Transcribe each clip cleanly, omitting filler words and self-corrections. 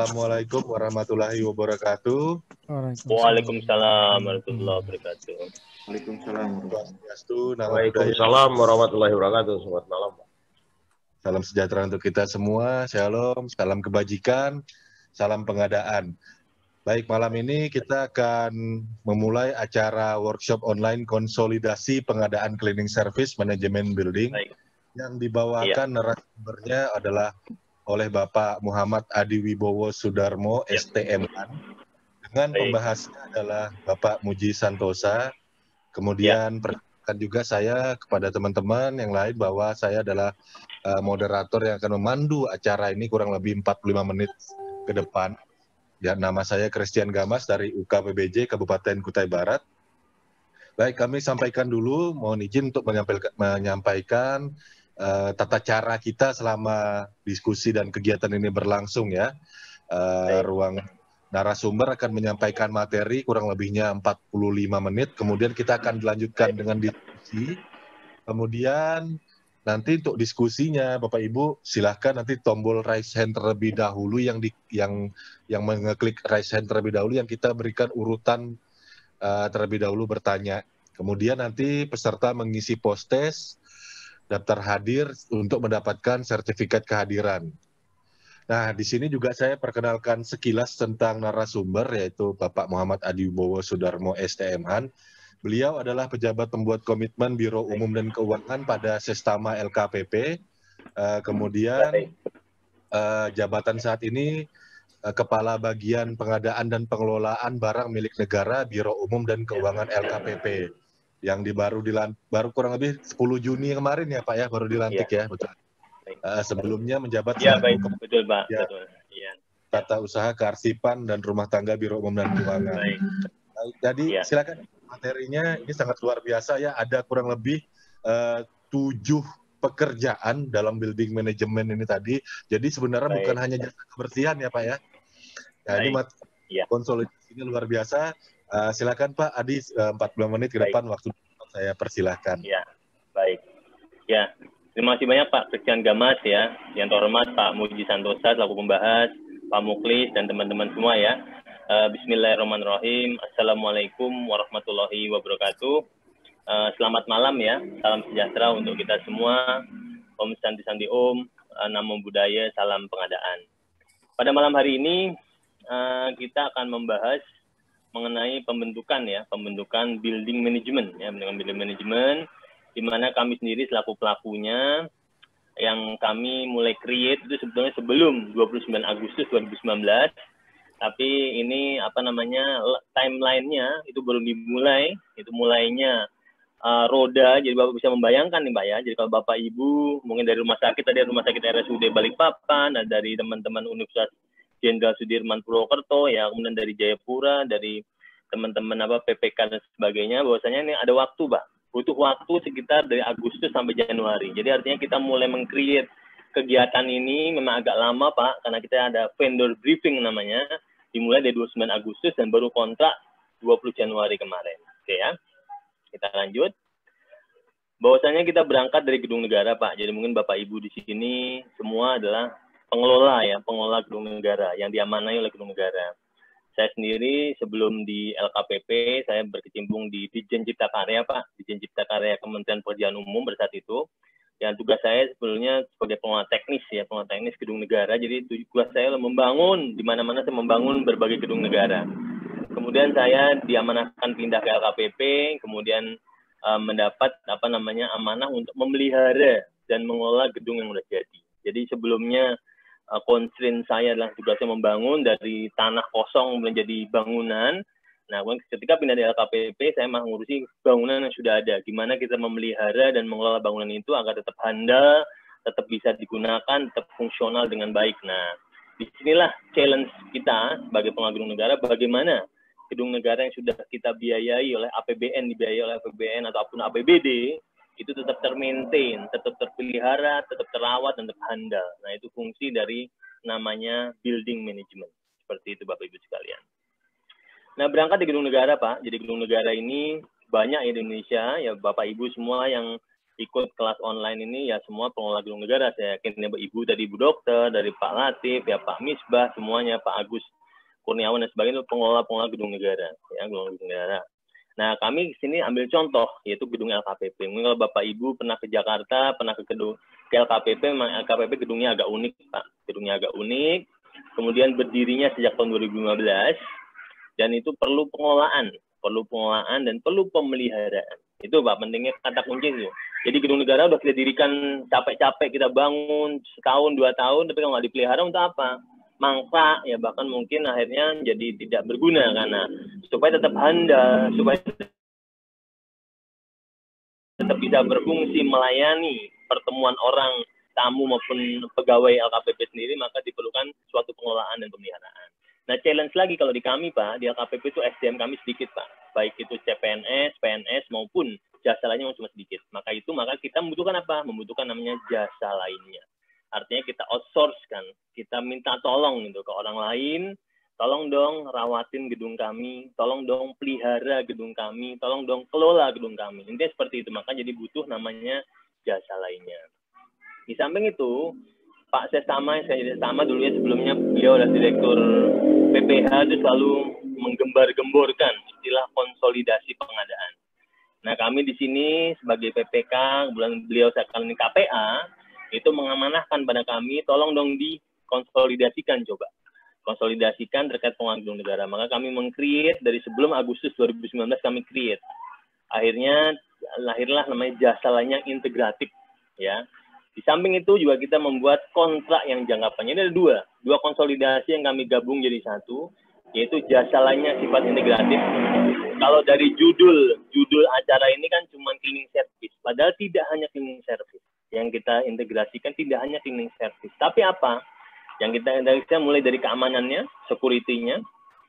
Assalamualaikum warahmatullahi wabarakatuh. Waalaikumsalam warahmatullahi wabarakatuh. Waalaikumsalam. Swastiastu, nama budaya. Waalaikumsalam warahmatullahi wabarakatuh. Selamat malam. Salam sejahtera untuk kita semua. Shalom, salam kebajikan, salam pengadaan. Baik, malam ini kita akan memulai acara workshop online konsolidasi pengadaan cleaning service manajemen building. Baik. Yang dibawakan narasumbernya adalah oleh Bapak Muhammad Adi Wibowo Sudarmo, STM. Dengan pembahasnya adalah Bapak Muji Santosa. Kemudian perkenalkan juga saya kepada teman-teman yang lain bahwa saya adalah moderator yang akan memandu acara ini kurang lebih 45 menit ke depan. Ya, nama saya Christian Gamas dari UKPBJ Kabupaten Kutai Barat. Baik, kami sampaikan dulu, mohon izin untuk menyampaikan tata cara kita selama diskusi dan kegiatan ini berlangsung ya. Ruang narasumber akan menyampaikan materi kurang lebihnya 45 menit, kemudian kita akan dilanjutkan dengan diskusi. Kemudian nanti untuk diskusinya, Bapak Ibu silahkan nanti tombol raise hand terlebih dahulu yang mengeklik raise hand terlebih dahulu, yang kita berikan urutan terlebih dahulu bertanya. Kemudian nanti peserta mengisi post-test, daftar hadir untuk mendapatkan sertifikat kehadiran. Nah, di sini juga saya perkenalkan sekilas tentang narasumber, yaitu Bapak Muhammad Adi Wibowo Sudarmo, STM. Beliau adalah pejabat pembuat komitmen Biro Umum dan Keuangan pada Sestama LKPP. Kemudian jabatan saat ini Kepala Bagian Pengadaan dan Pengelolaan Barang Milik Negara Biro Umum dan Keuangan LKPP. Yang baru kurang lebih 10 Juni kemarin ya Pak ya, baru dilantik ya, betul. Sebelumnya menjabat selaku betul Pak, betul. Tata Usaha Kearsipan dan Rumah Tangga Biro Umum dan Keuangan. Jadi silakan materinya, ini sangat luar biasa ya, ada kurang lebih 7 pekerjaan dalam building management ini tadi. Jadi sebenarnya bukan hanya jasa kebersihan ya Pak ya. Nah, ini konsolidasinya luar biasa. Silakan Pak Adi, 40 menit ke depan waktu saya persilahkan. Ya, baik. Ya, terima kasih banyak Pak Christian Gamas ya. Yang terhormat Pak Muji Santosa selaku pembahas, Pak Muklis dan teman-teman semua ya. Bismillahirrahmanirrahim. Assalamualaikum warahmatullahi wabarakatuh. Selamat malam ya. Salam sejahtera untuk kita semua. Om Santi Santi Om. Namo Buddhaya. Salam pengadaan. Pada malam hari ini kita akan membahas mengenai pembentukan building management ya, pembentukan building management, di mana kami sendiri selaku pelakunya yang kami mulai create itu sebetulnya sebelum 29 Agustus 2019. Tapi ini timeline-nya itu baru dimulai, itu mulainya roda, jadi Bapak bisa membayangkan nih Pak ya, jadi kalau Bapak Ibu mungkin dari rumah sakit, tadi rumah sakit RSUD Balikpapan, dari teman-teman Universitas Jenderal Sudirman Purwokerto, ya kemudian dari Jayapura, dari teman-teman PPK dan sebagainya, bahwasanya ini ada waktu Pak, butuh waktu sekitar dari Agustus sampai Januari, jadi artinya kita mulai meng-create kegiatan ini memang agak lama Pak, karena kita ada vendor briefing namanya, dimulai dari 29 Agustus dan baru kontrak 20 Januari kemarin. Oke ya, kita lanjut. Bahwasanya kita berangkat dari gedung negara Pak. Jadi mungkin Bapak Ibu di sini semua adalah pengelola gedung negara yang diamanai oleh gedung negara. Saya sendiri sebelum di LKPP saya berkecimpung di Ditjen Cipta Karya Pak, Ditjen Cipta Karya Kementerian Pekerjaan Umum pada saat itu. Yang tugas saya sebetulnya sebagai pengelola teknis gedung negara. Jadi tugas saya membangun, di mana-mana saya membangun berbagai gedung negara. Kemudian saya diamanahkan pindah ke LKPP, kemudian mendapat amanah untuk memelihara dan mengelola gedung yang sudah jadi. Jadi sebelumnya constraint saya adalah tugasnya membangun dari tanah kosong menjadi bangunan. Nah, ketika pindah di LKPP, saya mengurusi bangunan yang sudah ada. Gimana kita memelihara dan mengelola bangunan itu agar tetap handal, tetap bisa digunakan, tetap fungsional dengan baik. Nah, disinilah challenge kita sebagai pengelola gedung negara, bagaimana gedung negara yang sudah kita biayai oleh APBN, dibiayai oleh APBN ataupun APBD, itu tetap termaintain, tetap terpelihara, tetap terawat, dan tetap handal. Nah, itu fungsi dari namanya building management. Seperti itu Bapak Ibu sekalian. Nah, berangkat di gedung negara Pak. Jadi gedung negara ini banyak di Indonesia, ya Bapak Ibu semua yang ikut kelas online ini ya semua pengelola gedung negara. Saya yakin ya Ibu tadi, Ibu Dokter, dari Pak Latif, ya Pak Misbah, semuanya, Pak Agus Kurniawan dan sebagainya, pengelola gedung negara, ya gedung negara. Nah, kami di sini ambil contoh, yaitu gedung LKPP. Mungkin kalau Bapak Ibu pernah ke Jakarta, pernah ke gedung ke LKPP, memang LKPP gedungnya agak unik, Pak. Gedungnya agak unik, kemudian berdirinya sejak tahun 2015, dan itu perlu pengelolaan dan perlu pemeliharaan. Itu Pak, pentingnya kata kunci itu. Jadi gedung negara udah kita dirikan capek-capek, kita bangun setahun, 2 tahun, tapi kalau nggak dipelihara untuk apa? Mangkrak, ya bahkan mungkin akhirnya jadi tidak berguna, karena supaya tetap handal, supaya tetap bisa berfungsi melayani pertemuan orang, tamu maupun pegawai LKPP sendiri, maka diperlukan suatu pengelolaan dan pemeliharaan. Nah, challenge lagi kalau di kami, Pak, di LKPP itu SDM kami sedikit, Pak. Baik itu CPNS, PNS, maupun jasa lainnya cuma sedikit. Maka kita membutuhkan apa? Membutuhkan namanya jasa lainnya. Artinya kita outsource kan, kita minta tolong gitu ke orang lain, tolong dong rawatin gedung kami, tolong dong pelihara gedung kami, tolong dong kelola gedung kami. Intinya seperti itu, maka jadi butuh namanya jasa lainnya. Di samping itu, Pak Sestama dulunya sebelumnya beliau adalah Direktur PPH, itu selalu menggembar-gemborkan istilah konsolidasi pengadaan. Nah, kami di sini sebagai PPK, kemudian beliau sekarang ini KPA, itu mengamanahkan pada kami, tolong dong dikonsolidasikan coba. Konsolidasikan terkait pengelolaan gedung negara. Maka kami meng-create dari sebelum Agustus 2019 kami create. Akhirnya lahirlah namanya jasa lainnya integratif, ya. Di samping itu juga kita membuat kontrak yang jangka panjang. Ini ada dua konsolidasi yang kami gabung jadi satu, yaitu jasa lainnya sifat integratif. Kalau dari judul acara ini kan cuma cleaning service, padahal tidak hanya cleaning service. Yang kita integrasikan tidak hanya cleaning service, tapi apa? Yang kita integrasikan mulai dari keamanannya, security-nya,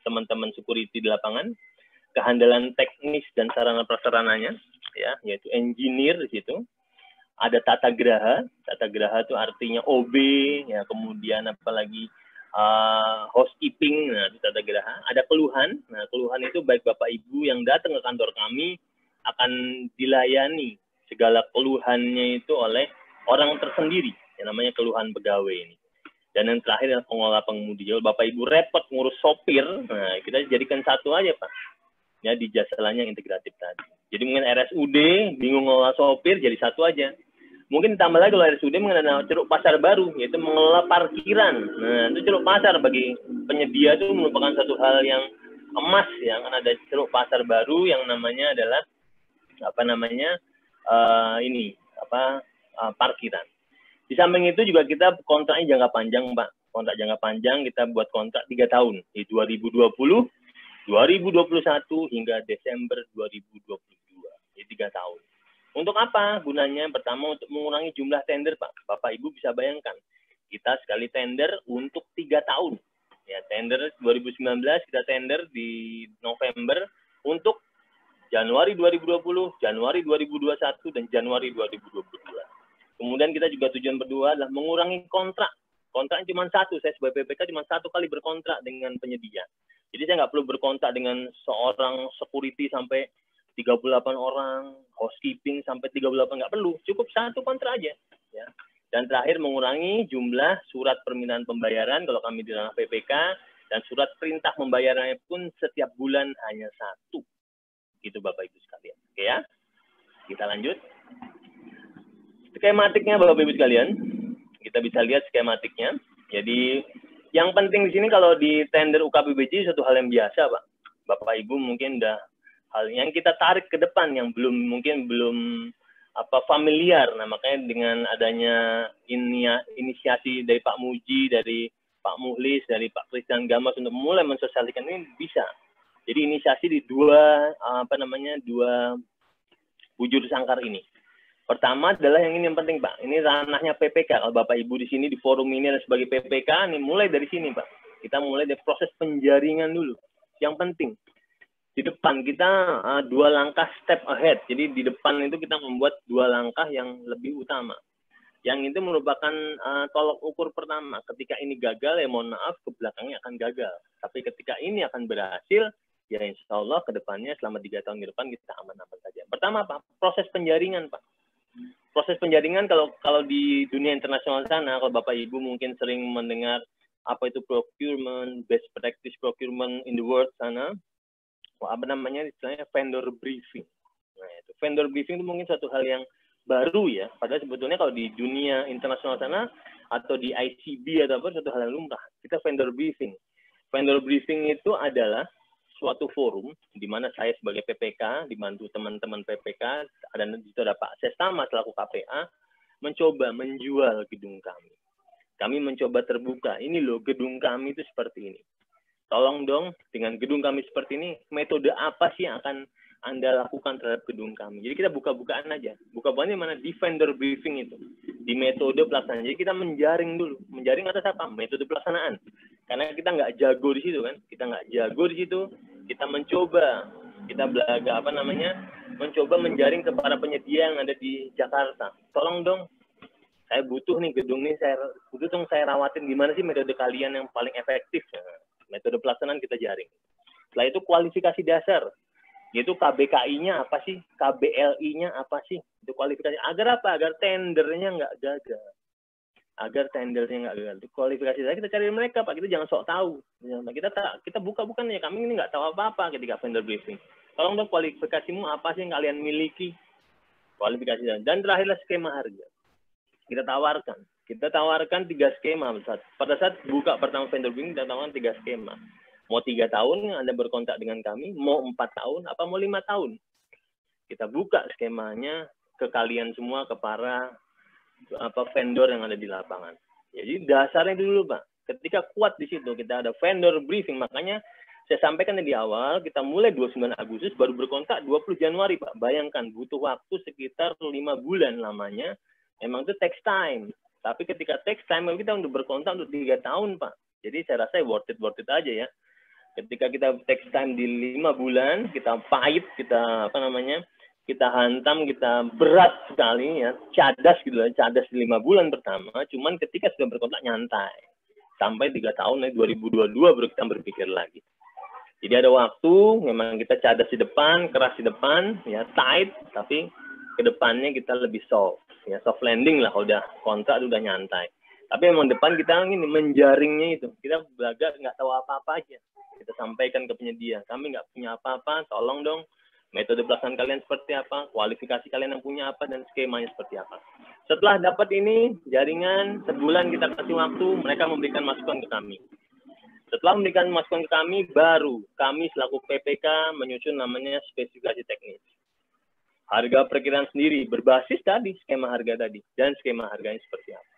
teman-teman security di lapangan, kehandalan teknis dan sarana prasarananya, ya, yaitu engineer di situ. Ada tata geraha itu artinya OB, ya, kemudian apalagi housekeeping, nah itu tata geraha. Ada keluhan, nah keluhan itu baik Bapak Ibu yang datang ke kantor kami akan dilayani segala keluhannya itu oleh orang tersendiri, yang namanya keluhan pegawai ini. Dan yang terakhir adalah pengelola pengemudi. Kalau Bapak Ibu repot ngurus sopir, nah kita jadikan satu aja Pak, ya, di jasa lainnya integratif tadi. Jadi mungkin RSUD bingung ngelola sopir, jadi satu aja. Mungkin tambah lagi kalau RSUD mengenai ceruk pasar baru, yaitu mengelola parkiran. Nah, itu ceruk pasar bagi penyedia itu merupakan satu hal yang emas, ya, kan ada ceruk pasar baru yang namanya adalah parkiran. Di samping itu juga kita kontraknya jangka panjang, Pak. Kontrak jangka panjang kita buat kontrak 3 tahun di 2020, 2021 hingga Desember 2022. Jadi 3 tahun. Untuk apa gunanya? Pertama, untuk mengurangi jumlah tender, Pak. Bapak Ibu bisa bayangkan, kita sekali tender untuk 3 tahun. Ya, tender 2019 kita tender di November untuk Januari 2020, Januari 2021, dan Januari 2022. Kemudian kita juga tujuan berdua adalah mengurangi kontrak. Kontraknya cuma satu, saya sebagai PPK cuma 1 kali berkontrak dengan penyedia. Jadi saya nggak perlu berkontrak dengan seorang security sampai 38 orang, housekeeping sampai 38, nggak perlu, cukup 1 kontrak aja. Ya. Dan terakhir mengurangi jumlah surat permintaan pembayaran kalau kami di ranah PPK, dan surat perintah pembayarannya pun setiap bulan hanya 1. Gitu Bapak Ibu sekalian. Oke ya, kita lanjut. Skematiknya Bapak Ibu sekalian, kita bisa lihat skematiknya. Jadi yang penting di sini kalau di tender UKPBJ satu hal yang biasa Pak. Bapak Ibu mungkin udah hal yang kita tarik ke depan yang belum familiar. Nah, makanya dengan adanya inisiasi dari Pak Muji, dari Pak Muhlis, dari Pak Christian Gamas untuk mulai mensosialisasikan ini bisa. Jadi inisiasi di dua wujud sangkar ini. Pertama adalah yang ini yang penting Pak. Ini ranahnya PPK. Kalau Bapak Ibu di sini di forum ini ada sebagai PPK, ini mulai dari sini Pak. Kita mulai dari proses penjaringan dulu. Yang penting di depan kita 2 langkah step ahead. Jadi di depan itu kita membuat 2 langkah yang lebih utama. Yang itu merupakan tolok ukur pertama. Ketika ini gagal, ya mohon maaf, ke belakangnya akan gagal. Tapi ketika ini akan berhasil, ya insya Allah ke depannya selama 3 tahun ke depan kita aman-aman saja. Pertama Pak, proses penjaringan Pak. Proses penjaringan kalau di dunia internasional sana, kalau Bapak Ibu mungkin sering mendengar apa itu procurement, best practice procurement in the world sana, apa namanya istilahnya vendor briefing. Nah, itu vendor briefing itu mungkin satu hal yang baru ya, padahal sebetulnya kalau di dunia internasional sana atau di ICB atau apa satu hal yang lumrah. Kita vendor briefing. Vendor briefing itu adalah suatu forum di mana saya sebagai PPK dibantu teman-teman PPK dan itu ada Pak Sestama selaku KPA mencoba menjual gedung kami. Kami mencoba terbuka. Ini loh gedung kami itu seperti ini. Tolong dong dengan gedung kami seperti ini metode apa sih yang akan Anda lakukan terhadap gedung kami. Jadi kita buka-bukaan aja. Buka-bukaannya mana di vendor briefing itu. Di metode pelaksanaan. Jadi kita menjaring dulu. Menjaring atas apa? Metode pelaksanaan. Karena kita nggak jago di situ kan. Kita nggak jago di situ. Kita mencoba. Kita belaga apa namanya. Mencoba menjaring kepada penyedia yang ada di Jakarta. Tolong dong. Saya butuh nih gedung ini. Saya butuh dong saya rawatin. Gimana sih metode kalian yang paling efektif? Nah, metode pelaksanaan kita jaring. Setelah itu kualifikasi dasar. Yaitu KBKI-nya apa sih? KBLI-nya apa sih? Itu kualifikasi. Agar apa? Agar tendernya nggak gagal. Agar tendernya nggak gagal. Itu kualifikasi saya kita cari mereka, Pak. Kita jangan sok tahu. Kita buka-bukan ya. Kami ini nggak tahu apa-apa ketika vendor briefing. Tolong dong kualifikasimu apa sih yang kalian miliki? Kualifikasi. Dan terakhirlah skema harga. Kita tawarkan 3 skema. Pada saat buka pertama vendor briefing, kita tawarkan 3 skema. Mau 3 tahun Anda berkontak dengan kami, mau 4 tahun, apa mau 5 tahun. Kita buka skemanya ke kalian semua, ke para vendor yang ada di lapangan. Jadi dasarnya dulu, Pak. Ketika kuat di situ, kita ada vendor briefing. Makanya saya sampaikan di awal, kita mulai 29 Agustus, baru berkontak 20 Januari, Pak. Bayangkan, butuh waktu sekitar 5 bulan lamanya. Emang itu takes time. Tapi ketika takes time, kita udah berkontak untuk 3 tahun, Pak. Jadi saya rasa worth it aja ya. Ketika kita take time di 5 bulan, kita pahit, kita kita hantam, kita berat sekali ya, cadas gitu lah, cadas di 5 bulan pertama. Cuman ketika sudah berkontak nyantai, sampai 3 tahun, 2022 baru kita berpikir lagi. Jadi ada waktu, memang kita cadas di depan, keras di depan, ya tight, tapi kedepannya kita lebih soft, ya soft landing lah, udah kontrak udah nyantai. Tapi memang depan kita ini menjaringnya itu, kita belajar nggak tahu apa-apa aja. Kita sampaikan ke penyedia, kami nggak punya apa-apa, tolong dong metode pelaksanaan kalian seperti apa, kualifikasi kalian yang punya apa, dan skemanya seperti apa. Setelah dapat ini, jaringan, sebulan kita kasih waktu, mereka memberikan masukan ke kami. Setelah memberikan masukan ke kami, baru kami selaku PPK menyusun namanya spesifikasi teknis. Harga perkiraan sendiri berbasis tadi, skema harga tadi, dan skema harganya seperti apa.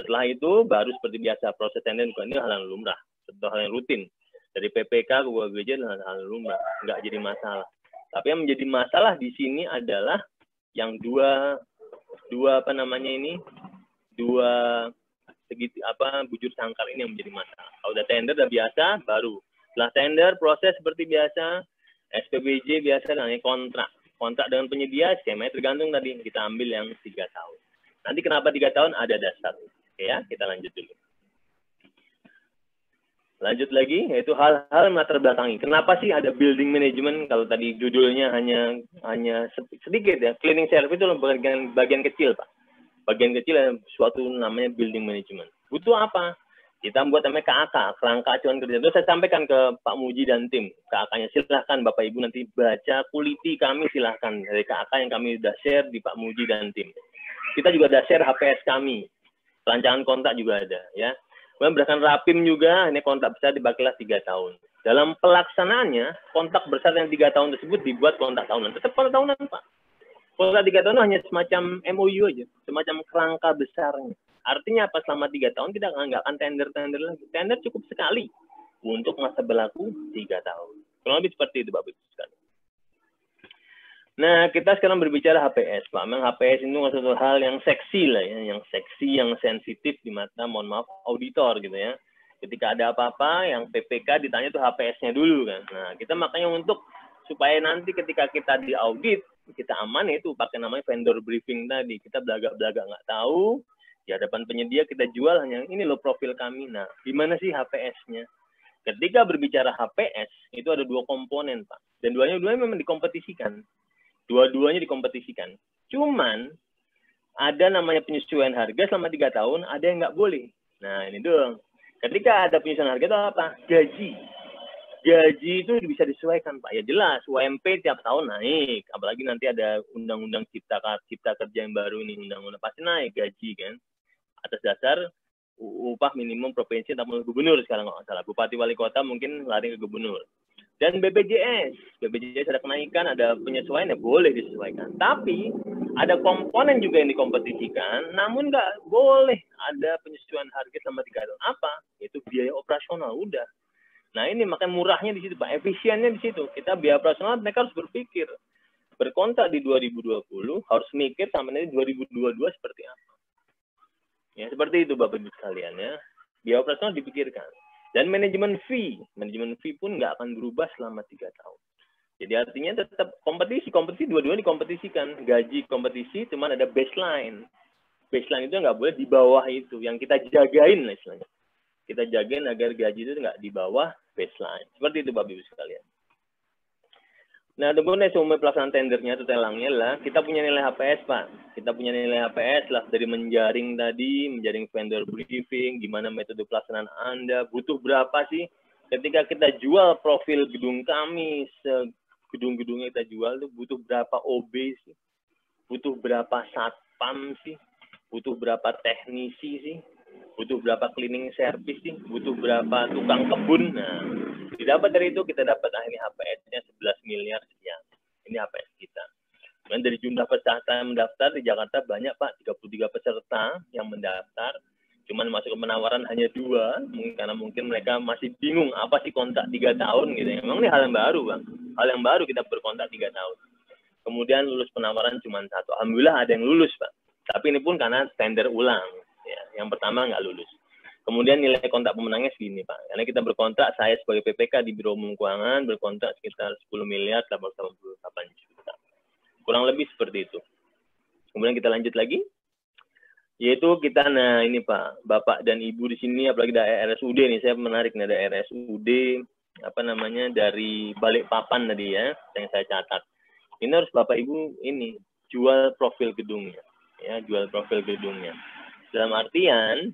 Setelah itu, baru seperti biasa, proses tender ini hal yang lumrah, satu hal yang rutin. Dari PPK ke UABJ hal yang lumrah, nggak jadi masalah. Tapi yang menjadi masalah di sini adalah yang dua bujur sangkar ini yang menjadi masalah. Kalau udah tender udah biasa, baru setelah tender proses seperti biasa, SPBJ biasa namanya kontrak dengan penyedia, skemanya tergantung tadi kita ambil yang 3 tahun. Nanti kenapa 3 tahun ada dasar. Oke ya, kita lanjut dulu. Lanjut lagi, yaitu hal-hal latar belakangi. Kenapa sih ada building management? Kalau tadi judulnya hanya sedikit ya, cleaning service itu bagian kecil, Pak. Bagian kecil yang suatu namanya building management. Butuh apa? Kita buat namanya KAK, kerangka acuan kerja. Itu saya sampaikan ke Pak Muji dan tim. KAK-nya silahkan Bapak Ibu nanti baca, kuliti kami silahkan. Dari KAK yang kami sudah share di Pak Muji dan tim. Kita juga sudah share HPS kami. Perancangan kontak juga ada, ya. Kemudian berdasarkan Rapim juga, ini kontak besar dibakailah 3 tahun. Dalam pelaksanaannya, kontak besar yang 3 tahun tersebut dibuat kontak tahunan. Tetap kontak tahunan, Pak. Kontak 3 tahun hanya semacam MOU aja, semacam kerangka besarnya. Artinya apa? Selama 3 tahun kita nggak akan tender lagi. Tender cukup sekali untuk masa berlaku 3 tahun. Kurang lebih seperti itu, Bapak Ibu sekalian. Nah, kita sekarang berbicara HPS, Pak. Memang HPS itu satu hal yang seksi lah ya, yang seksi, yang sensitif di mata, mohon maaf, auditor gitu ya. Ketika ada apa-apa, yang PPK ditanya tuh HPS-nya dulu kan. Nah, kita makanya untuk supaya nanti ketika kita diaudit, kita aman itu pakai namanya vendor briefing tadi. Kita belaga-belaga nggak tahu, di hadapan penyedia kita jual hanya ini loh profil kami. Nah, gimana sih HPS-nya? Ketika berbicara HPS, itu ada 2 komponen, Pak. Dan dua-duanya memang dikompetisikan. Dua-duanya dikompetisikan. Cuman ada namanya penyesuaian harga selama 3 tahun, ada yang nggak boleh. Nah, ini dong. Ketika ada penyesuaian harga itu apa? Gaji. Gaji itu bisa disesuaikan, Pak. Ya jelas, UMP tiap tahun naik. Apalagi nanti ada undang-undang cipta kerja yang baru ini, undang-undang pasti naik gaji kan. Atas dasar upah minimum provinsi atau gubernur sekarang nggak salah. Bupati wali kota mungkin lari ke gubernur. Dan BPJS ada kenaikan, ada penyesuaian, ya boleh disesuaikan. Tapi ada komponen juga yang dikompetisikan, namun nggak boleh ada penyesuaian harga selama 3 tahun. Apa? Itu biaya operasional, udah. Nah ini makanya murahnya di situ, Pak. Efisiennya di situ. Kita biaya operasional, mereka harus berpikir. Berkontrak di 2020, harus mikir sampai nanti 2022 seperti apa. Ya, seperti itu Bapak Ibu sekalian ya. Biaya operasional dipikirkan. Dan manajemen fee pun nggak akan berubah selama 3 tahun. Jadi artinya tetap kompetisi dua-duanya dikompetisikan. Gaji kompetisi, cuman ada baseline. Baseline itu nggak boleh di bawah itu. Yang kita jagain lah istilahnya. Kita jagain agar gaji itu nggak di bawah baseline. Seperti itu Bapak Ibu sekalian. Nah, kemudian umum pelaksanaan tendernya atau telangnya lah, kita punya nilai HPS, Pak. Kita punya nilai HPS lah dari menjaring tadi, menjaring vendor briefing, gimana metode pelaksanaan Anda, butuh berapa sih? Ketika kita jual profil gedung kami, gedung-gedungnya kita jual itu butuh berapa OB sih? Butuh berapa satpam sih? Butuh berapa teknisi sih? Butuh berapa cleaning service sih? Butuh berapa tukang kebun? Nah, didapat dari itu kita dapat akhirnya HPS-nya 11 miliar sekian. Ini HPS kita. Dan dari jumlah peserta yang mendaftar di Jakarta banyak Pak, 33 peserta yang mendaftar. Cuman masuk ke penawaran hanya 2, karena mungkin mereka masih bingung apa sih kontrak 3 tahun gitu. Memang ini hal yang baru Bang. Hal yang baru kita berkontrak 3 tahun. Kemudian lulus penawaran cuma 1. Alhamdulillah ada yang lulus Pak. Tapi ini pun karena tender ulang. Ya, yang pertama nggak lulus. Kemudian nilai kontrak pemenangnya segini, Pak. Karena kita berkontrak, saya sebagai PPK di Biro Umum Keuangan, berkontrak sekitar 10 miliar 888 juta. Kurang lebih seperti itu. Kemudian kita lanjut lagi. Yaitu kita, nah ini Pak, Bapak dan Ibu di sini, apalagi dari RSUD nih, saya menarik nih, ada RSUD, dari Balikpapan tadi ya, yang saya catat. Ini harus Bapak Ibu ini, jual profil gedungnya. Ya, jual profil gedungnya. Dalam artian,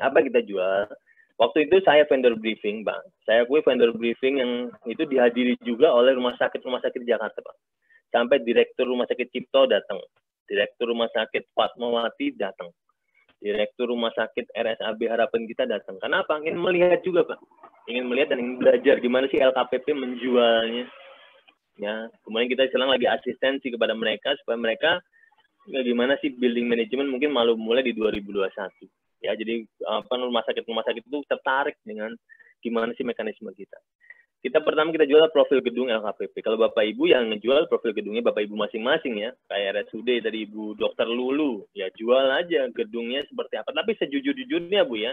apa kita jual? Waktu itu saya vendor briefing, Bang. Saya akui vendor briefing yang itu dihadiri juga oleh rumah sakit di Jakarta, Pak. Sampai direktur rumah sakit Cipto datang, direktur rumah sakit Fatmawati datang, direktur rumah sakit RSAB Harapan kita datang. Karena apa? Ingin melihat juga, Pak. Ingin melihat dan ingin belajar gimana sih LKPP menjualnya. Ya, kemudian kita sekarang lagi asistensi kepada mereka supaya mereka gimana sih building management mungkin mulai di 2021. Ya, jadi rumah sakit itu tertarik dengan gimana sih mekanisme kita. Pertama kita jual profil gedung LKPP. Kalau Bapak Ibu yang ngejual profil gedungnya Bapak Ibu masing-masing ya, kayak RSUD tadi Ibu Dr. Lulu, ya jual aja gedungnya seperti apa. Tapi sejujur-jujurnya Bu ya,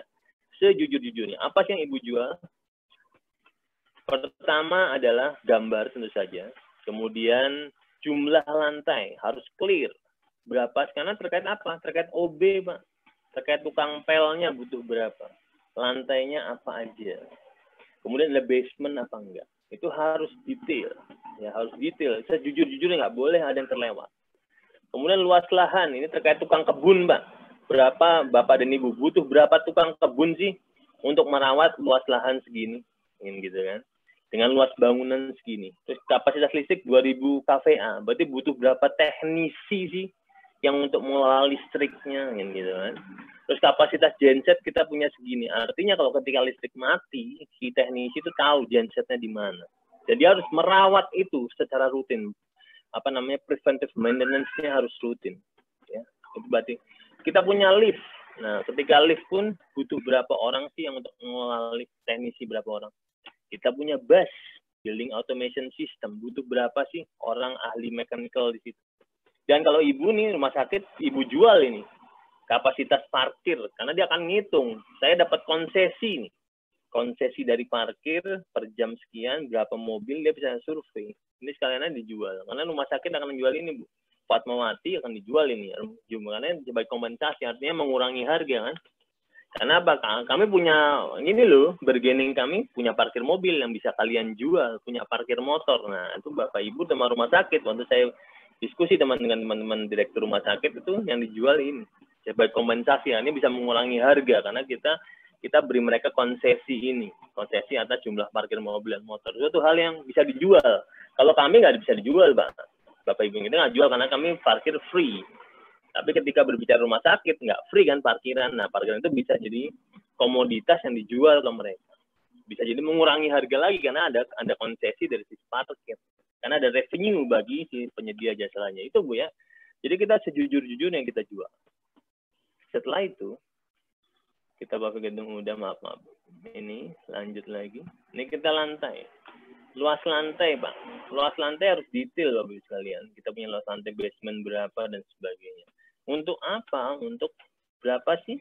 sejujur-jujurnya apa sih yang Ibu jual? Pertama adalah gambar tentu saja. Kemudian jumlah lantai harus clear. Berapa? Karena terkait apa? Terkait OB, Pak. Terkait tukang pelnya butuh berapa? Lantainya apa aja? Kemudian ada basement apa enggak? Itu harus detail. Ya, harus detail. Sejujur-jujurnya nggak boleh ada yang terlewat. Kemudian luas lahan. Ini terkait tukang kebun, Pak. Berapa Bapak dan Ibu butuh berapa tukang kebun sih untuk merawat luas lahan segini? Gitu kan. Dengan luas bangunan segini. Terus kapasitas listrik 2000 kVA. Berarti butuh berapa teknisi sih yang untuk mengelola listriknya, gitu kan. Terus kapasitas genset kita punya segini. Artinya kalau ketika listrik mati, si teknisi itu tahu gensetnya di mana. Jadi harus merawat itu secara rutin. Preventive maintenance-nya harus rutin. Ya, itu berarti kita punya lift. Nah, ketika lift pun butuh berapa orang sih yang untuk mengelola lift, teknisi berapa orang. Kita punya bus, building automation system, butuh berapa sih orang ahli mechanical di situ. Dan kalau Ibu nih rumah sakit, Ibu jual ini kapasitas parkir, karena dia akan ngitung. Saya dapat konsesi nih, konsesi dari parkir per jam sekian, berapa mobil dia bisa survei. Ini sekalian dijual, karena rumah sakit akan menjual ini Bu. Fatmawati akan dijual ini, jumlahnya sebagai kompensasi, artinya mengurangi harga kan. Karena apa? Kami punya ini loh, bargaining kami punya parkir mobil yang bisa kalian jual, punya parkir motor. Nah itu Bapak Ibu sama rumah sakit waktu saya diskusi dengan teman-teman direktur rumah sakit itu yang dijual ini sebagai kompensasi. Ini bisa mengurangi harga karena kita beri mereka konsesi ini, konsesi atas jumlah parkir mobil dan motor. Itu hal yang bisa dijual. Kalau kami nggak bisa dijual, Bapak Ibu, kita nggak jual karena kami parkir free. Tapi ketika berbicara rumah sakit, nggak free kan parkiran. Nah, parkiran itu bisa jadi komoditas yang dijual ke mereka. Bisa jadi mengurangi harga lagi karena ada konsesi dari sisi parkir. Karena ada revenue bagi si penyedia jasa lainnya. Itu, Bu, ya. Jadi kita sejujur-jujurnya yang kita jual. Setelah itu, kita bawa ke gedung udah, maaf. Ini, lanjut lagi. Ini kita lantai. Luas lantai, Pak. Luas lantai harus detail, Bapak Ibu sekalian. Kita punya luas lantai basement berapa dan sebagainya. Untuk apa? Untuk berapa sih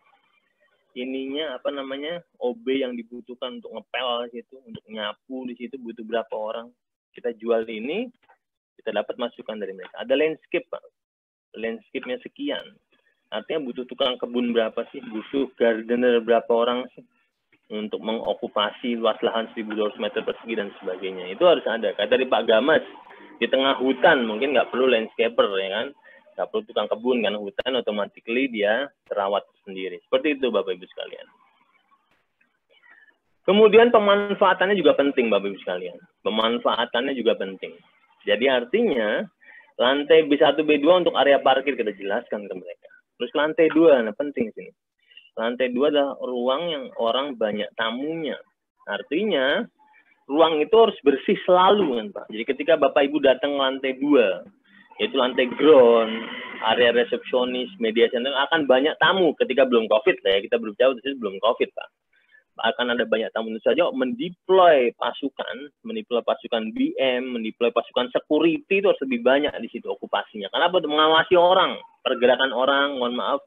ininya, apa namanya, OB yang dibutuhkan untuk ngepel di situ, untuk nyapu di situ butuh berapa orang. Kita jual ini, kita dapat masukan dari mereka. Ada landscape, Pak. Landscape-nya sekian. Artinya butuh tukang kebun berapa sih? Butuh gardener berapa orang sih? Untuk mengokupasi luas lahan 1.200 meter persegi dan sebagainya. Itu harus ada. Kayak dari Pak Gamas, di tengah hutan mungkin nggak perlu landscaper, ya kan? Nggak perlu tukang kebun, karena hutan automatically dia terawat sendiri. Seperti itu, Bapak Ibu sekalian. Kemudian pemanfaatannya juga penting, Bapak Ibu sekalian. Pemanfaatannya juga penting. Jadi artinya, lantai B1, B2 untuk area parkir kita jelaskan ke mereka. Terus lantai 2, nah penting sini. Lantai 2 adalah ruang yang orang banyak tamunya. Artinya, ruang itu harus bersih selalu, kan, Pak. Jadi ketika Bapak Ibu datang lantai 2, yaitu lantai ground, area resepsionis, media center, akan banyak tamu ketika belum COVID. Ya, kita berbicara itu belum COVID, Pak. Akan ada banyak tamu. Tentu saja mendeploy pasukan BM, mendeploy pasukan security itu harus lebih banyak di situ okupasinya. Karena apa? Mengawasi orang, pergerakan orang, mohon maaf,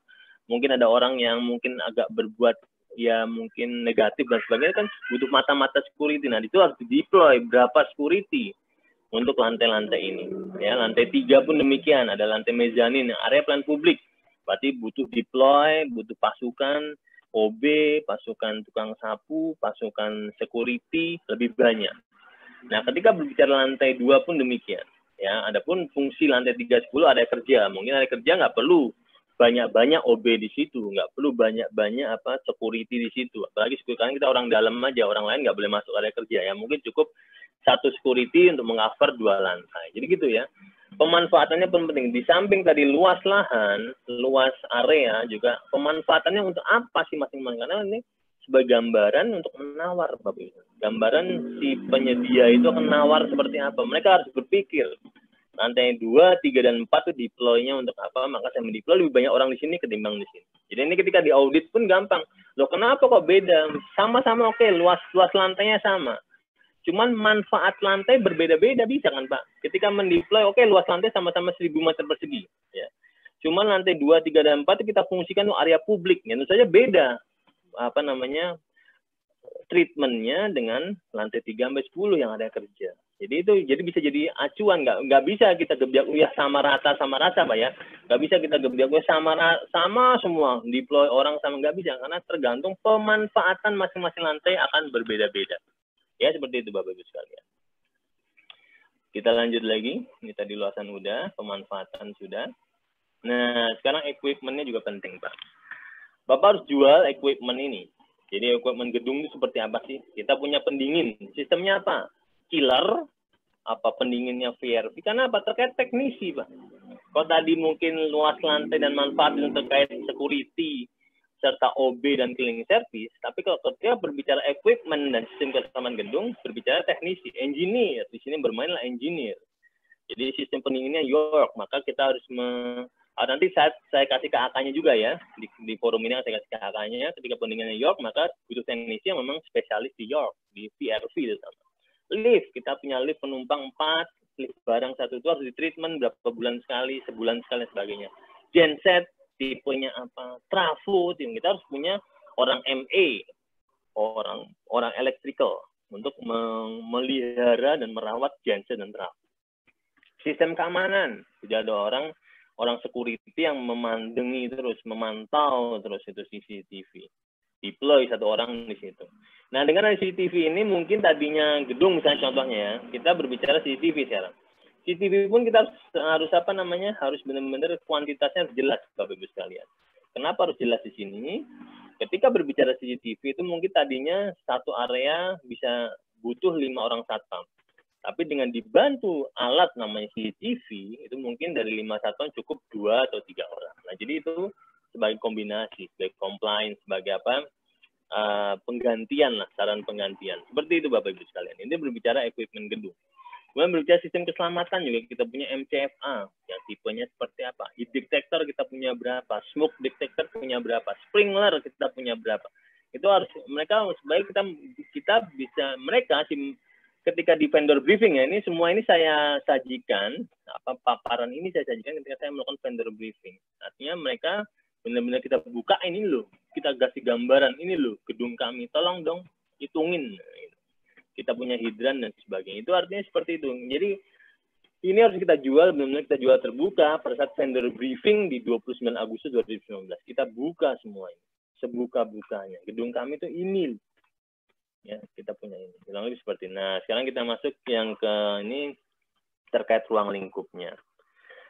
mungkin ada orang yang mungkin agak berbuat ya mungkin negatif dan sebagainya, kan butuh mata-mata security. Nah, itu harus deploy berapa security untuk lantai-lantai ini. Ya, lantai 3 pun demikian, ada lantai mezanin, area pelayanan publik. Berarti butuh deploy, butuh pasukan OB, pasukan tukang sapu, pasukan security lebih banyak. Nah, ketika berbicara lantai 2 pun demikian. Ya, adapun fungsi lantai 3, 10 area kerja. Mungkin area kerja nggak perlu banyak-banyak OB di situ, nggak perlu banyak-banyak security di situ. Apalagi sekarang kita orang dalam aja, orang lain nggak boleh masuk area kerja. Ya, mungkin cukup satu security untuk meng-cover 2 lantai. Jadi gitu ya. Pemanfaatannya pun penting. Di samping tadi luas lahan, luas area juga, pemanfaatannya untuk apa sih masing-masing? Karena ini sebagai gambaran untuk menawar, Bapak Ibu. Gambaran si penyedia itu akan menawar seperti apa. Mereka harus berpikir. Lantai 2, 3, dan 4 itu deploy-nya untuk apa? Maka saya mendeploy lebih banyak orang di sini ketimbang di sini. Jadi ini ketika di audit pun gampang. Loh, kenapa kok beda? Sama-sama oke, luas lantainya sama. Cuman manfaat lantai berbeda-beda, bisa kan, Pak? Ketika mendeploy, oke, luas lantai sama-sama 1.000 meter persegi. Ya. Cuman lantai 2, 3, dan 4 itu kita fungsikan untuk area publik. Ya, tentu saja beda apa namanya treatmentnya dengan lantai 3 sampai 10 yang ada kerja. Jadi bisa jadi acuan, nggak bisa kita gebiak ya sama rata Pak ya. Nggak bisa kita gebiak sama semua deploy orang sama, nggak bisa, karena tergantung pemanfaatan masing-masing lantai akan berbeda-beda. Ya, seperti itu Bapak Ibu sekalian. Kita lanjut lagi. Ini tadi luasan udah, pemanfaatan sudah. Nah, sekarang equipment-nya juga penting, Pak. Bapak harus jual equipment ini. Jadi equipment gedung itu seperti apa sih? Kita punya pendingin. Sistemnya apa? Chiller, apa pendinginnya VRV. Karena apa? Terkait teknisi, Pak. Kalau tadi mungkin luas lantai dan manfaat terkait security, serta OB dan cleaning service, tapi kalau ketika berbicara equipment dan sistem keamanan gedung, berbicara teknisi, engineer, di sini bermainlah engineer. Jadi sistem pendinginnya York, maka kita harus nanti saya kasih ke AK-nya juga ya, di forum ini saya kasih ke AK-nya, ketika pendinginnya York, maka butuh teknisi yang memang spesialis di York, di VRV terutama. Lift, kita punya lift penumpang 4, lift barang 1 itu harus ditreatment berapa bulan sekali, sebulan sekali, dan sebagainya. Genset, tipenya apa, trafo, kita harus punya orang MA, orang electrical untuk memelihara dan merawat genset dan trafo. Sistem keamanan, tidak ada orang security yang memandengi terus, memantau terus itu CCTV. Deploy 1 orang di situ. Nah, dengan CCTV ini mungkin tadinya gedung misalnya contohnya ya, kita berbicara CCTV sekarang. CCTV pun kita harus apa namanya, harus benar-benar kuantitasnya harus jelas, Bapak Ibu sekalian. Kenapa harus jelas di sini? Ketika berbicara CCTV itu mungkin tadinya satu area bisa butuh 5 orang satpam. Tapi dengan dibantu alat namanya CCTV, itu mungkin dari 5 satpam cukup 2 atau 3 orang. Nah, jadi itu sebagai kombinasi, sebagai compliance, sebagai apa, penggantian lah, saran penggantian. Seperti itu Bapak Ibu sekalian. Ini berbicara equipment gedung. Kemudian berbicara sistem keselamatan juga kita punya MCFA, yang tipenya seperti apa. Heat detector kita punya berapa, smoke detector punya berapa, sprinkler kita punya berapa. Itu harus mereka sebaik kita bisa mereka ketika di vendor briefing ya, ini semua ini saya sajikan, paparan ini saya sajikan ketika saya melakukan vendor briefing. Artinya mereka benar-benar kita buka ini loh, kita kasih gambaran ini loh gedung kami, tolong dong hitungin. Kita punya hidran dan sebagainya. Itu artinya seperti itu. Jadi ini harus kita jual, benar-benar kita jual terbuka pada saat vendor briefing di 29 Agustus 2019. Kita buka semua ini, sebuka-bukanya. Gedung kami itu ini, ya kita punya ini. Kurang lebih seperti ini. Nah, sekarang kita masuk yang ke ini terkait ruang lingkupnya.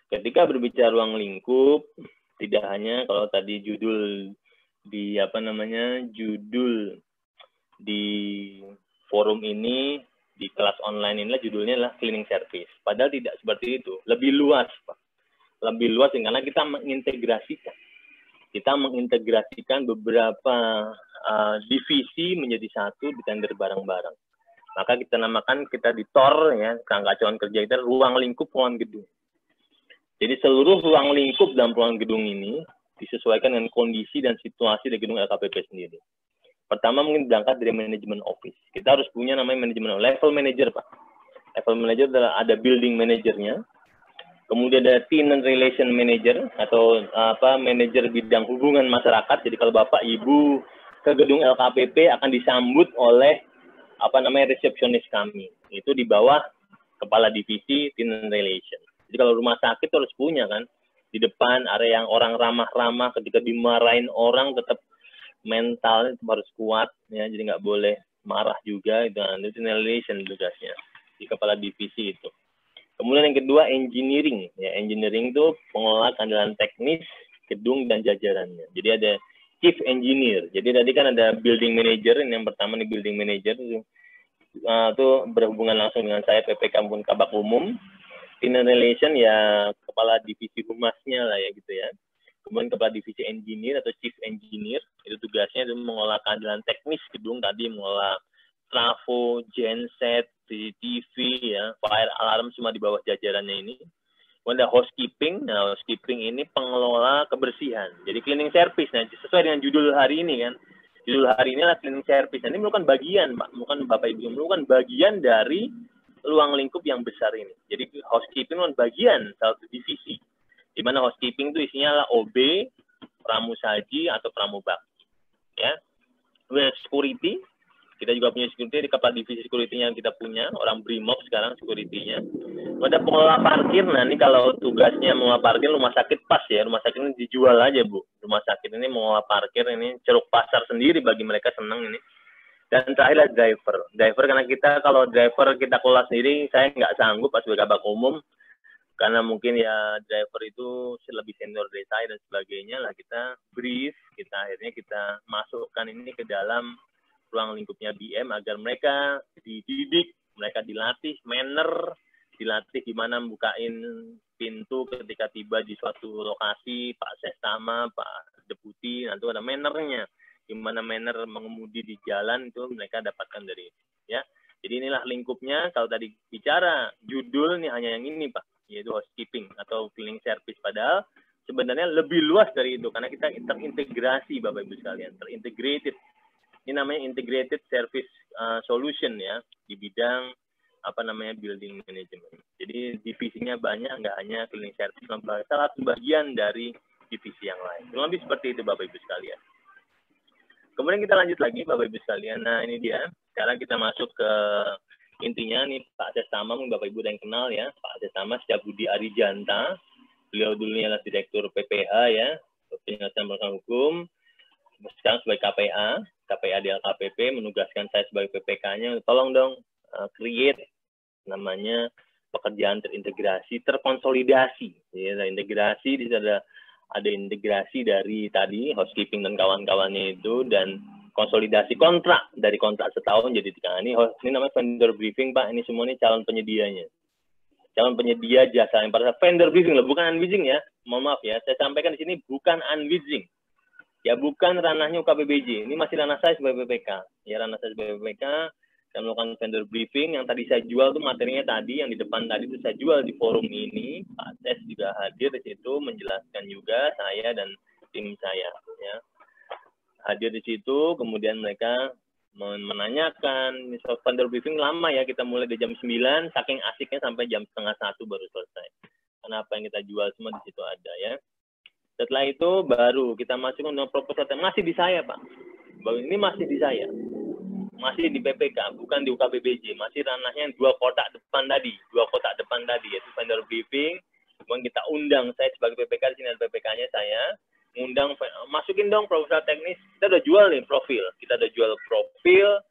Ketika berbicara ruang lingkup, tidak hanya kalau tadi judul di apa namanya, judul di forum ini, di kelas online inilah judulnya adalah cleaning service. Padahal tidak seperti itu. Lebih luas, Pak. Lebih luas karena kita mengintegrasikan. Kita mengintegrasikan beberapa divisi menjadi satu di tender barang-barang. Maka kita namakan, kita di TOR, ya, kerangka acuan kerja kita, ruang lingkup ruang gedung. Jadi seluruh ruang lingkup dalam ruang gedung ini disesuaikan dengan kondisi dan situasi di gedung LKPP sendiri. Pertama mungkin berangkat dari manajemen office. Kita harus punya namanya manajemen level manager, Pak. Level manager adalah ada building manajernya, kemudian ada tenant relation manager atau manajer bidang hubungan masyarakat. Jadi kalau Bapak Ibu ke gedung LKPP akan disambut oleh resepsionis kami. Itu di bawah kepala divisi tenant relation. Jadi kalau rumah sakit harus punya kan, di depan area yang orang ramah-ramah, ketika dimarahin orang tetap mental harus kuat, ya, jadi nggak boleh marah juga. Itu relation tugasnya di kepala divisi itu. Kemudian yang kedua engineering, ya, engineering itu pengelola keandalan teknis gedung dan jajarannya. Jadi ada chief engineer. Jadi tadi kan ada building manager, yang pertama nih building manager itu berhubungan langsung dengan saya PPK maupun Kabak Umum. Tenant relation ya kepala divisi humasnya lah ya gitu ya. Kemudian kepala divisi engineer atau chief engineer, itu tugasnya itu mengolah keandalan teknis gedung tadi, mengolah trafo, genset, CCTV, ya, fire alarm semua di bawah jajarannya ini. Kemudian ada housekeeping. Nah, housekeeping ini pengelola kebersihan. Jadi cleaning service. Nah, sesuai dengan judul hari ini kan. Judul hari ini adalah cleaning service. Nah, ini merupakan bagian, Pak, bukan Bapak Ibu, merupakan bagian dari ruang lingkup yang besar ini. Jadi housekeeping merupakan bagian satu divisi. Di mana housekeeping itu isinya adalah OB, pramusaji atau pramubakti. Ya. Kemudian security, kita juga punya security di kepala divisi security-nya kita punya, orang Brimob sekarang security-nya. Ada pengelola parkir. Nah, ini kalau tugasnya mengelola parkir rumah sakit pas ya, rumah sakit ini dijual aja, Bu. Rumah sakit ini mengelola parkir ini ceruk pasar sendiri bagi mereka, senang ini. Dan terakhir driver. Driver karena kita kalau driver kita kelola sendiri, saya nggak sanggup pas sebagai Kabak Umum. Karena mungkin ya driver itu lebih senior dari saya dan sebagainya lah, kita brief, akhirnya kita masukkan ini ke dalam ruang lingkupnya BM agar mereka dididik, mereka dilatih manner, dilatih gimana membukain pintu ketika tiba di suatu lokasi, Pak Sestama, Pak Deputi, nanti ada mannernya, gimana manner mengemudi di jalan itu mereka dapatkan dari itu, ya. Jadi inilah lingkupnya. Kalau tadi bicara judul nih hanya yang ini, Pak, yaitu housekeeping atau cleaning service. Padahal sebenarnya lebih luas dari itu karena kita terintegrasi, Bapak Ibu sekalian, terintegrated. Ini namanya integrated service solution ya di bidang building management. Jadi divisinya banyak, nggak hanya cleaning service, salah satu bagian dari divisi yang lain. Kurang lebih seperti itu, Bapak Ibu sekalian. Kemudian kita lanjut lagi, Bapak Ibu sekalian. Nah, ini dia. Sekarang kita masuk ke intinya nih, Pak Sestama, Bapak Ibu yang kenal ya. Pak Sestama Setiabudi Arijanta. Beliau dulunya adalah Direktur PPH ya, Penyelesaian Perkara Hukum. Sekarang sebagai KPA di LKPP, menugaskan saya sebagai PPK-nya. Tolong dong create namanya pekerjaan terintegrasi, terkonsolidasi. Ya, integrasi di sana ada integrasi dari tadi housekeeping dan kawan-kawannya itu, dan konsolidasi kontrak dari kontrak setahun jadi 3. Ini namanya vendor briefing, Pak. Ini semua ini calon penyedianya. Calon penyedia jasa yang pada vendor briefing loh, bukan unwitting ya. Mohon maaf ya, saya sampaikan di sini bukan unwitting. Ya bukan ranahnya UKBBJ. Ini masih ranah saya sebagai PPK. Ya ranah saya sebagai PPK. Saya melakukan vendor briefing. Yang tadi saya jual tuh materinya tadi, yang di depan tadi itu saya jual di forum ini. Pak Tes juga hadir di situ menjelaskan juga, saya dan tim saya. Ya. Hadir di situ, kemudian mereka menanyakan. Vendor briefing lama ya, kita mulai dari jam 9, saking asiknya sampai jam 12:30 baru selesai. Karena apa yang kita jual semua di situ ada ya. Setelah itu baru kita masukkan dengan proposal, masih di saya Pak. Ini masih di saya. Masih di PPK, bukan di UKBBJ. Masih ranahnya 2 kotak depan tadi. 2 kotak depan tadi, yaitu vendor briefing. Kemudian kita undang, saya sebagai PPK, di sini ada PPK-nya saya. Undang, masukin dong proposal teknis. Kita udah jual nih profil. Kita udah jual profil.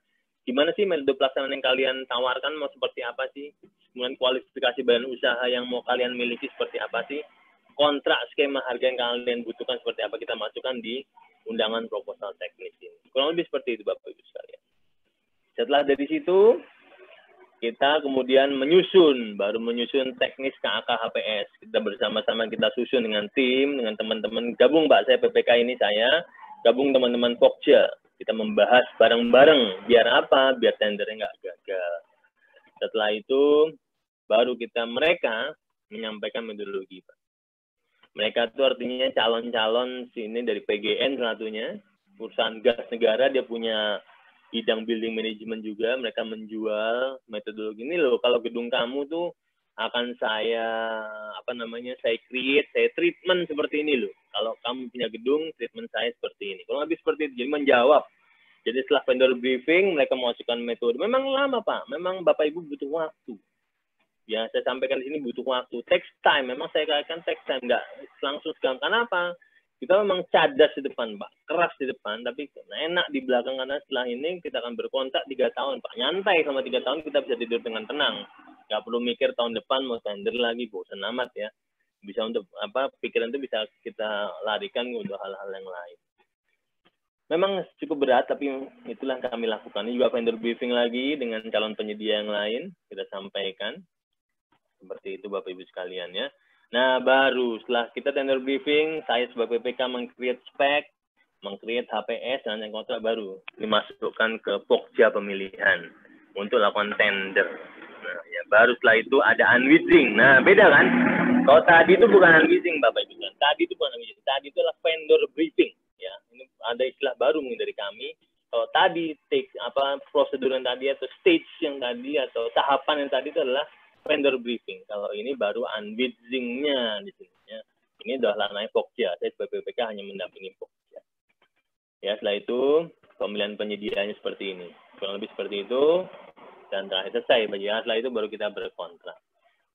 Gimana sih metode pelaksanaan yang kalian tawarkan, mau seperti apa sih? Kemudian kualifikasi badan usaha yang mau kalian miliki seperti apa sih? Kontrak skema harga yang kalian butuhkan seperti apa, kita masukkan di undangan proposal teknis ini. Kurang lebih seperti itu Bapak Ibu sekalian. Setelah dari situ, kita kemudian baru menyusun teknis KAK HPS. Kita bersama-sama kita susun dengan tim, dengan teman-teman. Gabung Pak, saya PPK ini saya, gabung teman-teman Pokja. Kita membahas bareng-bareng. Biar apa? Biar tendernya nggak gagal. Setelah itu, baru mereka menyampaikan metodologi Pak. Mereka itu artinya calon-calon sini dari PGN satunya, perusahaan gas negara, dia punya bidang building management juga, mereka menjual metodologi ini loh, kalau gedung kamu tuh akan saya create, saya treatment seperti ini loh. Kalau kamu punya gedung, treatment saya seperti ini. Kalau lebih seperti itu, jadi menjawab. Jadi setelah vendor briefing, mereka memasukkan metode. Memang lama Pak, memang Bapak Ibu butuh waktu. Ya, saya sampaikan di sini butuh waktu, takes time. Memang saya katakan takes time, nggak langsung sekarang. Kenapa? Kita memang cadas di depan, Pak. Keras di depan, tapi enak di belakang. Karena setelah ini kita akan berkontrak 3 tahun, Pak. Nyantai sama 3 tahun, kita bisa tidur dengan tenang. Nggak perlu mikir tahun depan mau tender lagi, bosan amat ya. Bisa untuk pikiran itu bisa kita larikan untuk hal-hal yang lain. Memang cukup berat, tapi itulah yang kami lakukan. Ini juga vendor briefing lagi dengan calon penyedia yang lain, kita sampaikan. Seperti itu Bapak Ibu sekalian ya. Nah baru setelah kita tender briefing, saya sebagai PPK meng-create spek, meng-create HPS, dan yang kontrak baru dimasukkan ke Pokja pemilihan untuk lakukan tender. Nah ya, baru setelah itu ada unwitting. Nah beda kan? Kalau tadi itu bukan unwitting Bapak Ibu. Tadi itu bukan unwitting. Tadi itu adalah vendor briefing. Ya, ini ada istilah baru mungkin dari kami. Kalau tadi prosedur yang tadi atau stage yang tadi atau tahapan yang tadi itu adalah vendor briefing. Kalau ini baru unwitting-nya di sini. Ya. Ini adalah ranahnya Pokja. Saya sebagai PPK hanya mendampingi Pokja. Ya, setelah itu pemilihan penyediaannya seperti ini. Kurang lebih seperti itu. Dan terakhir selesai. Ya, setelah itu baru kita berkontrak.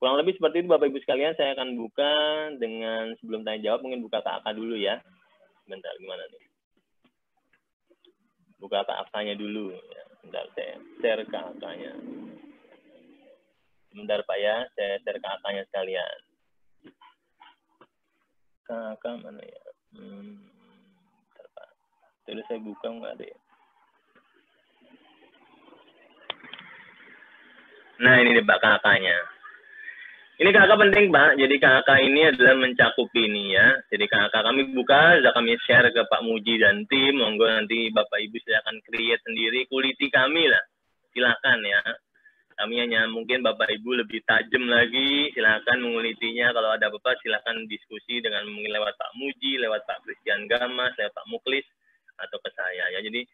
Kurang lebih seperti itu Bapak Ibu sekalian. Saya akan buka dengan sebelum tanya jawab mungkin buka KAK dulu ya. Bentar gimana nih? Buka KAK-nya dulu. Ya. Bentar saya share KAK-nya. Bentar Pak ya, saya share KAK-nya sekalian. KAK mana ya? Bentar Pak. Tadi saya buka nggak ada ya? Nah ini Pak KAK-nya. Ini KAK penting Pak, jadi KAK ini adalah mencakup ini ya. Jadi KAK kami buka, sudah kami share ke Pak Muji dan tim. Monggo nanti Bapak Ibu silakan create sendiri, kuliti kami lah. Silakan ya. Kami hanya mungkin Bapak Ibu lebih tajam lagi, silakan mengulitinya. Kalau ada apa-apa silakan diskusi dengan mungkin lewat Pak Muji, lewat Pak Christian Gamas, lewat Pak Muklis, atau ke saya. Ya, jadi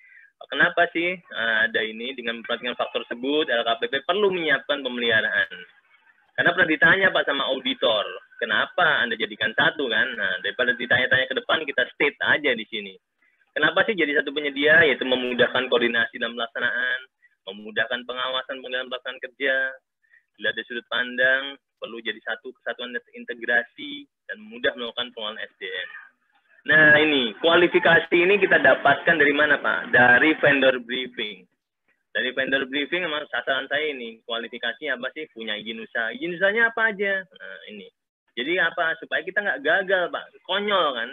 kenapa sih ada ini dengan memperhatikan faktor tersebut, LKPP perlu menyiapkan pemeliharaan. Karena pernah ditanya Pak sama auditor, kenapa Anda jadikan satu kan? Nah, daripada ditanya-tanya ke depan, kita state aja di sini. Kenapa sih jadi satu penyedia? Yaitu memudahkan koordinasi dan pelaksanaan, memudahkan pengawasan penggunaan pelaksanaan kerja, dilihat dari sudut pandang, perlu jadi satu kesatuan integrasi, dan mudah melakukan pengelolaan SDM. Nah ini, kualifikasi ini kita dapatkan dari mana Pak? Dari vendor briefing. Dari vendor briefing memang sasaran saya ini, kualifikasinya apa sih? Punya izin usaha. Izin usahanya apa aja? Nah, ini. Jadi apa? Supaya kita nggak gagal, Pak. Konyol kan?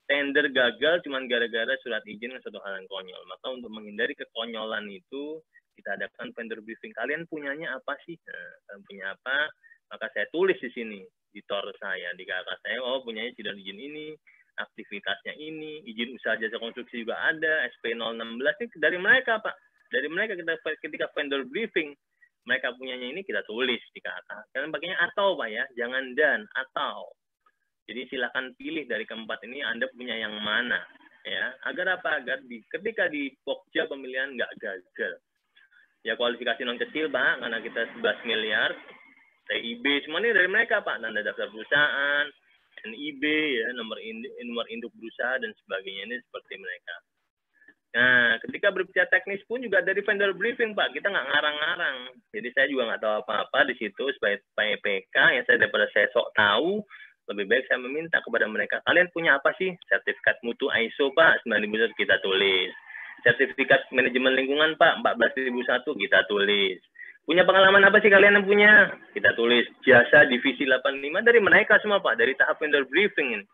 Tender gagal cuman gara-gara surat izin suatu hal yang konyol. Maka untuk menghindari kekonyolan itu, kita adakan vendor briefing. Kalian punyanya apa sih? Nah, kalian punya apa? Maka saya tulis di sini, di tor saya, di kakak saya, oh punyanya sidang izin ini, aktivitasnya ini, izin usaha jasa konstruksi juga ada, SP016, ini dari mereka, Pak. Dari mereka kita ketika vendor briefing, mereka punyanya ini kita tulis di kata. Kalian pakainya atau, Pak ya, jangan dan, atau. Jadi silakan pilih dari keempat ini Anda punya yang mana, ya. Agar apa? Agar ketika di pokja pemilihan nggak gagal. Ya kualifikasi non kecil, Pak, karena kita 11 miliar, TIB semua ini dari mereka, Pak. Tanda daftar perusahaan, NIB, ya, nomor induk berusaha dan sebagainya ini seperti mereka. Nah, ketika berbicara teknis pun juga dari vendor briefing, Pak. Kita nggak ngarang-ngarang. Jadi saya juga nggak tahu apa-apa di situ sebagai PK, ya saya daripada saya sok tahu, lebih baik saya meminta kepada mereka, kalian punya apa sih? Sertifikat mutu ISO, Pak, 9001 kita tulis. Sertifikat manajemen lingkungan, Pak, 14001 kita tulis. Punya pengalaman apa sih kalian yang punya? Kita tulis. Jasa divisi 85 dari mereka semua, Pak, dari tahap vendor briefing ini.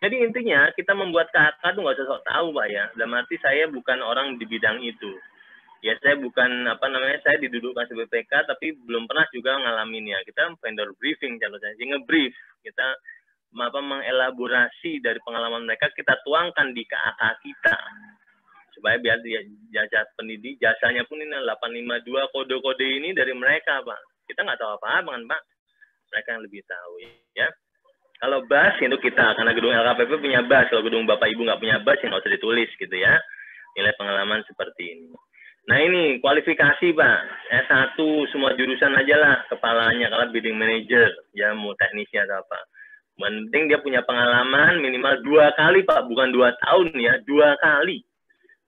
Jadi intinya kita membuat KK itu nggak usah sok tahu, Pak ya. Dalam arti saya bukan orang di bidang itu. Ya saya bukan saya didudukkan sebagai PK tapi belum pernah juga ngalamin ya. Kita vendor briefing contoh saya, nge-brief. Kita mengelaborasi dari pengalaman mereka kita tuangkan di KK kita. Supaya biar jasa pendidik, jasanya pun ini 852 kode-kode ini dari mereka, Pak. Kita nggak tahu apa-apa kan, Pak. Mereka yang lebih tahu ya. Kalau BAS itu kita, karena gedung LKPP punya BAS. Kalau gedung Bapak Ibu nggak punya BAS, ya nggak usah ditulis gitu ya. Nilai pengalaman seperti ini. Nah ini kualifikasi, Pak. S1 semua jurusan aja lah kepalanya. Kalau bidding manager, ya mau teknisnya atau apa. Yang penting dia punya pengalaman minimal 2 kali, Pak. Bukan 2 tahun ya, 2 kali.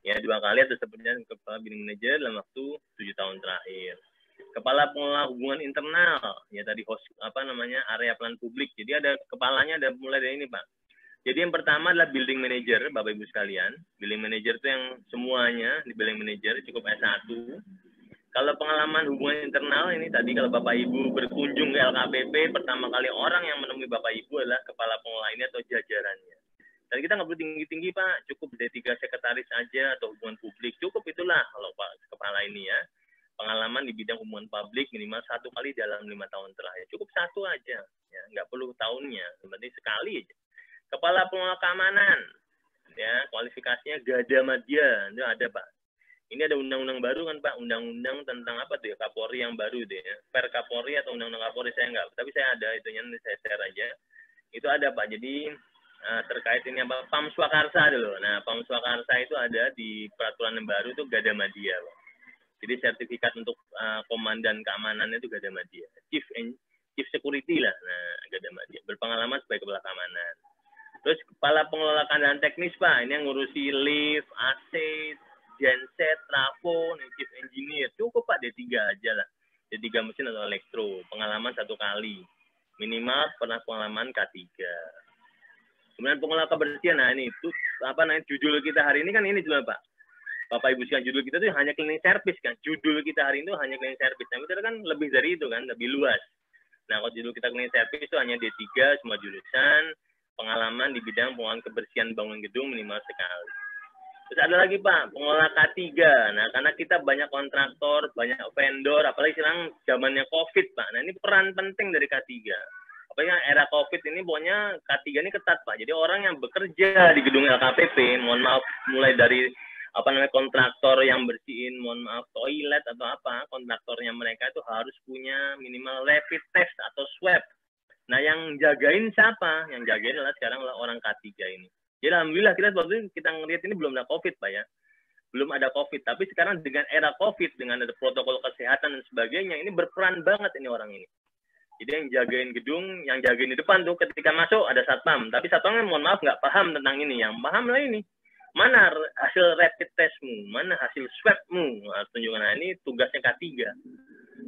Ya 2 kali atau sepertinya kepala bidding manager dalam waktu 7 tahun terakhir. Kepala pengelola hubungan internal, ya tadi host area pelan publik. Jadi ada kepalanya ada mulai dari ini, Pak. Jadi yang pertama adalah building manager, Bapak Ibu sekalian. Building manager itu yang semuanya di building manager cukup S1. Kalau pengalaman hubungan internal ini tadi kalau Bapak Ibu berkunjung ke LKPP, pertama kali orang yang menemui Bapak Ibu adalah kepala pengelola ini atau jajarannya. Dan kita nggak perlu tinggi-tinggi, Pak. Cukup D3 sekretaris aja atau hubungan publik. Cukup itulah kalau Pak kepala ini ya. Pengalaman di bidang hubungan publik minimal 1 kali dalam 5 tahun terakhir. Cukup 1 aja, ya nggak perlu tahunnya, berarti sekali aja. Kepala pengelola keamanan, ya kualifikasinya Gada Madya, itu ada, Pak. Ini ada undang-undang baru kan, Pak, undang-undang tentang apa tuh ya, Kapolri yang baru deh, ya. Per Kapolri atau undang-undang Kapolri saya nggak, tapi saya ada itunya, saya share aja. Itu ada, Pak. Jadi terkait ini apa, Pam Swakarsa dulu. Nah, Pam Swakarsa itu ada di peraturan yang baru itu Gada Madya, Pak. Jadi sertifikat untuk komandan keamanannya itu Gada Madya. Chief Security lah, nah Gada Madya. Berpengalaman sebagai kepala keamanan. Terus kepala pengelola kendaraan teknis, Pak. Ini yang ngurusi lift, AC, genset, trafo, chief engineer. Cukup, Pak, D3 aja lah. D3 mesin atau elektro. Pengalaman 1 kali. Minimal pernah pengalaman K3. Kemudian pengelola kebersihan. Nah ini itu judul kita hari ini kan ini juga, Pak. Bapak Ibu sekalian, judul kita tuh hanya cleaning service kan. Judul kita hari ini tuh hanya cleaning service. Nah, itu kan lebih dari itu kan, lebih luas. Nah, kalau judul kita cleaning service itu hanya D3 semua jurusan, pengalaman di bidang pengelolaan kebersihan bangunan gedung minimal sekali. Terus ada lagi, Pak, pengelola K3. Nah, karena kita banyak kontraktor, banyak vendor, apalagi sekarang zamannya COVID, Pak. Nah, ini peran penting dari K3. Apalagi era COVID ini pokoknya K3 ini ketat, Pak. Jadi orang yang bekerja di gedung LKPP, mohon maaf, mulai dari kontraktor yang bersihin, toilet atau apa, kontraktornya mereka itu harus punya minimal rapid test atau swab. Nah, yang jagain siapa? Yang jagain adalah sekarang orang K3 ini. Jadi alhamdulillah kita ngelihat ini belum ada COVID, Pak ya. Belum ada COVID, tapi sekarang dengan era COVID, dengan ada protokol kesehatan dan sebagainya, ini berperan banget ini orang ini. Jadi yang jagain gedung, yang jagain di depan tuh ketika masuk ada satpam, tapi satpamnya mohon maaf nggak paham tentang ini, yang paham lah ini. Mana hasil rapid testmu, mana hasil swabmu, tunjukkan. Nah, ini tugasnya K3.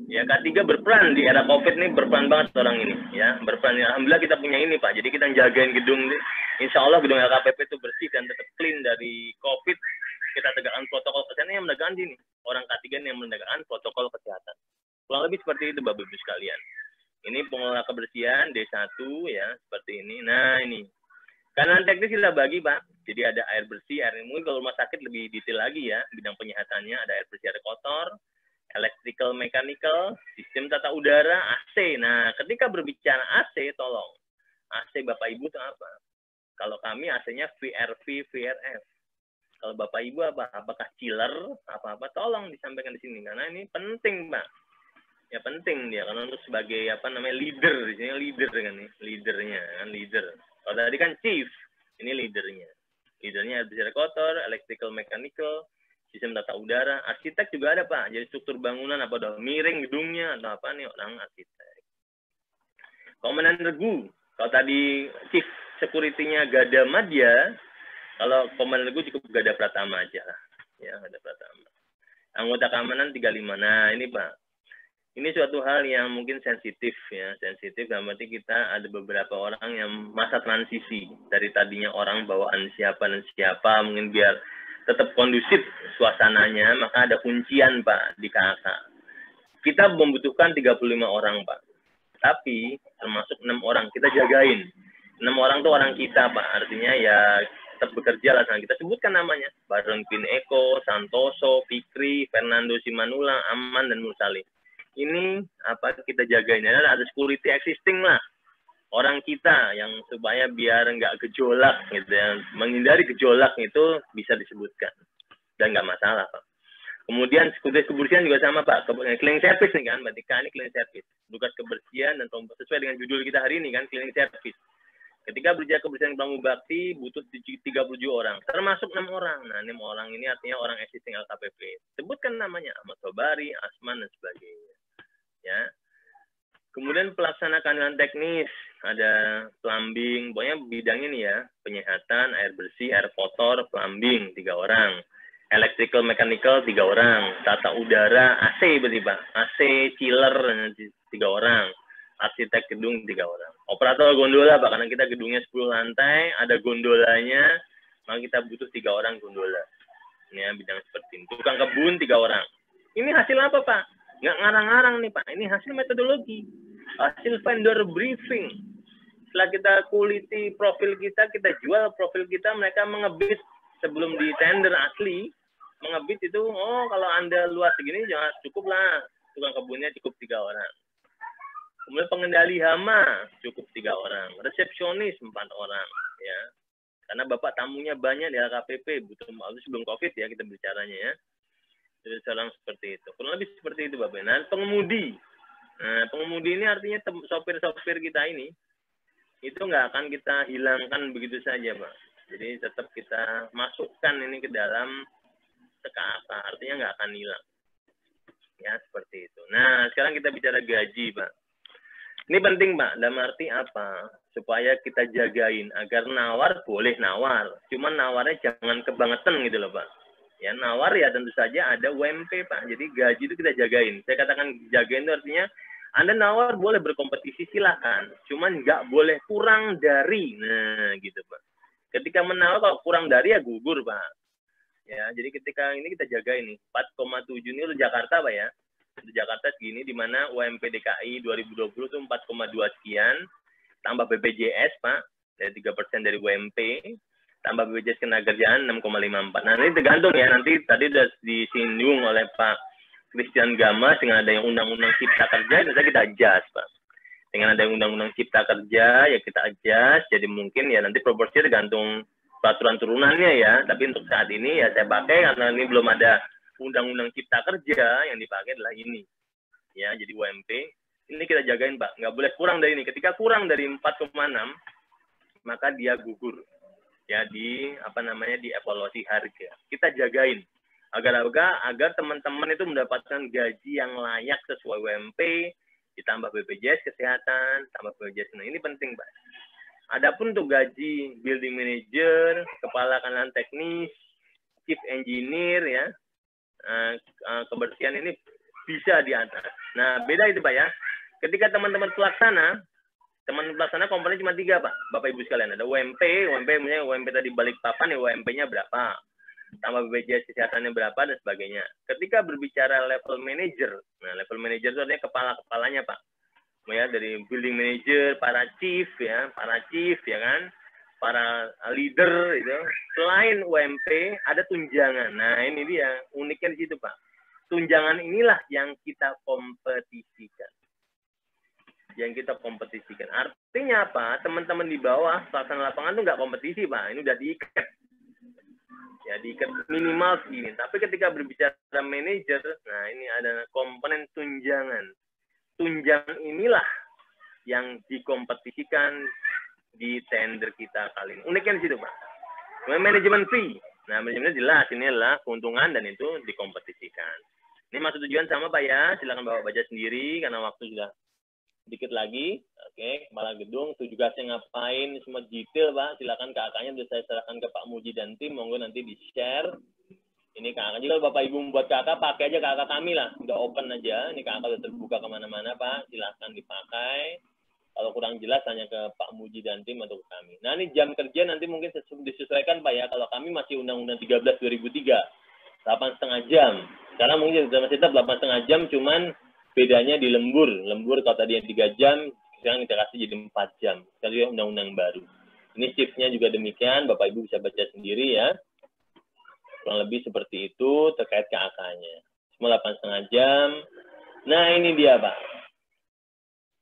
Ya, K3 berperan di era COVID ini, berperan banget orang ini. Ya, berperan. Alhamdulillah kita punya ini, Pak. Jadi kita jagain gedung, insya Allah gedung LKPP itu bersih dan tetap clean dari COVID. Kita tegakkan protokol kesehatan yang menegakkan ini. Orang K3 dirjen yang menegakkan protokol kesehatan. Kurang lebih seperti itu Bapak Ibu sekalian. Ini pengelola kebersihan D1 ya, seperti ini. Nah, ini. Kanan teknis kita bagi, Pak. Jadi ada air bersih, air mungkin kalau rumah sakit lebih detail lagi ya, bidang penyehatannya ada air bersih, air kotor, electrical, mechanical, sistem tata udara, AC. Nah, ketika berbicara AC, tolong. AC Bapak Ibu itu apa? Kalau kami AC-nya VRV, VRF. Kalau Bapak Ibu apa? Apakah chiller, apa-apa? Tolong disampaikan di sini karena ini penting, Pak. Ya penting dia karena untuk sebagai apa namanya leader, di sini leader kan nih, leadernya kan leader. Kalau tadi kan chief, ini leadernya. Leadernya air kotor, electrical, mechanical, sistem tata udara, arsitek juga ada Pak. Jadi struktur bangunan apa udah miring gedungnya atau apa nih orang arsitek. Komandan regu, kalau tadi chief security-nya Gada Madya, kalau komandan regu cukup Gada Pratama aja lah. Ya, Gada Pratama. Anggota keamanan 35. Nah, ini Pak. Ini suatu hal yang mungkin sensitif ya, sensitif dalam arti kita ada beberapa orang yang masa transisi dari tadinya orang bawaan siapa dan siapa, mungkin biar tetap kondusif suasananya, maka ada kuncian Pak di KK. Kita membutuhkan 35 orang Pak, tapi termasuk 6 orang kita jagain. 6 orang itu orang kita Pak, artinya ya tetap bekerja lah, kita sebutkan namanya, Baron Queen Eko, Santoso, Fikri, Fernando Simanula, Aman dan Mursalih. Ini apa kita jagain, ada security existing lah orang kita yang supaya biar nggak gejolak gitu ya, menghindari gejolak itu bisa disebutkan dan nggak masalah Pak. Kemudian security kebersihan juga sama Pak, cleaning service nih kan, berarti ini cleaning service, tugas kebersihan dan sesuai dengan judul kita hari ini kan cleaning service. Ketika berjaga kebersihan Pramu Bakti butuh 37 orang, termasuk 6 orang. Nah 6 orang ini artinya orang existing LKPP. Sebutkan namanya Ahmad Sobari, Asman dan sebagainya. Ya. Kemudian pelaksana kandungan teknis, ada plumbing, pokoknya bidang ini ya, penyehatan, air bersih, air kotor, plumbing 3 orang, electrical, mechanical 3 orang, tata udara, AC berarti Pak, AC, chiller 3 orang, arsitek gedung 3 orang, operator gondola Pak, karena kita gedungnya 10 lantai, ada gondolanya, maka kita butuh 3 orang gondola. Ini ya, bidang seperti ini. Tukang kebun 3 orang. Ini hasil apa Pak? Nggak ngarang-ngarang nih Pak, ini hasil metodologi, hasil vendor briefing. Setelah kita kuliti profil kita jual profil kita, mereka mengebit sebelum di tender asli, mengebit itu, oh kalau Anda luas segini jangan cukup lah, tukang kebunnya cukup 3 orang. Kemudian pengendali hama cukup 3 orang, resepsionis 4 orang, ya. Karena Bapak tamunya banyak di LKPP, butuh sebelum COVID ya kita bicaranya ya. Jadi seorang seperti itu. Kurang lebih seperti itu Bapak. Nah, pengemudi. Nah, pengemudi ini artinya sopir-sopir kita ini itu nggak akan kita hilangkan begitu saja, Pak. Jadi tetap kita masukkan ini ke dalam TKK. Artinya nggak akan hilang. Ya, seperti itu. Nah, sekarang kita bicara gaji, Pak. Ini penting, Pak. Dalam arti apa? Supaya kita jagain. Agar nawar, boleh nawar. Cuman nawarnya jangan kebangetan gitu loh, Pak. Ya, nawar ya tentu saja ada UMP, Pak. Jadi gaji itu kita jagain. Saya katakan jagain itu artinya Anda nawar boleh berkompetisi silahkan. Cuman nggak boleh kurang dari. Nah, gitu, Pak. Ketika menawar kalau kurang dari ya gugur, Pak. Ya, jadi ketika ini kita jaga ini 4,7 ini untuk Jakarta, Pak ya. Untuk Jakarta segini di mana UMP DKI 2020 itu 4,2 sekian tambah BPJS, Pak. Dari 3% dari UMP. Tambah BPJS Ketenagakerjaan 6,54. Nah, ini tergantung ya. Nanti tadi sudah disinggung oleh Pak Christian Gamas dengan ada yang Undang-Undang Cipta Kerja, bisa kita adjust, Pak. Dengan ada yang Undang-Undang Cipta Kerja, ya kita adjust. Jadi mungkin ya nanti proporsi tergantung peraturan turunannya ya. Tapi untuk saat ini ya saya pakai karena ini belum ada Undang-Undang Cipta Kerja, yang dipakai adalah ini. Ya, jadi UMP. Ini kita jagain, Pak. Nggak boleh kurang dari ini. Ketika kurang dari 4,6, maka dia gugur. Ya, di evaluasi harga. Kita jagain agar teman-teman itu mendapatkan gaji yang layak sesuai UMP, ditambah BPJS kesehatan, tambah BPJS. Nah, ini penting, Pak. Adapun untuk gaji building manager, kepala kantoran teknis, chief engineer ya, kebersihan ini bisa di atas. Nah, beda itu, Pak ya. Ketika teman-teman pelaksana komponen cuma 3, Pak. Bapak Ibu sekalian, ada UMP punya UMP tadi Balikpapan ya UMP-nya berapa. tambah BPJS kesehatannya berapa, dan sebagainya. Ketika berbicara level manager, nah level manager itu artinya kepala-kepalanya Pak. Ya, dari building manager, para chief ya kan, para leader itu. Selain UMP ada tunjangan. Nah, ini dia uniknya di situ, Pak. Tunjangan inilah yang kita kompetisikan. Artinya apa? Teman-teman di bawah pelaksana lapangan tuh nggak kompetisi, Pak. Ini udah diikat. Ya, diikat minimal segini. Tapi ketika berbicara manajer, nah ini ada komponen tunjangan. Tunjangan inilah yang dikompetisikan di tender kita kali ini. Uniknya di situ, Pak. Manajemen fee. Nah, manajemennya jelas. Ini adalah keuntungan dan itu dikompetisikan. Ini maksud tujuan sama, Pak ya. Silakan Bapak baca sendiri karena waktu sudah sedikit lagi. Oke, kepala gedung. Tugasnya ngapain? Semua detail, Pak. Silakan kakaknya. Saya serahkan ke Pak Muji dan tim. Monggo nanti di-share. Ini kakak, juga Bapak Ibu membuat kakak, pakai aja kakak kami lah. Udah open aja. Ini kakak udah terbuka kemana-mana, Pak. Silahkan dipakai. Kalau kurang jelas, hanya ke Pak Muji dan tim atau ke kami. Nah, ini jam kerja nanti mungkin disesuaikan, Pak ya. Kalau kami masih Undang-Undang 13/2003. 8,5 jam. Sekarang mungkin sudah masih tetap 8,5 jam, cuman bedanya di lembur. Lembur kalau tadi yang 3 jam, sekarang kita kasih jadi 4 jam. Sekali undang-undang baru. Ini shift-nya juga demikian. Bapak Ibu bisa baca sendiri ya. Kurang lebih seperti itu terkait KAK-nya. Semua 8,5 jam. Nah, ini dia, Pak.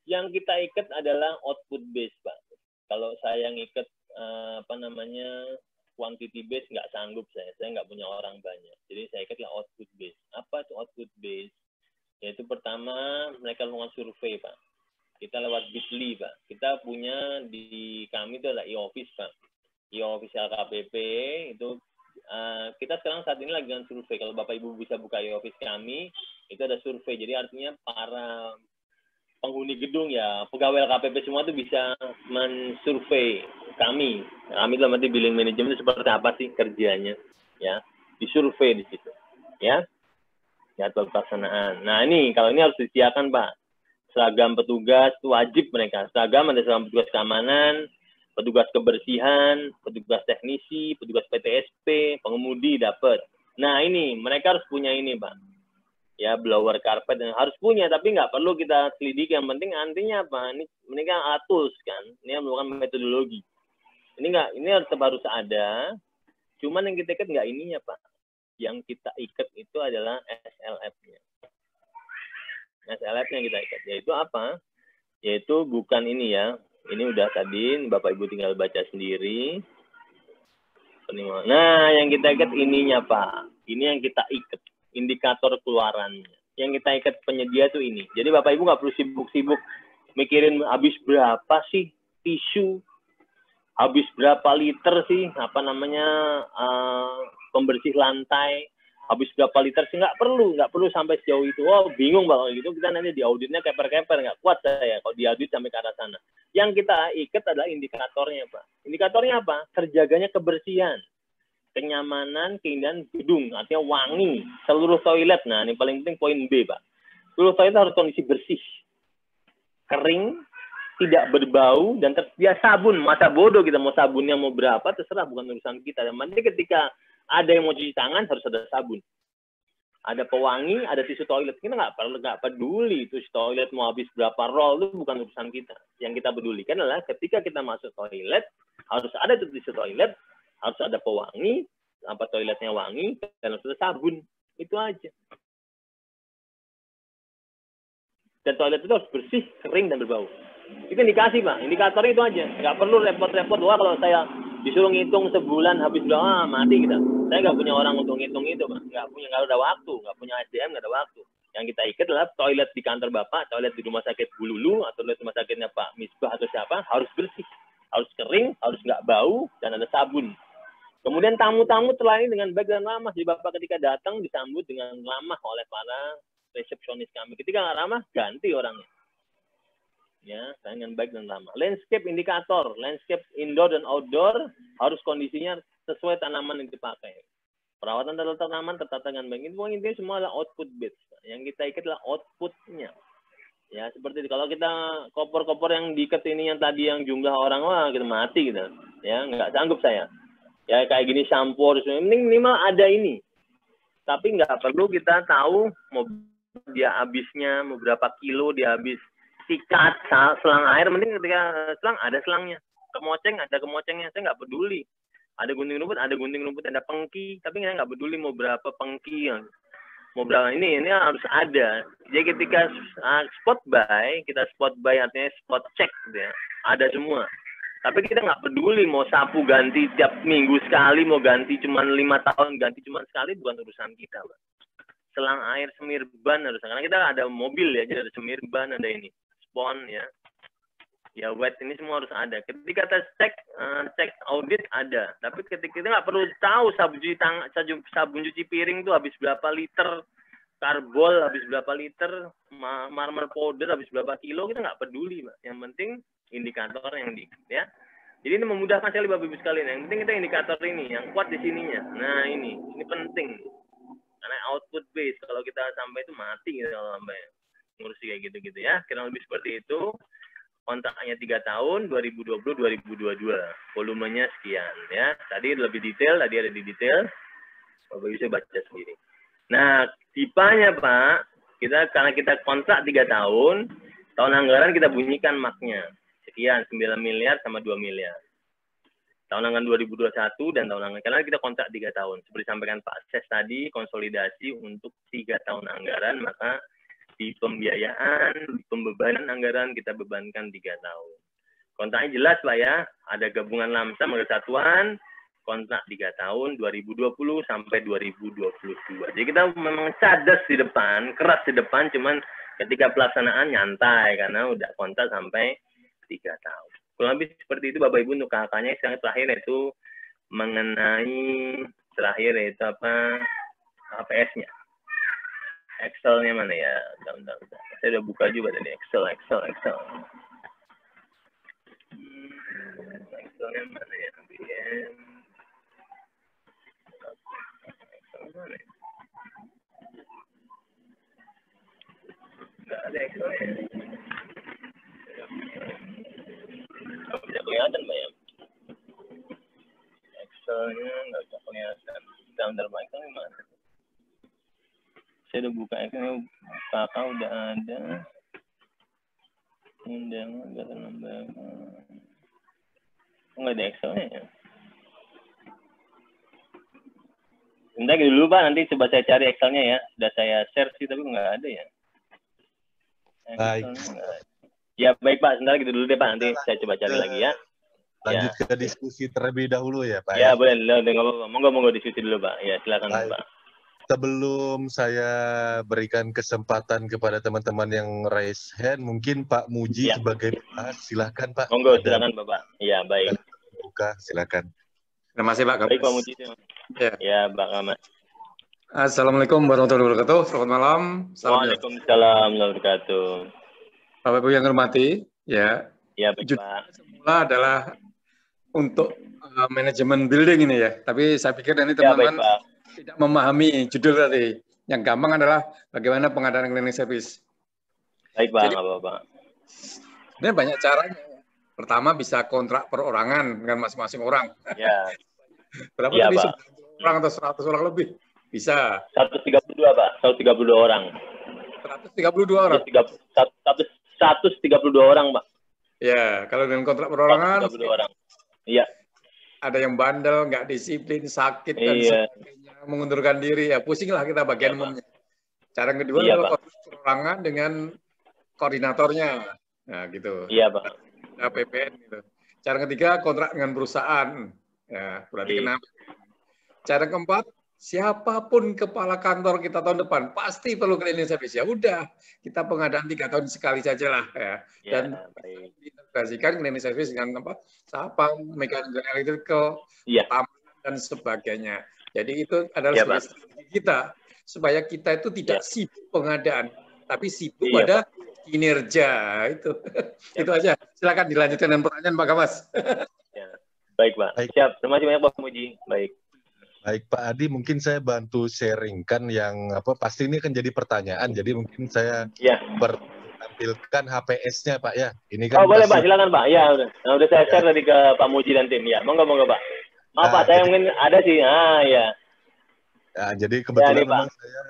Yang kita ikat adalah output base, Pak. Kalau saya ngikat quantity base nggak sanggup saya nggak punya orang banyak. Jadi saya ikatlah output base. Apa itu output base? Yaitu pertama mereka melakukan survei, Pak. Kita lewat Bitly, Pak. Kita punya di kami itu adalah e-office, Pak. E-office LKPP itu kita sekarang saat ini lagi dengan survei. Kalau Bapak Ibu bisa buka e-office kami, itu ada survei. Jadi artinya para penghuni gedung ya, pegawai LKPP semua itu bisa mensurvei kami. Kami itu nanti billing manajemen itu seperti apa sih kerjanya, ya, disurvei di situ, ya, jadwal pelaksanaan. Nah ini kalau ini harus disediakan, Pak. Seragam petugas itu wajib mereka. Seragam ada seragam petugas keamanan, petugas kebersihan, petugas teknisi, petugas PTSP, pengemudi dapat. Nah ini mereka harus punya ini, Pak. Ya, blower karpet harus punya, tapi nggak perlu kita selidiki. Yang penting antinya apa? Ini kan alat tools kan. Ini merupakan metodologi. Ini harus ada. Cuman yang kita ikat nggak ininya, Pak. Yang kita ikat itu adalah SLF-nya. SLF yang kita ikat. Yaitu apa? Yaitu bukan ini ya. Ini udah tadi, Bapak Ibu tinggal baca sendiri. Nah, yang kita ikat ininya, Pak. Ini yang kita ikat. Indikator keluarannya. Yang kita ikat penyedia tuh ini. Jadi Bapak Ibu nggak perlu sibuk-sibuk mikirin habis berapa sih tisu, habis berapa liter sih pembersih lantai, habis berapa liter sih, nggak perlu sampai sejauh itu. Oh bingung Bapak gitu, kita nanti di auditnya keper-keper, nggak kuat saya kalau di audit sampai ke arah sana. Yang kita ikat adalah indikatornya, Pak. Indikatornya apa? Terjaganya kebersihan, kenyamanan, keindahan gedung, artinya wangi, seluruh toilet. Nah, ini paling penting poin B, Pak. Seluruh toilet harus kondisi bersih, kering, tidak berbau, dan tersedia sabun. Masa bodoh kita mau sabunnya mau berapa, terserah, bukan urusan kita. Dan nanti ketika ada yang mau cuci tangan, harus ada sabun. Ada pewangi, ada tisu toilet. Kita nggak peduli tisu toilet mau habis berapa roll, itu bukan urusan kita. Yang kita pedulikan adalah ketika kita masuk toilet, harus ada tisu toilet, harus ada pewangi, toiletnya wangi, dan harus ada sabun. Itu aja. Dan toilet itu harus bersih, kering, dan berbau. Itu indikasi, Pak. Indikatornya itu aja. Nggak perlu repot-repot. Wah, kalau saya disuruh ngitung sebulan habis berapa, mati kita. Saya nggak punya orang untuk ngitung itu, Pak. Nggak ada waktu. Nggak punya SDM, nggak ada waktu. Yang kita ikat adalah toilet di kantor Bapak, toilet di rumah sakit Bululu, atau toilet rumah sakitnya Pak Misbah atau siapa, harus bersih, harus kering, harus nggak bau, dan ada sabun. Kemudian tamu-tamu terlayani dengan baik dan ramah. Jadi Bapak ketika datang disambut dengan ramah oleh para resepsionis kami. Ketika nggak ramah, ganti orangnya. Ya, dengan baik dan ramah. Landscape indikator, landscape indoor dan outdoor harus kondisinya sesuai tanaman yang dipakai. Perawatan tanaman tertata dengan baik. Itu intinya semua adalah output base. Yang kita ikat adalah outputnya. Ya, seperti itu. Kalau kita kopor-kopor yang diikat ini yang tadi yang jumlah orang, wah kita mati gitu. Ya, nggak sanggup saya. Ya kayak gini shampoo, minimal ada ini. Tapi nggak perlu kita tahu mau dia habisnya, mau berapa kilo dia habis. Sikat, selang air, mending ketika selang ada selangnya. Kemoceng, ada kemocengnya. Saya nggak peduli. Ada gunting rumput, ada pengki. Tapi saya nggak peduli mau berapa pengki. Mau berapa ini harus ada. Jadi ketika spot buy, kita spot buy artinya spot check. Gitu ya. Ada semua. Tapi kita nggak peduli mau sapu ganti tiap minggu sekali, mau ganti cuma 5 tahun, ganti cuma sekali, bukan urusan kita, Pak. Selang air, semir ban harus. Karena kita ada mobil ya, jadi ada semir ban, ada ini. Spon ya. Ya wet ini semua harus ada. Ketika kita cek audit ada. Tapi ketika kita nggak perlu tahu sabun cuci piring itu habis berapa liter, karbol habis berapa liter, marmer powder habis berapa kilo, kita nggak peduli, Pak. Yang penting indikator yang ya. Jadi ini memudahkan sekali Bapak Ibu sekalian. Yang penting kita indikator ini yang kuat di sininya. Nah, ini penting. Karena output base kalau kita sampai itu mati gitu kalau sampai ngurusi kayak gitu-gitu ya. Kira lebih seperti itu. Kontraknya 3 tahun 2020-2022. Volumenya sekian ya. Tadi lebih detail, tadi ada di detail. Bapak Ibu bisa baca sendiri. Nah, tipanya Pak, karena kita kontrak 3 tahun anggaran kita bunyikan maknya. Sekian, 9 miliar sama 2 miliar. Tahun anggaran 2021 dan tahun anggaran, karena kita kontrak 3 tahun. Seperti disampaikan Pak Ses tadi, konsolidasi untuk 3 tahun anggaran, maka di pembiayaan, di pembebanan anggaran, kita bebankan 3 tahun. Kontraknya jelas Pak ya, ada gabungan lamsam, ada satuan, kontrak 3 tahun, 2020 sampai 2022. Jadi kita memang cadas di depan, keras di depan, cuman ketika pelaksanaan nyantai, karena udah kontrak sampai 3 tahun. Kurang lebih seperti itu Bapak Ibu untuk kakaknya. Yang terakhir itu mengenai HPS-nya. Excel-nya mana ya? Bentar. Saya udah buka juga tadi Excel. Excel-nya mana ya? Excel mana ya? Nggak ada Excel-nya. Nggak bisa kelihatan Pak ya. Excel-nya nggak bisa kelihatan. Bentar Pak, Excel-nya mana? Saya udah buka Excel-nya, kakak udah ada. Undangan, data lembaga. Nggak ada Excel-nya ya. Bentar dulu Pak, nanti coba saya cari Excel-nya ya. Sudah saya share sih, tapi nggak ada ya. Baik. Ya baik Pak, sebentar gitu dulu deh Pak, nanti saya coba cari lagi ya. Lanjut ke diskusi terlebih dahulu ya Pak. Ya boleh, monggo diskusi dulu Pak. Ya silakan baik. Pak. Sebelum saya berikan kesempatan kepada teman-teman yang raise hand, mungkin Pak Muji sebagai pembahas, silakan Pak. Monggo silakan Bapak. Ya baik. Buka silakan. Terima kasih Pak Kamas. Baik Pak Muji. Ya Pak Kamas. Assalamualaikum warahmatullahi wabarakatuh. Selamat malam. Waalaikumsalam warahmatullahi wabarakatuh. Bapak Ibu yang hormati, ya. Ya baik Pak. Semula adalah untuk manajemen building ini ya. Tapi saya pikir ini teman-teman tidak memahami judul tadi. Yang gampang adalah bagaimana pengadaan cleaning service. Baik Pak, Bapak. Sebenarnya banyak caranya. Pertama bisa kontrak perorangan dengan masing-masing orang. Ya. Berapa tadi? 90 orang atau 100 orang lebih? Bisa. 132 Pak, 132 orang. 132 orang. 132 orang, Pak. Ya, kalau dengan kontrak perorangan 132 orang. Iya. Ada yang bandel, nggak disiplin, sakit dan sebagainya, mengundurkan diri, ya pusinglah kita bagian umumnya. Cara yang kedua adalah kontrak perorangan dengan koordinatornya. Nah, gitu. Iya, Pak. PPN gitu. Cara ketiga kontrak dengan perusahaan. Ya, berarti kenapa? Cara keempat, siapapun kepala kantor kita tahun depan pasti perlu cleaning service. Ya udah, kita pengadaan 3 tahun sekali saja lah ya. Dan integrasikan cleaning service dengan apa? Sapam, mechanical, electrical, dan sebagainya. Jadi itu adalah strategi kita supaya kita itu tidak sibuk pengadaan, tapi sibuk pada kinerja itu. Itu aja. Silakan dilanjutkan dengan pertanyaan Pak Kamas. Baik Pak. Siap. Terima kasih banyak Pak Muji. Baik. Baik Pak Adi, mungkin saya bantu sharingkan yang pasti ini kan jadi pertanyaan, jadi mungkin saya tampilkan HPS-nya Pak ya. Ini kan boleh Pak, silakan Pak. Ya udah saya share tadi ke Pak Muji dan tim. Ya, monggo Pak. Maaf Pak, saya mungkin ada sih. Ya. Ya, jadi kebetulan Ya, memang saya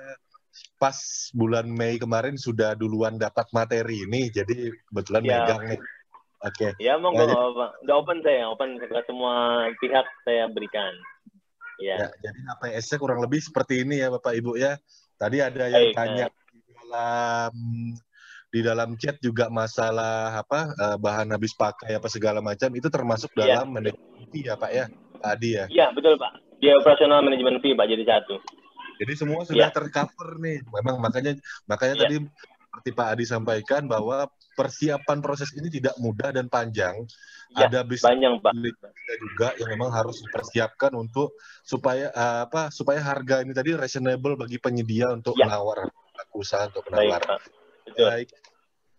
pas bulan Mei kemarin sudah duluan dapat materi ini, jadi kebetulan megang nih. Oke. Ya, monggo Pak. Udah open ke semua pihak saya berikan. Ya, jadi APS-nya kurang lebih seperti ini ya Bapak Ibu ya. Tadi ada yang tanya di dalam chat juga masalah bahan habis pakai apa segala macam, itu termasuk dalam manajemen fee ya Pak ya, Pak Adi ya. Iya betul Pak. Dia operasional manajemen fee Pak, jadi satu. Jadi semua sudah tercover nih. Memang makanya tadi seperti Pak Adi sampaikan bahwa persiapan proses ini tidak mudah dan panjang. Ada banyak Pak juga yang memang harus dipersiapkan untuk supaya harga ini tadi reasonable bagi penyedia untuk menawar usaha untuk menawar. Baik.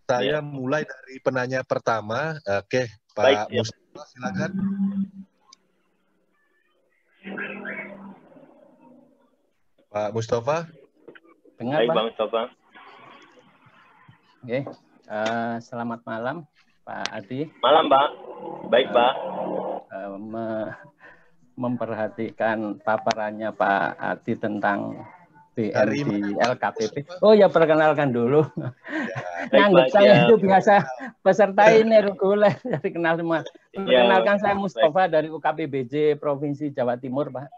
Saya mulai dari penanya pertama. Oke, Pak Mustafa silakan. Pak Mustafa. Dengar, Pak Mustafa. Oke, selamat malam Pak Adi. Malam Pak. Baik Pak. Memperhatikan paparannya Pak Adi tentang BR di LKPP. Oh ya, perkenalkan dulu. Nganggap saya itu biasa peserta ini reguler, jadi kenal semua. Perkenalkan saya Mustafa dari UKPBJ Provinsi Jawa Timur Pak.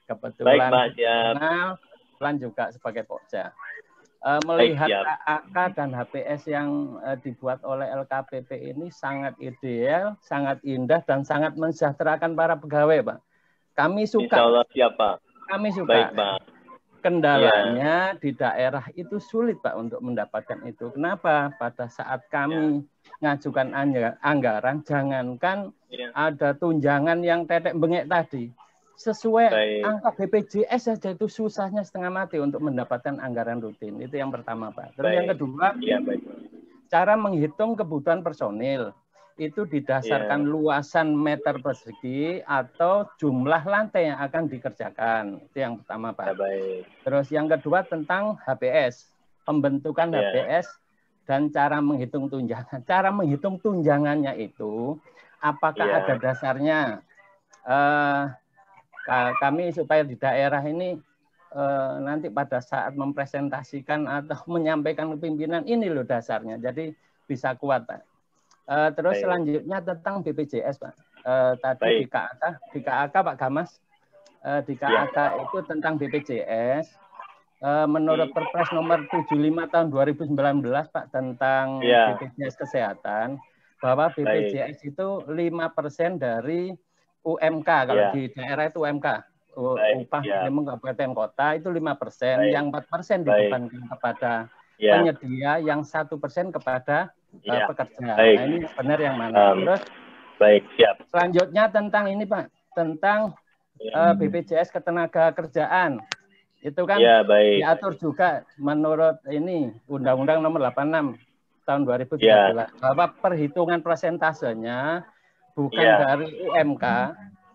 Kebetulan kenal, pelan juga sebagai Pokja. Melihat KAK dan HPS yang dibuat oleh LKPP ini sangat ideal, sangat indah, dan sangat mensejahterakan para pegawai, Pak. Kami suka. Insya Allah siapa? Kami suka. Baik, Pak. Kendalanya di daerah itu sulit, Pak, untuk mendapatkan itu. Kenapa? Pada saat kami ngajukan anggaran, jangankan ada tunjangan yang tetek bengek tadi. Sesuai angka BPJS saja itu susahnya setengah mati untuk mendapatkan anggaran rutin. Itu yang pertama, Pak. Terus yang kedua, cara menghitung kebutuhan personil itu didasarkan luasan meter persegi atau jumlah lantai yang akan dikerjakan. Itu yang pertama, Pak. Terus yang kedua tentang HPS, pembentukan HPS dan cara menghitung tunjangan. Cara menghitung tunjangannya itu, apakah ada dasarnya? Kami supaya di daerah ini nanti pada saat mempresentasikan atau menyampaikan ke pimpinan, ini loh dasarnya, jadi bisa kuat, Pak. Terus selanjutnya tentang BPJS, Pak. Tadi di KAK Pak Gamas, di KAK itu tentang BPJS, menurut Perpres nomor 75 tahun 2019 Pak tentang BPJS Kesehatan, bahwa BPJS itu 5% dari UMK, kalau di daerah itu UMK, upah minimum kabupaten kota itu 5%, yang 4% dibebankan kepada penyedia, yang 1% kepada pekerja. Nah, ini benar yang mana? Terus selanjutnya tentang ini Pak, tentang BPJS Ketenagakerjaan. Itu kan diatur juga menurut ini Undang-Undang Nomor 86 tahun 2013 bahwa perhitungan persentasenya bukan dari UMK,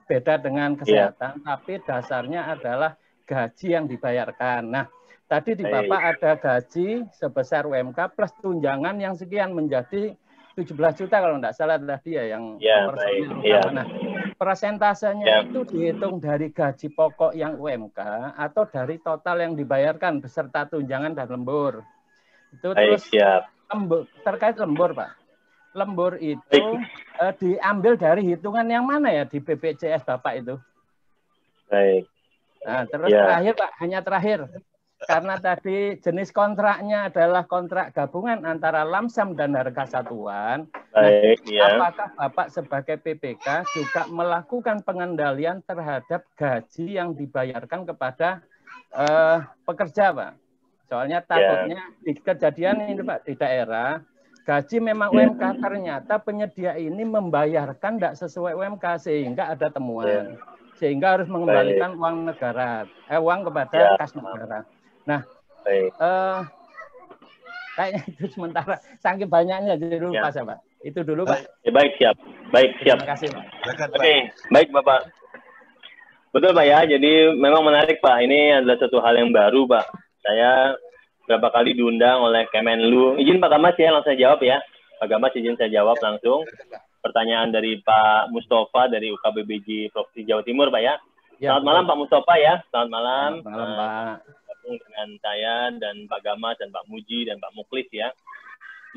beda dengan kesehatan, tapi dasarnya adalah gaji yang dibayarkan. Nah, tadi di Bapak ada gaji sebesar UMK plus tunjangan yang sekian menjadi 17 juta kalau tidak salah tadi ya yang Nah, persentasenya itu dihitung dari gaji pokok yang UMK atau dari total yang dibayarkan beserta tunjangan dan lembur. Itu terus terkait lembur, Pak. Lembur itu diambil dari hitungan yang mana ya di BPJS Bapak itu? Nah, terus terakhir Pak, hanya terakhir. Karena tadi jenis kontraknya adalah kontrak gabungan antara lamsam dan harga satuan. Apakah Bapak sebagai PPK juga melakukan pengendalian terhadap gaji yang dibayarkan kepada pekerja, Pak? Soalnya takutnya di kejadian ini Pak di daerah, gaji memang UMK, ternyata penyedia ini membayarkan tidak sesuai UMK sehingga ada temuan, sehingga harus mengembalikan uang negara, uang kepada kas negara. Nah, kayaknya itu sementara, saking banyaknya jadi lupa saya Pak. Itu dulu Pak. Baik siap. Terima kasih Pak. Baik Bapak. Betul Pak ya. Jadi memang menarik Pak. Ini adalah satu hal yang baru Pak. Saya berapa kali diundang oleh Kemenlu. Izin Pak Gamas ya, langsung saya jawab ya. Pak Gamas izin saya jawab langsung. pertanyaan dari Pak Mustafa dari UKBBG Provinsi Jawa Timur, Pak ya. Ya, Selamat malam Pak Mustafa ya. Selamat malam. Selamat malam, Pak. Bergabung dengan saya dan Pak Gamas dan Pak Muji dan Pak Muklis ya.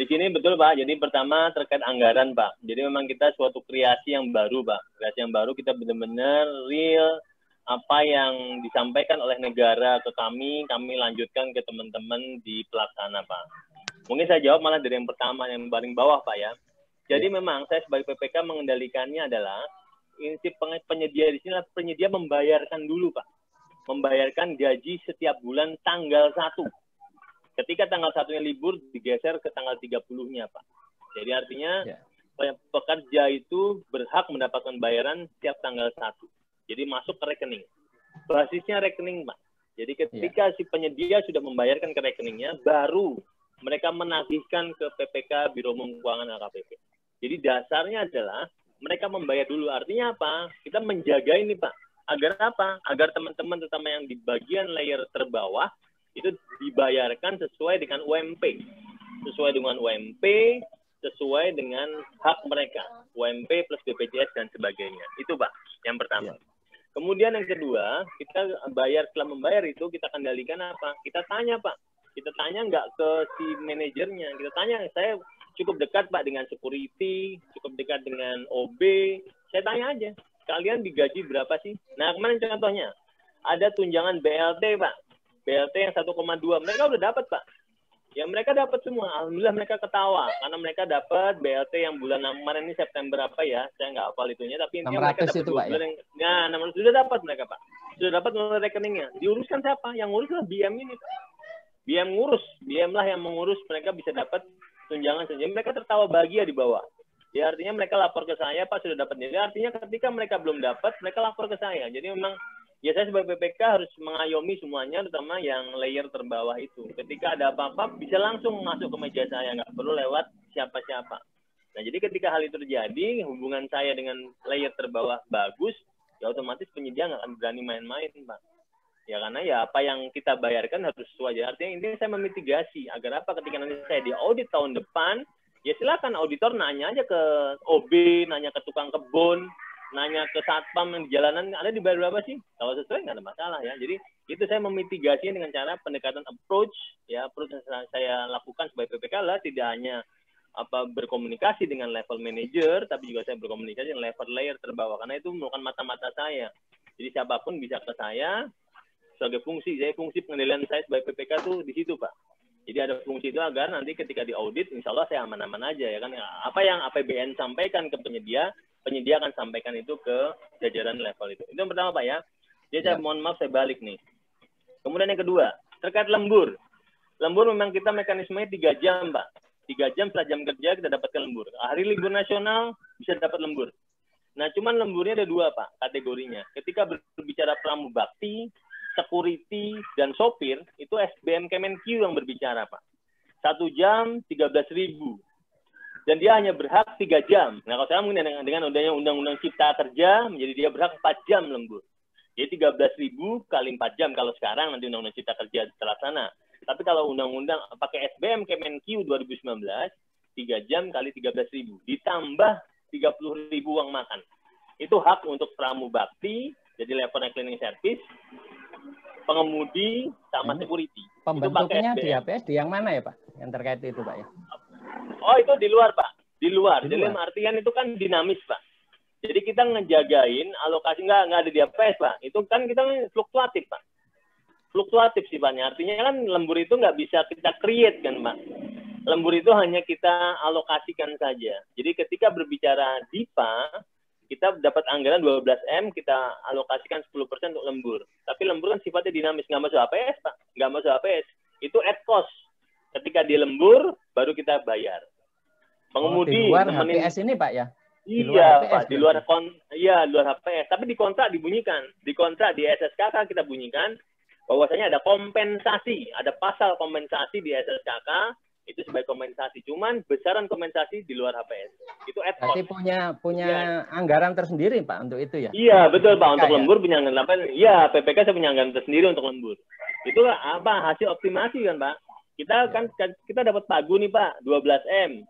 Di sini betul Pak. Jadi pertama terkait anggaran Pak. Jadi memang kita suatu kreasi yang baru Pak. Kreasi yang baru kita benar-benar real apa yang disampaikan oleh negara ke kami lanjutkan ke teman-teman di pelaksana Pak. Mungkin saya jawab malah dari yang pertama, yang paling bawah Pak ya. Jadi memang saya sebagai PPK mengendalikannya adalah prinsip penyedia di sini adalah penyedia membayarkan dulu Pak. Membayarkan gaji setiap bulan tanggal 1. Ketika tanggal 1-nya libur digeser ke tanggal 30-nya Pak. Jadi artinya pekerja itu berhak mendapatkan bayaran setiap tanggal 1. Jadi masuk ke rekening. Basisnya rekening, Pak. Jadi ketika si penyedia sudah membayarkan ke rekeningnya, baru mereka menagihkan ke PPK Biro Umum Keuangan LKPP. Jadi dasarnya adalah mereka membayar dulu. Artinya apa? Kita menjaga ini, Pak. Agar apa? Agar teman-teman terutama yang di bagian layer terbawah itu dibayarkan sesuai dengan UMP. Sesuai dengan UMP, sesuai dengan hak mereka. UMP plus BPJS dan sebagainya. Itu, Pak, yang pertama. Kemudian yang kedua, kita bayar, setelah membayar itu kita kendalikan apa? Kita tanya Pak, kita tanya nggak ke si manajernya, kita tanya, saya cukup dekat Pak dengan security, cukup dekat dengan OB, saya tanya aja, kalian digaji berapa sih? Nah kemarin contohnya, ada tunjangan BLT Pak, BLT yang 1,2, mereka udah dapat Pak. Ya mereka dapat semua, alhamdulillah mereka ketawa karena mereka dapat BLT yang bulan kemarin ini September apa ya, saya nggak hafal itunya, tapi intinya mereka dapat 2 bulan yang, nah sudah dapat mereka Pak, sudah dapat melalui rekeningnya. Diuruskan siapa? Yang ngurus lah BM ini Pak. BM ngurus, BM lah yang mengurus, mereka bisa dapat tunjangan saja. Mereka tertawa bahagia di bawah. Ya artinya mereka lapor ke saya Pak sudah dapat. Jadi artinya ketika mereka belum dapat, mereka lapor ke saya. Jadi memang ya saya sebagai PPK harus mengayomi semuanya, terutama yang layer terbawah itu. Ketika ada apa-apa, bisa langsung masuk ke meja saya, nggak perlu lewat siapa-siapa. Nah, jadi ketika hal itu terjadi, hubungan saya dengan layer terbawah bagus, ya otomatis penyedia nggak akan berani main-main, Pak. Ya karena ya apa yang kita bayarkan harus sesuai. Artinya ini saya memitigasi, agar apa ketika nanti saya di audit tahun depan, ya silakan auditor nanya aja ke OB, nanya ke tukang kebun, nanya ke satpam yang di jalanan, ada dibayar berapa sih? Kalau sesuai nggak ada masalah ya. Jadi itu saya memitigasi dengan cara pendekatan approach, ya approach yang saya lakukan sebagai PPK lah, tidak hanya berkomunikasi dengan level manager, tapi juga saya berkomunikasi dengan level layer terbawah, karena itu merupakan mata-mata saya. Jadi siapapun bisa ke saya sebagai fungsi, fungsi pengendalian saya sebagai PPK tuh di situ Pak. Jadi ada fungsi itu agar nanti ketika diaudit, insya Allah saya aman-aman aja ya kan. Apa yang APBN sampaikan ke penyedia akan sampaikan itu ke jajaran level itu. Itu yang pertama Pak ya. Jadi saya mohon maaf saya balik nih. Kemudian yang kedua, terkait lembur. Lembur memang kita mekanismenya 3 jam Pak. 3 jam setelah jam kerja kita dapatkan lembur. Hari libur nasional bisa dapat lembur. Nah cuman lemburnya ada 2 Pak kategorinya. Ketika berbicara pramubakti, security, dan sopir, itu SBM Kemenq yang berbicara Pak. 1 jam 13.000. Dan dia hanya berhak 3 jam. Nah, kalau saya mungkin dengan undang-undang Cipta Kerja, menjadi dia berhak 4 jam lembur. Jadi 13.000 kali 4 jam. Kalau sekarang nanti undang-undang Cipta Kerja terlaksana. Tapi kalau undang-undang pakai SBM Kemenq 2019, 3 jam kali 13.000. Ditambah 30.000 uang makan. Itu hak untuk pramubakti, jadi levelnya cleaning service, pengemudi, sama security. Pembentuknya di APS di yang mana ya Pak? Yang terkait itu Pak ya? Oh itu di luar Pak, di luar. Jadi artian itu kan dinamis Pak. Jadi kita ngejagain alokasi nggak ada di APS Pak. Itu kan kita fluktuatif Pak. Fluktuatif sifatnya. Artinya kan lembur itu nggak bisa kita create kan Pak. Lembur itu hanya kita alokasikan saja. Jadi ketika berbicara DIPA, kita dapat anggaran 12M, kita alokasikan 10% untuk lembur. Tapi lembur kan sifatnya dinamis, nggak masuk APS Pak. Nggak masuk APS. Itu at cost. Ketika di lembur, baru kita bayar. Pengemudi di luar HPS ini Pak ya? Iya Pak, di luar HPS. Tapi di kontrak dibunyikan. Di kontrak di SSKK kita bunyikan bahwasanya ada kompensasi, ada pasal kompensasi di SSKK itu sebagai kompensasi. Cuman besaran kompensasi di luar HPS. Itu at cost. Berarti punya anggaran tersendiri Pak untuk itu ya? Iya betul Pak, untuk lembur punya anggaran. Iya PPK saya punya anggaran tersendiri untuk lembur. Itu hasil optimasi kan Pak. Kita dapat pagu nih Pak, 12M.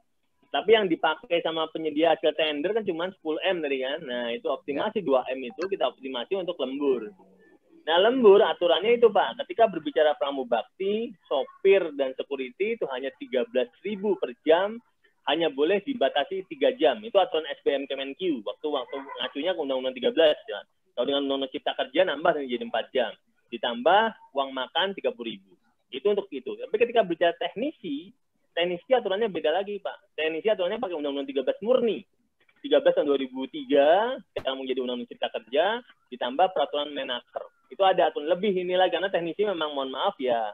Tapi yang dipakai sama penyedia hasil tender kan cuma 10M tadi kan. Nah, itu optimasi 2M itu kita optimasi untuk lembur. Nah, lembur aturannya itu Pak, ketika berbicara pramubakti, sopir dan security itu hanya 13.000 per jam, hanya boleh dibatasi 3 jam. Itu aturan SBM Kemenq, waktu ngacunya ke Undang-Undang 13 ya. Kalau dengan Undang-Undang Cipta Kerja nambah jadi 4 jam. Ditambah uang makan 30.000. Itu untuk itu. Tapi ketika berbicara teknisi aturannya beda lagi, Pak. Teknisi aturannya pakai Undang-Undang 13 murni. 13 tahun 2003, sekarang menjadi Undang-Undang Cipta Kerja, ditambah peraturan Menaker. Itu ada aturan lebih ini lagi, karena teknisi memang, mohon maaf ya,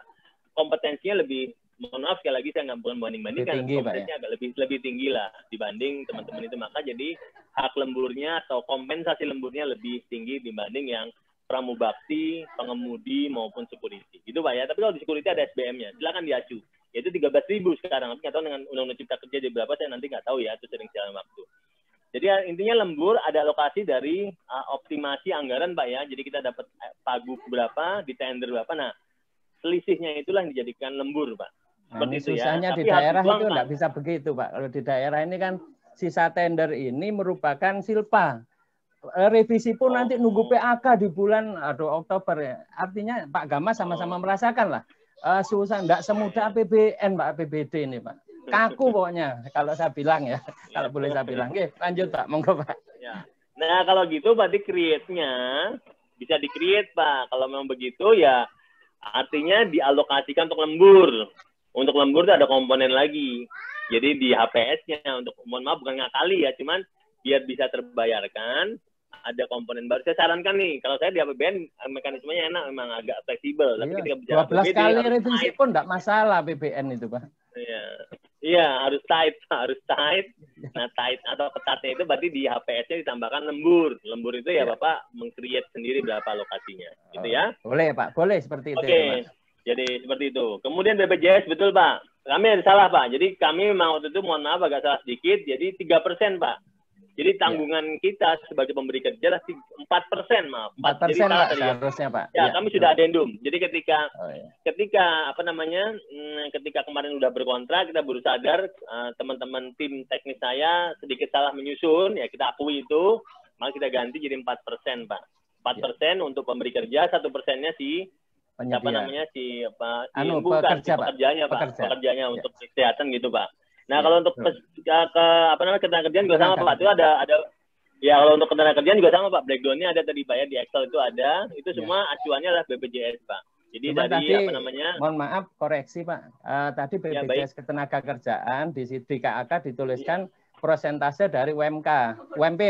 kompetensinya lebih, mohon maaf sekali lagi, saya nggak bukan banding-bandingkan, kompetensinya agak lebih tinggi lah dibanding teman-teman itu. Maka jadi hak lemburnya atau kompensasi lemburnya lebih tinggi dibanding yang pramubakti, pengemudi, maupun security. Gitu Pak ya. Tapi kalau di security ada SBM-nya, silakan diacu. Yaitu 13.000 sekarang. Tapi nggak tahu dengan Undang-Undang Cipta Kerja di berapa, saya nanti nggak tahu ya, itu sering jalan waktu. Jadi intinya lembur ada alokasi dari optimasi anggaran Pak ya. Jadi kita dapat pagu berapa, di tender berapa. Nah, selisihnya itulah yang dijadikan lembur Pak. Nah, ini susahnya ya. Di daerah itu nggak bisa begitu Pak. Kalau di daerah ini kan sisa tender ini merupakan silpa. Revisi pun nanti nunggu PAK di bulan Oktober ya. Artinya Pak Gama sama-sama merasakan lah. Susah, nggak semudah APBN Pak, APBD ini Pak. Kaku pokoknya kalau saya bilang ya. Kalau boleh saya bilang. Oke, lanjut Pak, monggo Pak. Ya. Nah, kalau gitu berarti create-nya bisa di-create Pak. Kalau memang begitu ya artinya dialokasikan untuk lembur. Untuk lembur itu ada komponen lagi. Jadi di HPS-nya untuk, mohon maaf bukan ngakali ya, cuman biar bisa terbayarkan ada komponen baru. Saya sarankan nih, kalau saya di APBN mekanismenya enak, memang agak fleksibel. Tapi ketika bicara 12 kali revisi pun enggak masalah APBN itu Pak. Iya, harus tight. Nah, tight atau ketatnya itu berarti di HPS-nya ditambahkan lembur. Lembur itu ya Bapak meng-create sendiri berapa lokasinya. Gitu ya. Boleh Pak, boleh seperti itu. Oke, jadi seperti itu. Kemudian BPJS, betul Pak. Kami ada salah Pak. Jadi kami memang waktu itu, mohon maaf agak salah sedikit, jadi 3% Pak. Jadi tanggungan kita sebagai pemberi kerja adalah 4%, maaf. 4% Pak, seharusnya Pak. Ya, kami sudah adendum. Jadi ketika ketika kemarin sudah berkontrak, kita baru sadar teman-teman tim teknis saya sedikit salah menyusun, ya kita akui itu, maka kita ganti jadi 4% Pak. 4% untuk pemberi kerja, 1%-nya si pekerjanya Pak. Pekerjanya untuk kesehatan gitu Pak. Nah, kalau untuk ketenagakerjaan juga sama Pak. Itu ada ya, kalau untuk ketenagakerjaan juga sama Pak. Breakdown-nya ada tadi Pak ya, di Excel itu ada. Itu semua acuannya adalah BPJS Pak. Jadi mohon maaf koreksi Pak. Tadi BPJS ketenagakerjaan di KAK dituliskan persentase dari UMP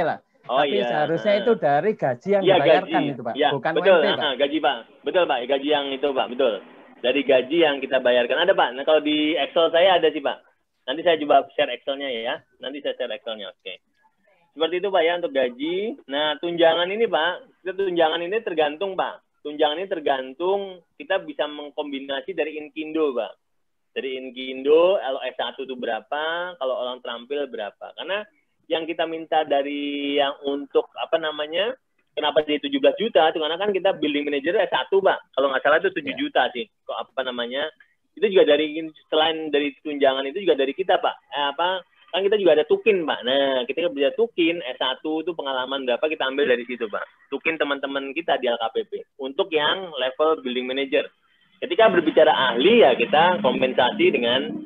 lah. Tapi seharusnya itu dari gaji yang dibayarkan itu Pak, bukan betul, UMP Pak. Gaji Pak, betul Pak, gaji yang itu Pak, betul. Dari gaji yang kita bayarkan ada Pak. Nah, kalau di Excel saya ada sih Pak. Nanti saya coba share Excel-nya ya. Nanti saya share Excel-nya, oke. Seperti itu Pak ya untuk gaji. Nah, tunjangan ini Pak, tunjangan ini tergantung Pak. Tunjangan ini tergantung, kita bisa mengkombinasi dari Inkindo Pak. Dari Inkindo, LS1 itu berapa, kalau orang terampil berapa. Karena yang kita minta dari yang untuk kenapa jadi 17 juta, itu karena kan kita building manager S1 Pak. Kalau nggak salah itu 7 juta sih. Itu juga selain dari tunjangan itu juga dari kita Pak. Kan kita juga ada tukin Pak. Nah, kita bisa tukin S1 itu pengalaman berapa kita ambil dari situ Pak. Tukin teman-teman kita di LKPP untuk yang level building manager. Ketika berbicara ahli ya kita kompensasi dengan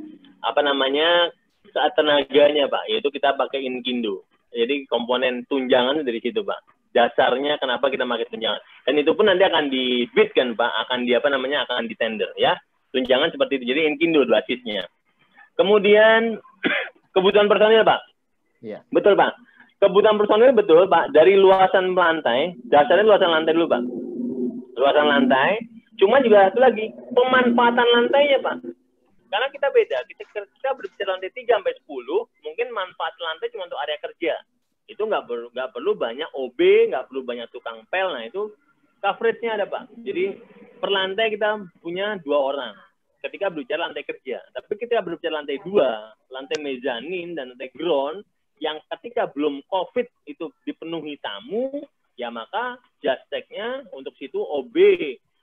saat tenaganya Pak, yaitu kita pakai Inkindo. Jadi komponen tunjangan dari situ Pak. Dasarnya kenapa kita pakai tunjangan. Dan itu pun nanti akan di-bid kan Pak, akan di tender ya. Tunjangan seperti itu. Jadi Inkindo basisnya. Kemudian kebutuhan personil Pak. Iya. Betul Pak. Kebutuhan personil betul Pak. Dari luasan lantai, dasarnya luasan lantai dulu Pak. Luasan lantai. Cuma juga satu lagi, pemanfaatan lantainya Pak. Karena kita beda. Kita berbicara lantai 3 sampai 10, mungkin manfaat lantai cuma untuk area kerja. Itu nggak perlu banyak OB, nggak perlu banyak tukang pel. Nah itu coverage-nya ada Pak. Jadi per lantai kita punya 2 orang ketika berbicara lantai kerja. Tapi ketika berbicara lantai 2, lantai mezanin dan lantai ground, yang ketika belum COVID itu dipenuhi tamu, ya maka jasteknya untuk situ OB,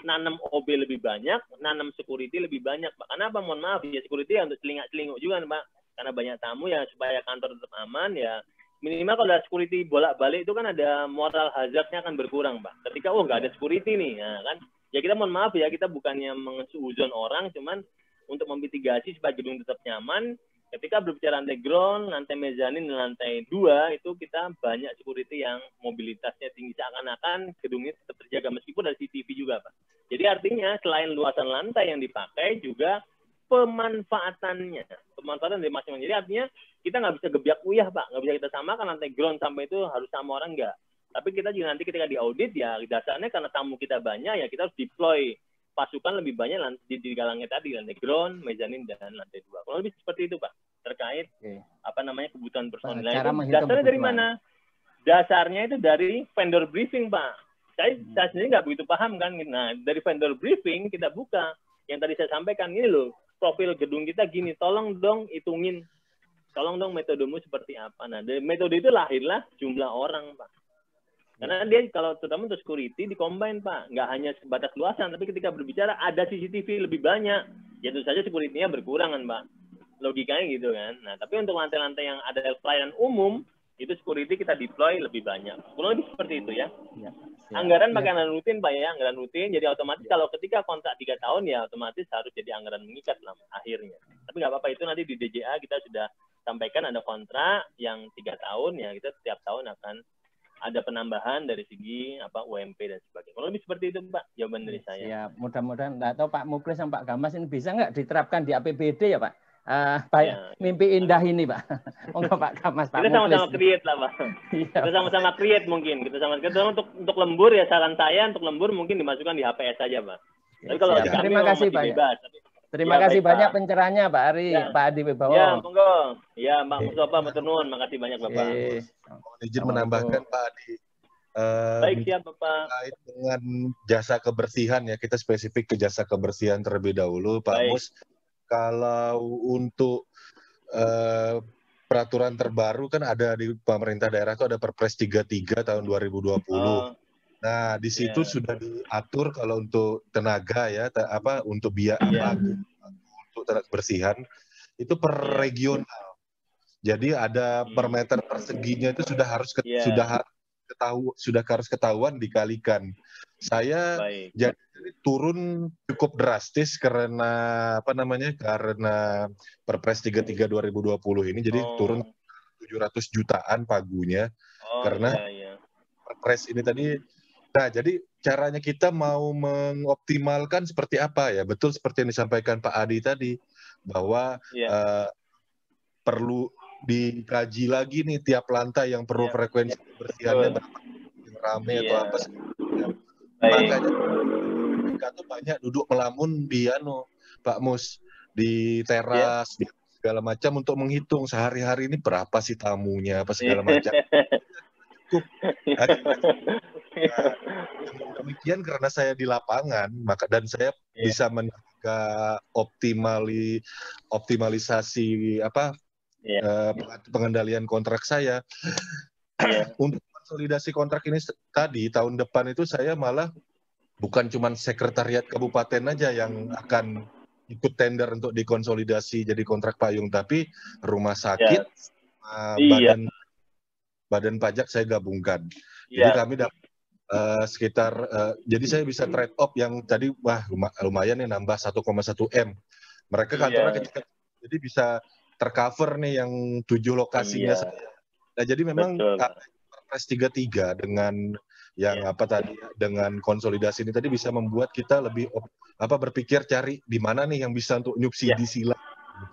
nanam OB lebih banyak, nanam security lebih banyak Pak. Karena apa? Mohon maaf, ya security untuk celingak-celinguk juga Pak. karena banyak tamu ya supaya kantor tetap aman ya. Minimal kalau ada security bolak-balik itu kan ada moral hazardnya akan berkurang, Pak. Ketika nggak ada security nih, ya kan? Ya kita mohon maaf ya, kita bukannya mengesuuzon orang, cuman untuk memitigasi supaya gedung tetap nyaman. Ketika berbicara lantai ground, lantai mezanin, dan lantai 2 itu kita banyak security yang mobilitasnya tinggi, seakan-akan gedung ini tetap terjaga meskipun ada CCTV juga, Pak. Jadi artinya selain luasan lantai yang dipakai juga pemanfaatan dari masing-masing. Jadi artinya kita nggak bisa gebiak uyah, Pak. Nggak bisa kita samakan lantai ground sampai itu harus sama orang, nggak. Tapi kita juga nanti ketika diaudit ya dasarnya karena tamu kita banyak ya kita harus deploy pasukan lebih banyak di galangnya tadi, lantai ground, mezanin, dan lantai 2. Kalau lebih seperti itu, Pak, terkait kebutuhan personil. Dasarnya dari mana? Dasarnya itu dari vendor briefing, Pak. Saya sendiri nggak begitu paham kan. Nah, dari vendor briefing kita buka. Yang tadi saya sampaikan ini loh, profil gedung kita gini, tolong dong hitungin. Tolong dong metodemu seperti apa. Nah, dari metode itu lahirlah jumlah orang, Pak. Karena dia kalau terutama untuk security di-combine, Pak. Nggak hanya sebatas luasan, tapi ketika berbicara ada CCTV lebih banyak. Ya tentu saja security-nya berkurang kan, Pak. Logikanya gitu kan. Nah, tapi untuk lantai-lantai yang ada pelayanan umum, itu security kita deploy lebih banyak. Kurang lebih seperti itu ya. Anggaran pakai anggaran rutin, Pak ya. Anggaran rutin, jadi otomatis kalau ketika kontrak 3 tahun ya otomatis harus jadi anggaran mengikat lah akhirnya. Tapi nggak apa-apa, itu nanti di DJA kita sudah sampaikan ada kontrak yang 3 tahun ya, kita setiap tahun akan ada penambahan dari segi UMP dan sebagainya. Kalau lebih seperti itu, Pak, jawaban dari saya. Ya, mudah-mudahan nggak tahu Pak Muklis sama Pak Gamas ini bisa nggak diterapkan di APBD ya, Pak? Mimpi indah ini, Pak. Monggo Pak Gamas, Pak Muklis. Kita sama-sama create lah, Pak. Kita sama-sama create mungkin. Kita untuk lembur ya, saran saya untuk lembur mungkin dimasukkan di HPS saja, Pak. Tapi kalau terima kasih banyak. Bebas. Terima kasih banyak pencerahannya Pak Ari, Pak Adi Wibowo. Ya, monggo. Ya, Mbak Mustafa Maturnuun, makasih banyak Bapak. Mohon izin menambahkan Pak Adi. Baik, siap Bapak. Terkait dengan jasa kebersihan ya, kita spesifik ke jasa kebersihan terlebih dahulu, Pak Mus. Kalau untuk peraturan terbaru kan ada di pemerintah daerah itu ada Perpres 33 tahun 2020. Nah, di situ sudah diatur kalau untuk tenaga ya, untuk biaya untuk tenaga kebersihan itu per regional. Jadi ada per meter perseginya itu sudah harus ketahuan dikalikan. Saya jadi turun cukup drastis karena karena Perpres 33 2020 ini jadi turun 700 jutaan pagunya karena Perpres ini tadi. Nah, jadi caranya kita mau mengoptimalkan seperti apa ya? Betul seperti yang disampaikan Pak Adi tadi, bahwa perlu dikaji lagi nih tiap lantai yang perlu frekuensi kebersihannya berapa, rame atau apa. Makanya mereka tuh banyak duduk melamun di Pak Mus, di teras, segala macam untuk menghitung sehari-hari ini berapa sih tamunya, apa segala macam. Cukup. Nah, demikian karena saya di lapangan, dan saya bisa menjaga optimalisasi pengendalian kontrak saya. Untuk konsolidasi kontrak ini tadi tahun depan itu saya malah bukan cuma sekretariat kabupaten aja yang akan ikut tender untuk dikonsolidasi jadi kontrak payung, tapi rumah sakit, badan pajak saya gabungkan. Jadi kami dapat sekitar, jadi saya bisa trade off yang tadi lumayan nih nambah 1,1 M. Mereka kantornya kecil, jadi bisa tercover nih yang 7 lokasinya saya. Nah, jadi memang Perpres 33 dengan yang dengan konsolidasi ini tadi bisa membuat kita lebih berpikir cari di mana nih yang bisa untuk nyubsidi silang.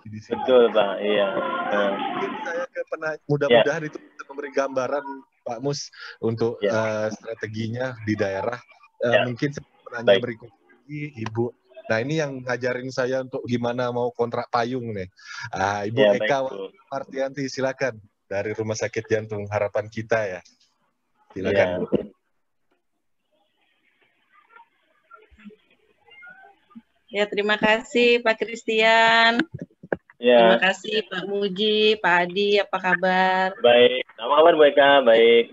Betul, Pak. Iya. Mungkin saya mudah-mudahan itu bisa memberi gambaran Pak Mus untuk strateginya di daerah. Mungkin saya menanya berikutnya Ibu. Nah, ini yang ngajarin saya untuk gimana mau kontrak payung nih. Ibu Eka Martianti, silakan dari Rumah Sakit Jantung Harapan Kita ya. Silakan Bu. Ya, terima kasih Pak Christian. Terima kasih Pak Muji, Pak Adi, apa kabar? Baik, apa kabar Bu Eka? Baik.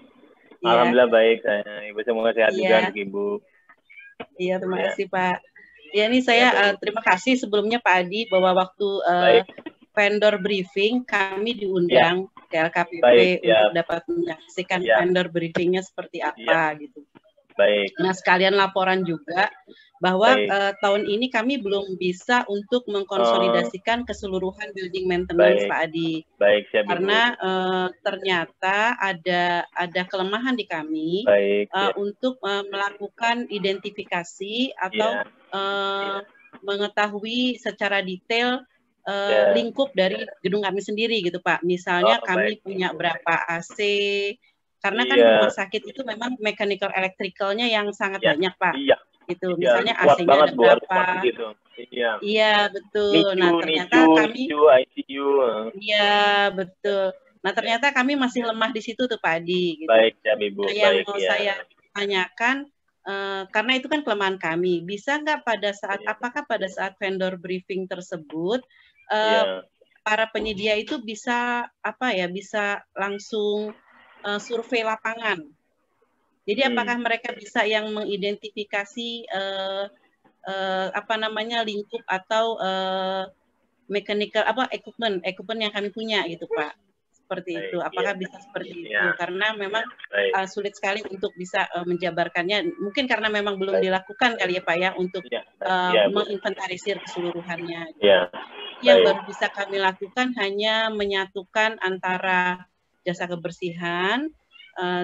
Alhamdulillah baik. Ibu semoga sehat juga untuk Ibu. Iya, terima kasih Pak. Ya, ini saya terima kasih sebelumnya Pak Adi bahwa waktu vendor briefing, kami diundang ke LKPP untuk dapat menyaksikan vendor briefingnya seperti apa gitu. Baik. Nah, sekalian laporan juga bahwa tahun ini kami belum bisa untuk mengkonsolidasikan keseluruhan building maintenance, Pak Adi. Baik, siap, karena ternyata ada kelemahan di kami untuk melakukan identifikasi atau mengetahui secara detail lingkup dari gedung kami sendiri gitu, Pak. Misalnya kami punya berapa AC, karena kan rumah sakit itu memang mechanical electricalnya yang sangat banyak, Pak. Gitu. Misalnya AC-nya ada berapa. Gitu. Iya, betul. Nah, ternyata kami ICU. Iya, betul. Nah, ternyata kami masih lemah di situ tuh, Pak Adi. Gitu. Baik, ya, Ibu. Nah, yang mau saya tanyakan, karena itu kan kelemahan kami, bisa nggak apakah pada saat vendor briefing tersebut, para penyedia itu bisa bisa langsung survei lapangan. Jadi apakah mereka bisa yang mengidentifikasi lingkup atau mechanical equipment yang kami punya gitu, Pak. Seperti itu. Apakah bisa seperti itu? Karena memang sulit sekali untuk bisa menjabarkannya. Mungkin karena memang belum dilakukan kali ya, Pak ya, untuk menginventarisir keseluruhannya. Yang baru bisa kami lakukan hanya menyatukan antara jasa kebersihan,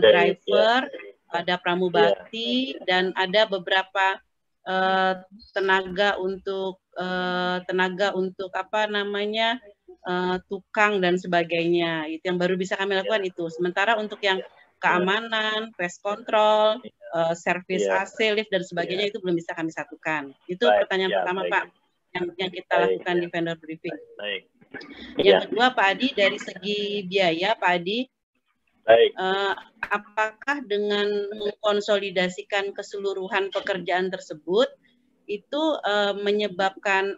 driver, ada pramubakti, dan ada beberapa tenaga untuk tukang dan sebagainya. Itu yang baru bisa kami lakukan itu. Sementara untuk yang keamanan, pest control, servis AC, lift dan sebagainya itu belum bisa kami satukan. Itu pertanyaan pertama, Pak, yang kita lakukan di vendor briefing. Yang kedua, Pak Adi, dari segi biaya, Pak Adi, apakah dengan mengkonsolidasikan keseluruhan pekerjaan tersebut itu menyebabkan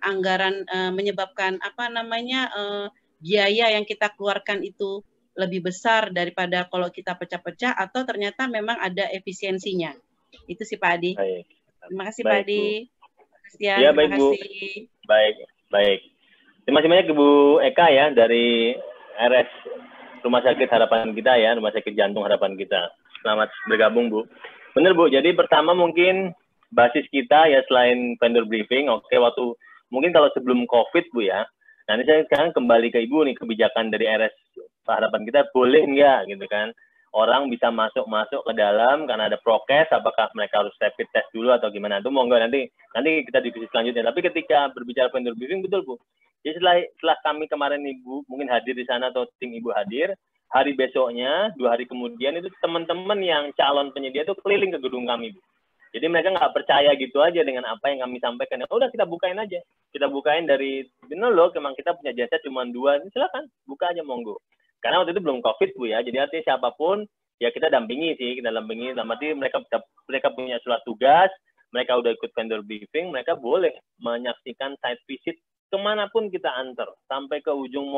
biaya yang kita keluarkan itu lebih besar daripada kalau kita pecah-pecah, atau ternyata memang ada efisiensinya? Itu sih, Pak Adi. Terima kasih, Pak Adi. Ya, baik, Bu. Baik. Terima kasih banyak Bu Eka ya, dari RS Rumah Sakit Harapan Kita ya, Rumah Sakit Jantung Harapan Kita. Selamat bergabung, Bu. Benar, Bu. Jadi pertama mungkin basis kita ya selain vendor briefing, mungkin kalau sebelum COVID, Bu ya. Nanti saya sekarang kembali ke Ibu nih, kebijakan dari RS Harapan Kita boleh nggak gitu kan? Orang bisa masuk ke dalam karena ada prokes, apakah mereka harus rapid test dulu atau gimana? Itu monggo nanti kita diskusi selanjutnya. Tapi ketika berbicara vendor briefing, betul, Bu. Jadi setelah kami kemarin Ibu mungkin hadir di sana atau tim Ibu hadir, hari besoknya, 2 hari kemudian itu teman-teman yang calon penyedia itu keliling ke gedung kami, Bu. Jadi mereka nggak percaya gitu aja dengan apa yang kami sampaikan. Ya udah, kita bukain aja. Kita bukain dari, bener loh, memang kita punya jasa cuma 2, silakan, buka aja monggo. Karena waktu itu belum COVID, Bu ya. Jadi artinya siapapun, ya kita dampingi. Artinya mereka punya surat tugas, mereka udah ikut vendor briefing, mereka boleh menyaksikan site visit kemanapun kita antar. Sampai ke ujung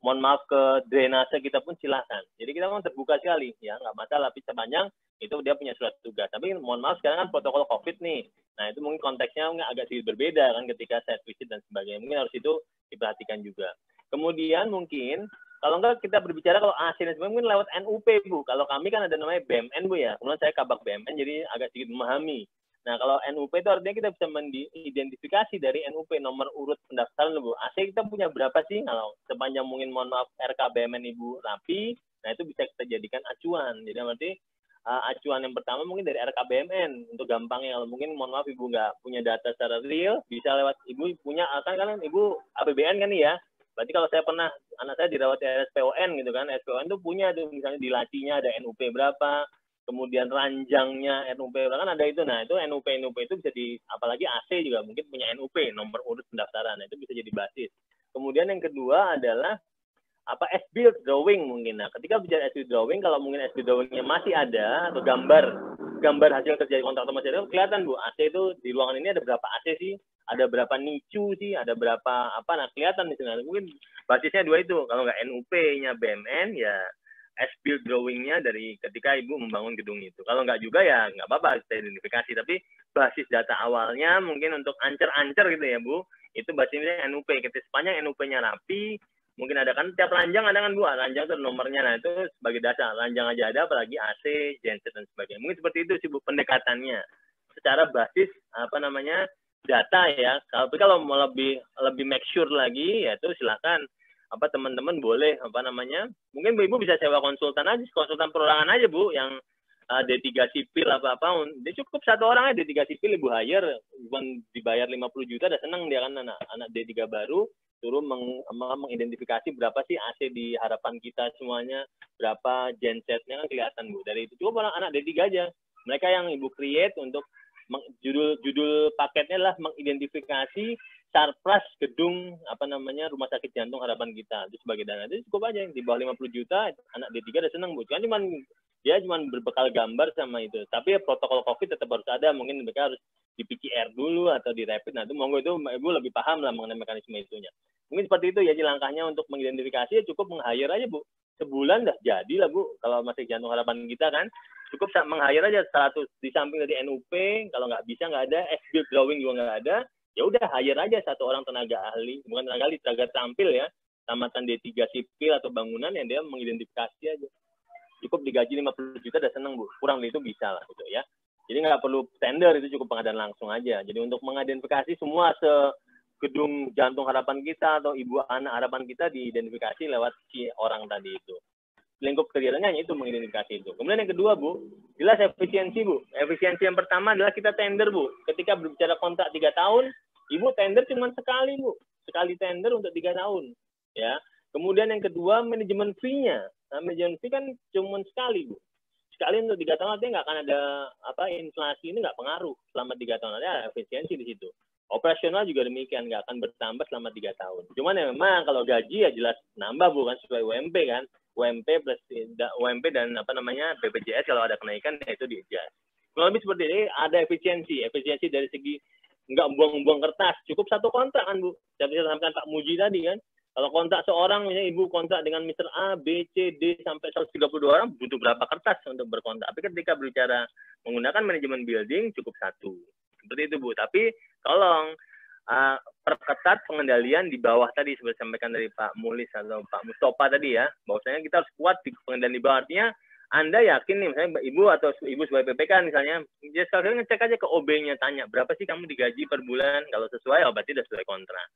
mohon maaf ke drainase kita pun silakan. Jadi kita memang terbuka sekali, ya nggak masalah. Tapi sepanjang itu dia punya surat tugas. Tapi mohon maaf sekarang kan protokol COVID nih. Nah itu mungkin konteksnya agak sedikit berbeda kan ketika site visit dan sebagainya. Mungkin harus itu diperhatikan juga. Kemudian mungkin kalau enggak kita berbicara kalau AC dan sebagainya mungkin lewat NUP, Bu. Kalau kami kan ada namanya BMN, Bu ya. Kemudian saya kabak BMN jadi agak sedikit memahami. Nah, kalau NUP itu artinya kita bisa mengidentifikasi dari NUP nomor urut pendaftaran, Bu. AC kita punya berapa sih? Kalau sepanjang mungkin mohon maaf RKBMN Ibu rapi, nah itu bisa kita jadikan acuan. Jadi nanti acuan yang pertama mungkin dari RKBMN untuk gampangnya. Kalau mungkin mohon maaf Ibu nggak punya data secara real, bisa lewat Ibu punya kan Ibu APBN kan ya. Berarti kalau saya pernah anak saya dirawat di RSPON gitu kan, RSPON itu punya tuh misalnya di lacinya ada NUP berapa, kemudian ranjangnya NUP kan ada itu. Nah itu NUP itu bisa apalagi AC juga mungkin punya NUP nomor urut pendaftaran. Nah, itu bisa jadi basis. Kemudian yang kedua adalah S-build drawing mungkin. Nah ketika bicara S-build drawing, kalau mungkin S-build drawingnya masih ada atau gambar hasil kerja kontraktor masih ada, kelihatan, Bu, AC itu di ruangan ini ada berapa AC sih, ada berapa nicu sih, ada berapa nah kelihatan di sana. Mungkin basisnya 2 itu. Kalau nggak NUP-nya BMN ya as-built drawing-nya dari ketika Ibu membangun gedung itu. Kalau nggak juga ya nggak apa-apa kita identifikasi, tapi basis data awalnya mungkin untuk ancer-ancer gitu ya Bu, itu basisnya NUP. Kita sepanjang NUP-nya rapi, mungkin ada kan tiap ranjang ada kan Bu, ranjang itu nomornya, nah itu sebagai dasar. Ranjang aja ada, apalagi AC, genset dan sebagainya. Mungkin seperti itu sih Bu pendekatannya. Secara basis apa namanya data ya. Tapi kalau mau lebih make sure lagi, ya itu silakan apa teman-teman boleh apa namanya, mungkin Ibu bisa sewa konsultan aja, konsultan perorangan aja Bu, yang D3 sipil apa-apa, dia cukup satu orang aja D3 sipil Ibu hire, bukan dibayar 50 juta, udah seneng dia kan anak D3 baru, suruh mengidentifikasi berapa sih AC di harapan kita semuanya, berapa gensetnya kan kelihatan Bu, dari itu cukup orang anak D3 aja, mereka yang Ibu create untuk judul paketnya lah mengidentifikasi surplus gedung apa namanya rumah sakit jantung harapan kita itu sebagai dana, itu cukup aja di bawah 50 juta anak D3 udah seneng Bu, kan cuman berbekal gambar sama itu, tapi ya, protokol COVID tetap harus ada, mungkin mereka harus di PCR dulu atau di rapid, nah itu monggo itu Ibu lebih paham lah mengenai mekanisme itunya, mungkin seperti itu ya. Jadi langkahnya untuk mengidentifikasi ya cukup meng-hire aja Bu, sebulan dah jadi lah Bu, kalau masih jantung harapan kita kan cukup meng-hire aja 100 di samping dari NUP, kalau nggak bisa nggak ada, as-built drawing juga nggak ada, ya udah hire aja satu orang tenaga ahli, bukan tenaga ahli, tenaga terampil ya, tamatan D3 sipil atau bangunan yang dia mengidentifikasi aja. Cukup digaji 50 juta udah seneng Bu, kurang dari itu bisa lah gitu ya. Jadi nggak perlu tender, itu cukup pengadaan langsung aja. Jadi untuk mengidentifikasi semua gedung jantung harapan kita atau ibu anak harapan kita diidentifikasi lewat si orang tadi itu. Lingkup kegiatannya itu mengidentifikasi itu. Kemudian yang kedua Bu, jelas efisiensi Bu. Efisiensi yang pertama adalah kita tender Bu. Ketika berbicara kontrak 3 tahun, Ibu tender cuma sekali Bu. Sekali tender untuk 3 tahun. Ya. Kemudian yang kedua manajemen fee-nya. Nah, manajemen fee kan cuma sekali Bu. Sekali untuk 3 tahun, artinya nggak akan ada apa inflasi, ini nggak pengaruh selama 3 tahun, ada efisiensi di situ. Operasional juga demikian, nggak akan bertambah selama 3 tahun. Cuman ya memang kalau gaji ya jelas nambah bukan sesuai UMP kan. UMP plus UMP dan apa namanya BPJS kalau ada kenaikan ya itu di-adjust. Kalau lebih seperti ini ada efisiensi dari segi nggak buang-buang kertas, cukup satu kontrak kan Bu. Saya bisa sampaikan Pak Muji tadi kan. Kalau kontrak seorang, misalnya Ibu kontrak dengan Mr. A, B, C, D sampai 132 orang, butuh berapa kertas untuk berkontrak. Tapi ketika berbicara menggunakan manajemen building cukup satu. Seperti itu Bu. Tapi tolong perketat pengendalian di bawah tadi seperti disampaikan dari Pak Mulis atau Pak Mustafa tadi ya, bahwasanya kita harus kuat di pengendalian di bawah. Artinya Anda yakin nih misalnya Ibu atau Ibu sebagai PPK misalnya, ya sekalian ngecek aja ke OB-nya, tanya berapa sih kamu digaji per bulan, kalau sesuai oh berarti sudah sesuai kontrak.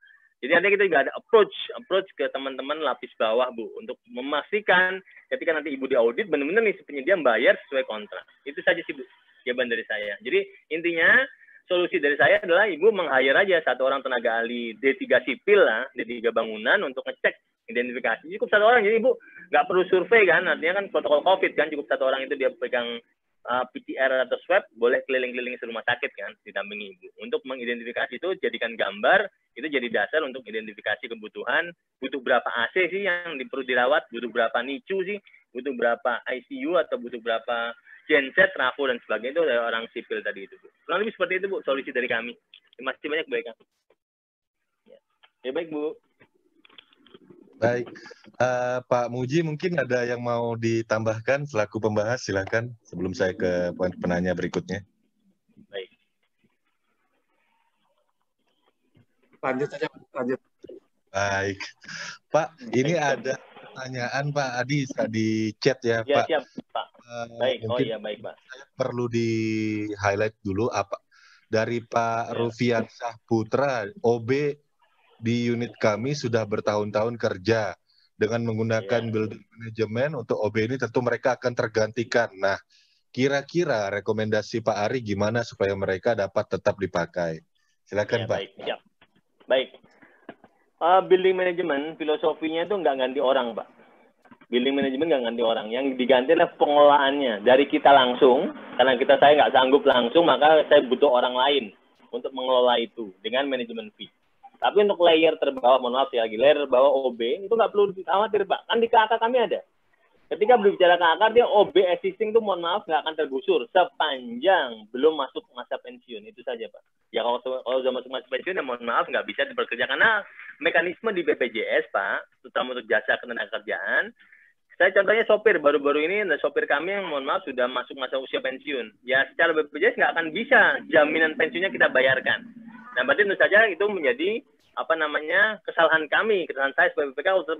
Jadi nanti kita juga ada approach ke teman-teman lapis bawah Bu, untuk memastikan ketika nanti Ibu diaudit benar-benar nih si penyedia bayar sesuai kontrak. Itu saja sih Bu jawaban dari saya. Jadi intinya solusi dari saya adalah Ibu meng-hire aja satu orang tenaga ahli D3 sipil lah, D3 bangunan untuk ngecek identifikasi. Cukup satu orang, jadi Ibu nggak perlu survei kan, artinya kan protokol COVID kan, cukup satu orang itu dia pegang PCR atau swab, boleh keliling-keliling ke rumah sakit kan, didampingi Ibu. Untuk mengidentifikasi itu, jadikan gambar, itu jadi dasar untuk identifikasi kebutuhan, butuh berapa AC sih yang perlu dirawat, butuh berapa NICU sih, butuh berapa ICU atau butuh berapa genset, trafo, dan sebagainya, itu dari orang sipil tadi itu Bu. Kurang lebih seperti itu Bu, solusi dari kami. Terima kasih banyak Bu Eka. Ya baik Bu. Baik, Pak Muji mungkin ada yang mau ditambahkan selaku pembahas, silakan sebelum saya ke poin penanya berikutnya. Baik. Lanjut saja, lanjut. Baik, Pak, ini ada pertanyaan Pak Adi di chat ya, Ya, Pak. Siap Pak. Baik, oh iya baik Pak. Saya perlu di-highlight dulu apa dari Pak Rufian Sahputra, OB di unit kami sudah bertahun-tahun kerja dengan menggunakan building management. Untuk OB ini tentu mereka akan tergantikan. Nah, kira-kira rekomendasi Pak Ari gimana supaya mereka dapat tetap dipakai? Silakan Pak. Baik, siap. Baik. Building management filosofinya itu nggak ganti orang Pak. Building management nggak ganti orang. Yang diganti adalah pengelolaannya dari kita langsung. Karena saya nggak sanggup langsung, maka saya butuh orang lain untuk mengelola itu dengan manajemen fee. Tapi untuk layer terbawah, mohon maaf ya, layer bawah OB, itu nggak perlu khawatir Pak. Kan di KK kami ada. Ketika berbicara KK, dia OB existing itu mohon maaf nggak akan tergusur sepanjang belum masuk masa pensiun. Itu saja Pak. Ya kalau sudah masuk masa pensiun, ya mohon maaf nggak bisa dipekerja. Karena mekanisme di BPJS Pak, terutama untuk jasa ketenagakerjaan, Saya contohnya sopir, baru-baru ini ada sopir kami yang mohon maaf sudah masuk masa usia pensiun. Ya secara BPJS nggak akan bisa jaminan pensiunnya kita bayarkan. Nah berarti tentu saja itu menjadi kesalahan kami, kesalahan saya sebagai BPK untuk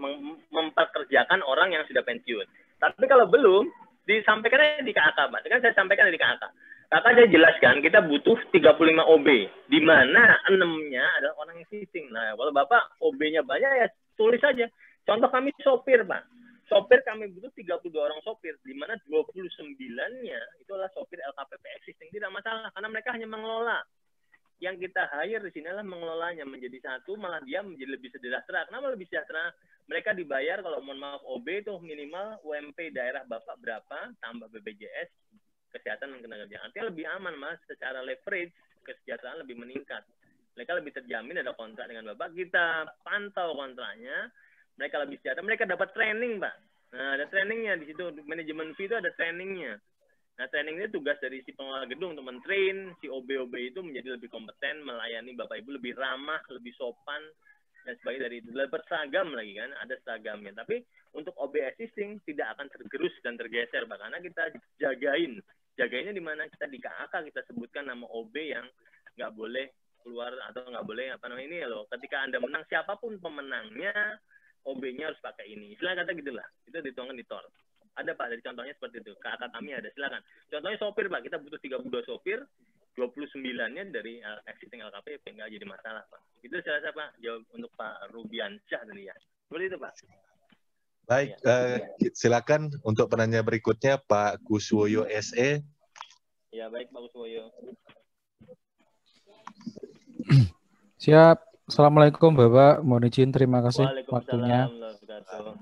memperkerjakan orang yang sudah pensiun. Tapi kalau belum, disampaikan di KAK, Pak. Kan saya sampaikan di KAK. KAK saya jelaskan kita butuh 35 OB, di mana 6-nya adalah orang existing. Nah kalau Bapak OB-nya banyak ya tulis saja. Contoh kami sopir, Pak. Sopir kami butuh 32 orang sopir, di mana 29-nya itu adalah sopir LKPP existing. Tidak masalah, karena mereka hanya mengelola. Yang kita hire di sini adalah mengelolanya menjadi satu, malah dia menjadi lebih sejahtera. Kenapa lebih sejahtera? Mereka dibayar kalau mohon maaf OB itu minimal UMP daerah Bapak berapa, tambah BPJS, kesehatan dan ketenagakerjaan. Artinya lebih aman, Mas. Secara leverage, kesejahteraan lebih meningkat. Mereka lebih terjamin ada kontrak dengan Bapak. Kita pantau kontraknya. Mereka lebih sejahtera, mereka dapat training, Pak. Nah, ada trainingnya di situ, manajemen fee itu ada trainingnya. Nah, training ini tugas dari si pengelola gedung untuk men-train si OB-OB itu menjadi lebih kompeten, melayani Bapak Ibu lebih ramah, lebih sopan, dan sebagainya dari itu. Berseragam lagi kan, ada seragamnya. Tapi untuk OB existing tidak akan tergerus dan tergeser, Pak. Karena kita jagain. Jagainnya di mana kita di KAK kita sebutkan nama OB yang nggak boleh keluar atau nggak boleh ini loh. Ketika Anda menang, siapapun pemenangnya, OB-nya harus pakai ini. Silakan kata gitulah. Itu dituangkan di TOR. Ada Pak, dari contohnya seperti itu. KAK kami ada, silakan. Contohnya sopir Pak, kita butuh 32 sopir, 29-nya dari existing LKPP, nggak jadi masalah Pak. Itu saya rasa Pak, jawab untuk Pak Rubiansyah tadi ya. Seperti itu Pak. Baik, silakan untuk penanya berikutnya Pak Kuswoyo SE. Ya baik Pak Kuswoyo. Siap. Assalamualaikum Bapak, mohon izin terima kasih waktunya.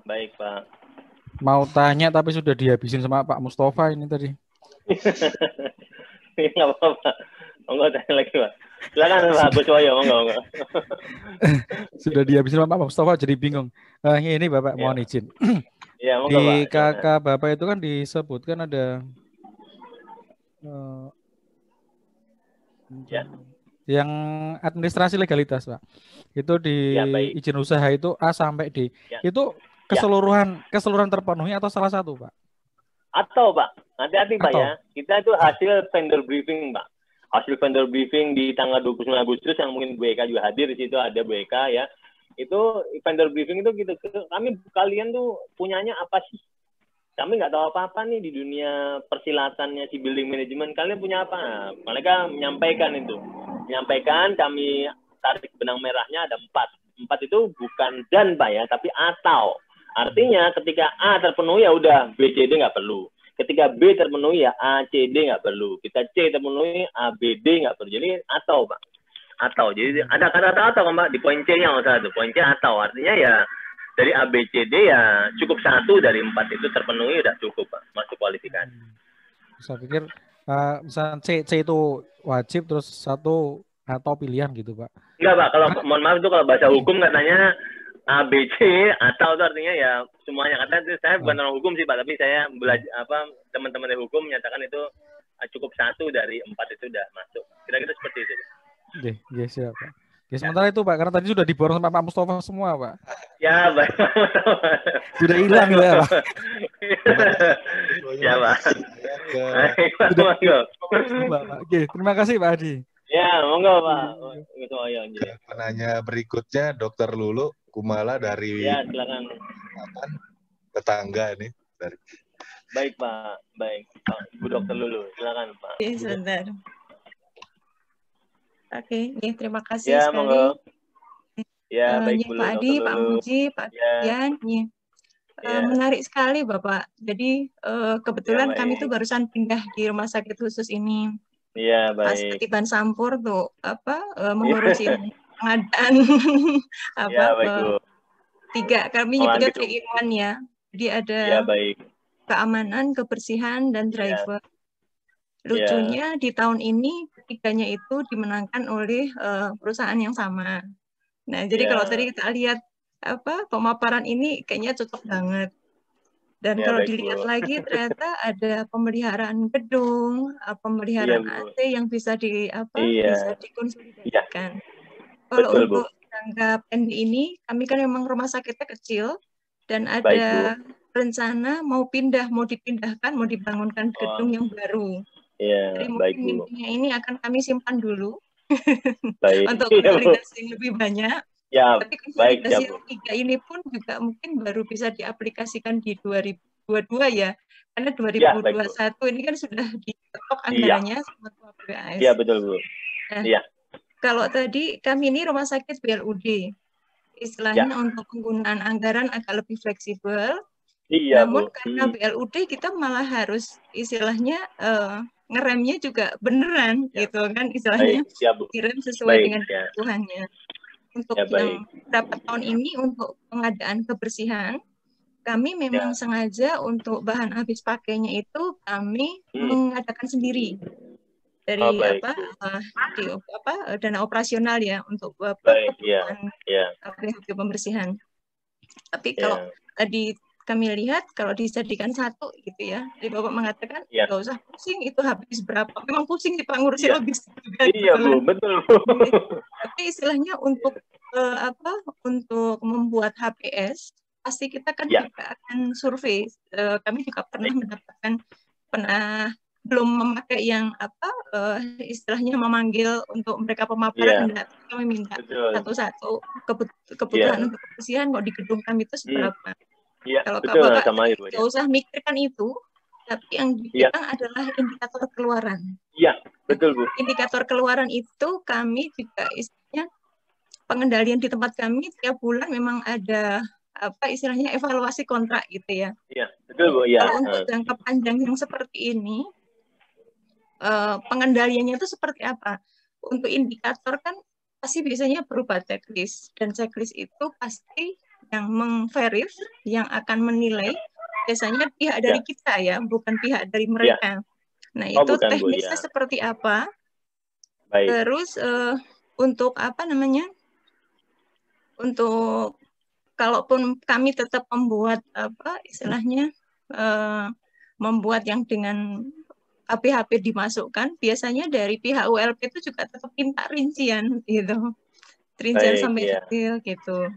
Baik Pak. Mau tanya tapi sudah dihabisin sama Pak Mustafa ini tadi. Nggak apa-apa. Enggak tanya lagi Pak. Silakan Pak Kuswoyo, enggak. Sudah dihabisin sama Pak Mustafa jadi bingung. Ini Bapak mohon izin. Ya, di KK Bapak itu kan disebutkan ada yang administrasi legalitas Pak, itu di izin usaha itu A sampai D, itu keseluruhan terpenuhi atau salah satu Pak? Atau Pak, hati-hati Pak ya, kita itu hasil vendor briefing Pak, hasil vendor briefing di tanggal 29 Agustus yang mungkin Bu Eka juga hadir, di situ ada Bu Eka ya, itu vendor briefing itu gitu, kalian tuh punyanya apa sih? Kami nggak tahu apa-apa nih di dunia persilatannya si building management, kalian punya apa? Mereka menyampaikan itu. Menyampaikan, kami tarik benang merahnya ada 4. 4 itu bukan dan Pak ya, tapi atau. Artinya ketika A terpenuhi ya udah, B, C, D nggak perlu. Ketika B terpenuhi ya A, C, D nggak perlu. Kita C terpenuhi, A, B, D nggak perlu. Jadi atau Pak. Atau. Jadi ada kata-kata atau Pak di poin C-nya nggak usah tuh. Poin C atau. Artinya ya dari A, B, C, D ya cukup 1 dari 4 itu terpenuhi udah cukup Pak. Masuk kualifikasi. Saya pikir misalnya C itu wajib terus 1 atau pilihan gitu Pak. Enggak Pak, kalau mohon maaf itu kalau bahasa hukum katanya A, B, C atau itu artinya ya semuanya. Katanya saya bukan orang hukum sih Pak, tapi saya belajar teman-teman dari hukum menyatakan itu cukup 1 dari 4 itu udah masuk. Kira-kira seperti itu. Oke, siap Pak. Ya sementara itu Pak, karena tadi sudah diborong sama Pak Mustafa semua Pak. Ya baik. Sudah hilang ya Pak. Ya Pak. Oke, terima kasih Pak Adi. Ya, monggo Pak. Penanya berikutnya Dr. Lulu Kumala dari silakan. Tetangga ini. Baik Pak, baik. Bu Dr. Lulu, silakan Pak. Sebentar. Oke, terima kasih sekali. Monggo. Ya, baik Pak Adi, Pak Muji, Pak Dian. Menarik sekali Bapak. Jadi kebetulan kami tuh barusan pindah di rumah sakit khusus ini. Iya, baik. Pas ketiban Sampur tuh mengurusi pengadaan kami nyebutnya 3-in-1 ya. Jadi ada keamanan, kebersihan, dan driver. Lucunya di tahun ini ketiganya itu dimenangkan oleh perusahaan yang sama. Nah, jadi kalau tadi kita lihat pemaparan ini kayaknya cocok banget. Dan kalau dilihat lagi ternyata ada pemeliharaan gedung, pemeliharaan AC yang bisa bisa dikonsolidasikan. Kalau untuk jangka pendek ini, kami kan memang rumah sakitnya kecil dan ada rencana mau dipindahkan, mau dibangunkan gedung yang baru. Jadi mungkin mimpinya ini akan kami simpan dulu baik. untuk konsolidasi yang lebih banyak. Ya, tapi konsolidasi yang 3 ini pun juga mungkin baru bisa diaplikasikan di 2022 ya. Karena 2021 ini kan sudah diketok anggarannya sama PPAS. Iya, betul, Bu. Iya. Kalau tadi kami ini rumah sakit BLUD, istilahnya untuk penggunaan anggaran agak lebih fleksibel. Namun karena BLUD kita malah harus istilahnya ngeremnya juga beneran gitu kan, istilahnya direm sesuai dengan kebutuhannya. Untuk yang beberapa tahun ini untuk pengadaan kebersihan, kami memang sengaja untuk bahan habis pakainya itu kami mengadakan sendiri dari dana operasional ya untuk kebutuhan pembersihan. Tapi kalau tadi kami lihat kalau dijadikan satu gitu ya, jadi Bapak mengatakan nggak usah pusing itu habis berapa. Memang pusing sih Pak ngurusin logistik juga. Iya Bu, betul. Tapi istilahnya untuk untuk membuat HPS pasti kita kan juga akan survei. Kami juga pernah belum memakai yang istilahnya memanggil untuk mereka pemaparan, kami minta satu-satu kebutuhan untuk kebersihan kok di gedung kami itu seberapa. Kalau Bapak nggak usah mikirkan itu, tapi yang dipegang adalah indikator keluaran. Iya, betul Bu. Indikator keluaran itu kami juga istilahnya pengendalian di tempat kami tiap bulan memang ada istilahnya evaluasi kontrak gitu ya. Iya, betul Bu. Ya. Kalau untuk jangka panjang yang seperti ini, pengendaliannya itu seperti apa? Untuk indikator kan pasti biasanya berupa checklist, dan checklist itu pasti yang mengverif, yang akan menilai biasanya pihak dari kita ya, bukan pihak dari mereka. Nah itu teknisnya seperti apa? Terus untuk untuk kalaupun kami tetap membuat istilahnya membuat yang dengan HP dimasukkan, biasanya dari pihak ULP itu juga tetap minta rincian gitu, rincian sampai detail gitu.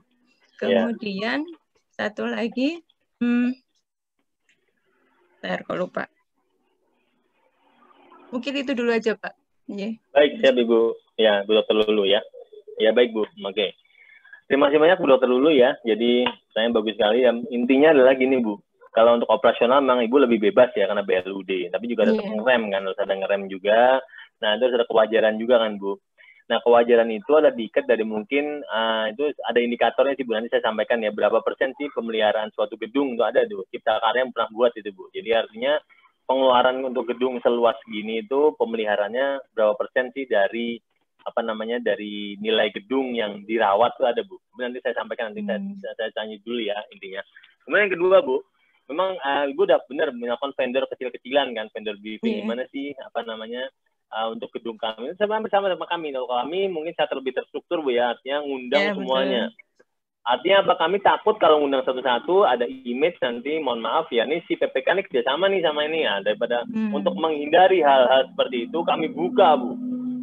Kemudian satu lagi, bentar kalau lupa. Mungkin itu dulu aja Pak. Baik, siap Ibu. Ya, Bu Dokter Lulu ya. Ya baik Bu. Oke. Terima kasih banyak Bu Dokter Lulu ya. Jadi saya bagus sekali. Intinya adalah gini Bu. Kalau untuk operasional memang Ibu lebih bebas ya karena BLUD. Tapi juga tetap ngerem kan, harus ada ngerem juga. Nah itu harus ada kewajaran juga kan Bu. Nah, kewajaran itu ada diikat dari mungkin itu ada indikatornya sih Bu, nanti saya sampaikan ya berapa persen sih pemeliharaan suatu gedung itu ada tuh, Cipta Karya yang pernah buat itu Bu. Jadi artinya pengeluaran untuk gedung seluas gini itu pemeliharaannya berapa persen sih dari dari nilai gedung yang dirawat tuh ada Bu. Nanti saya sampaikan, nanti saya tanya dulu ya intinya. Kemudian yang kedua Bu, memang Ibu udah benar melakukan vendor kecil-kecilan kan, vendor briefing gimana sih untuk gedung kami bersama sama kami. Kalau kami mungkin saya terlebih terstruktur Bu ya, artinya ngundang semuanya. Artinya apa, kami takut kalau ngundang satu-satu ada image nanti, mohon maaf ya, nih si PPK ini kerjasama nih sama ini ya, daripada untuk menghindari hal-hal seperti itu kami buka Bu.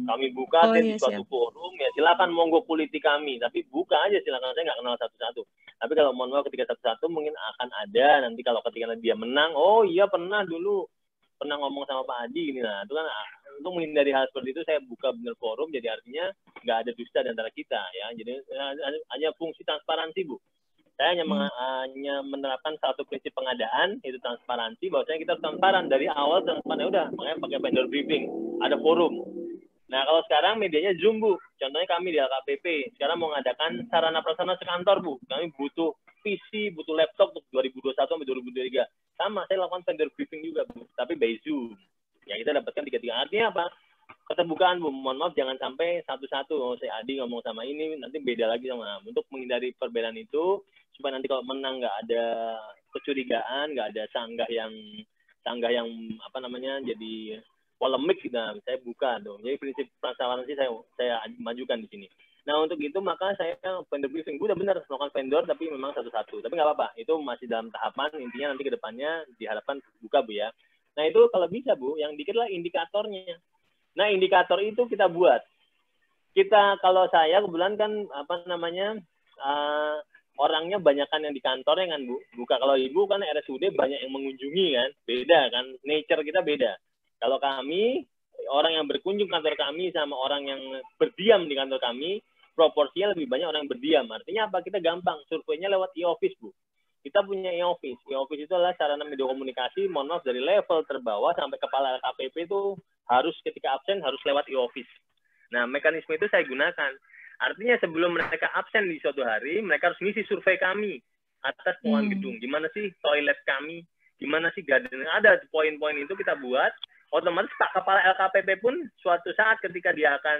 Kami buka di suatu forum ya, silakan monggo kuliti kami, tapi buka aja silakan, saya nggak kenal satu-satu. Tapi kalau mohon maaf ketika satu-satu mungkin akan ada nanti kalau ketika dia menang, oh iya pernah ngomong sama Pak Adi gini. Nah itu kan untuk menghindari hal seperti itu saya buka bener forum, jadi artinya nggak ada dusta di antara kita ya. Jadi hanya fungsi transparansi Bu. Saya hanya menerapkan satu prinsip pengadaan, itu transparansi, bahwasanya kita transparan dari awal, transparan ya udah, makanya pakai vendor briefing, ada forum. Nah kalau sekarang medianya Zoom Bu, contohnya kami di LKPP sekarang mau mengadakan sarana prasarana sekantor Bu, kami butuh PC, butuh laptop untuk 2021 sampai 2023. Sama, saya lakukan vendor briefing juga Bu, tapi by Zoom. Ya kita dapatkan 3-3. Artinya apa? Keterbukaan Bu, mohon maaf jangan sampai satu-satu, saya Adi ngomong sama ini, nanti beda lagi sama. Untuk menghindari perbedaan itu, supaya nanti kalau menang nggak ada kecurigaan, nggak ada sanggah yang jadi polemik, nah, saya buka dong. Jadi prinsip transparansi saya majukan di sini. Nah untuk itu maka saya vendor briefing, udah benar melakukan vendor tapi memang satu-satu. Tapi nggak apa-apa, itu masih dalam tahapan, intinya nanti ke depannya diharapkan buka Bu ya. Nah itu kalau bisa Bu, yang dikit lah indikatornya. Nah indikator itu kita buat. Kalau saya kebetulan kan orangnya banyakan yang di kantornya kan Bu. Buka kalau Ibu kan RSUD banyak yang mengunjungi kan, beda kan, nature kita beda. Kalau kami orang yang berkunjung kantor kami sama orang yang berdiam di kantor kami, proporsinya lebih banyak orang yang berdiam. Artinya apa? Kita gampang surveinya lewat e-office Bu. Kita punya e-office. E-office itu adalah sarana media komunikasi, mohon maaf, dari level terbawah sampai kepala LKPP itu harus ketika absen harus lewat e-office. Nah, mekanisme itu saya gunakan. Artinya sebelum mereka absen di suatu hari, mereka harus ngisi survei kami atas temuan gedung. Gimana sih toilet kami? Gimana sih garden? Ada poin-poin itu kita buat. Otomatis Pak Kepala LKPP pun suatu saat ketika dia akan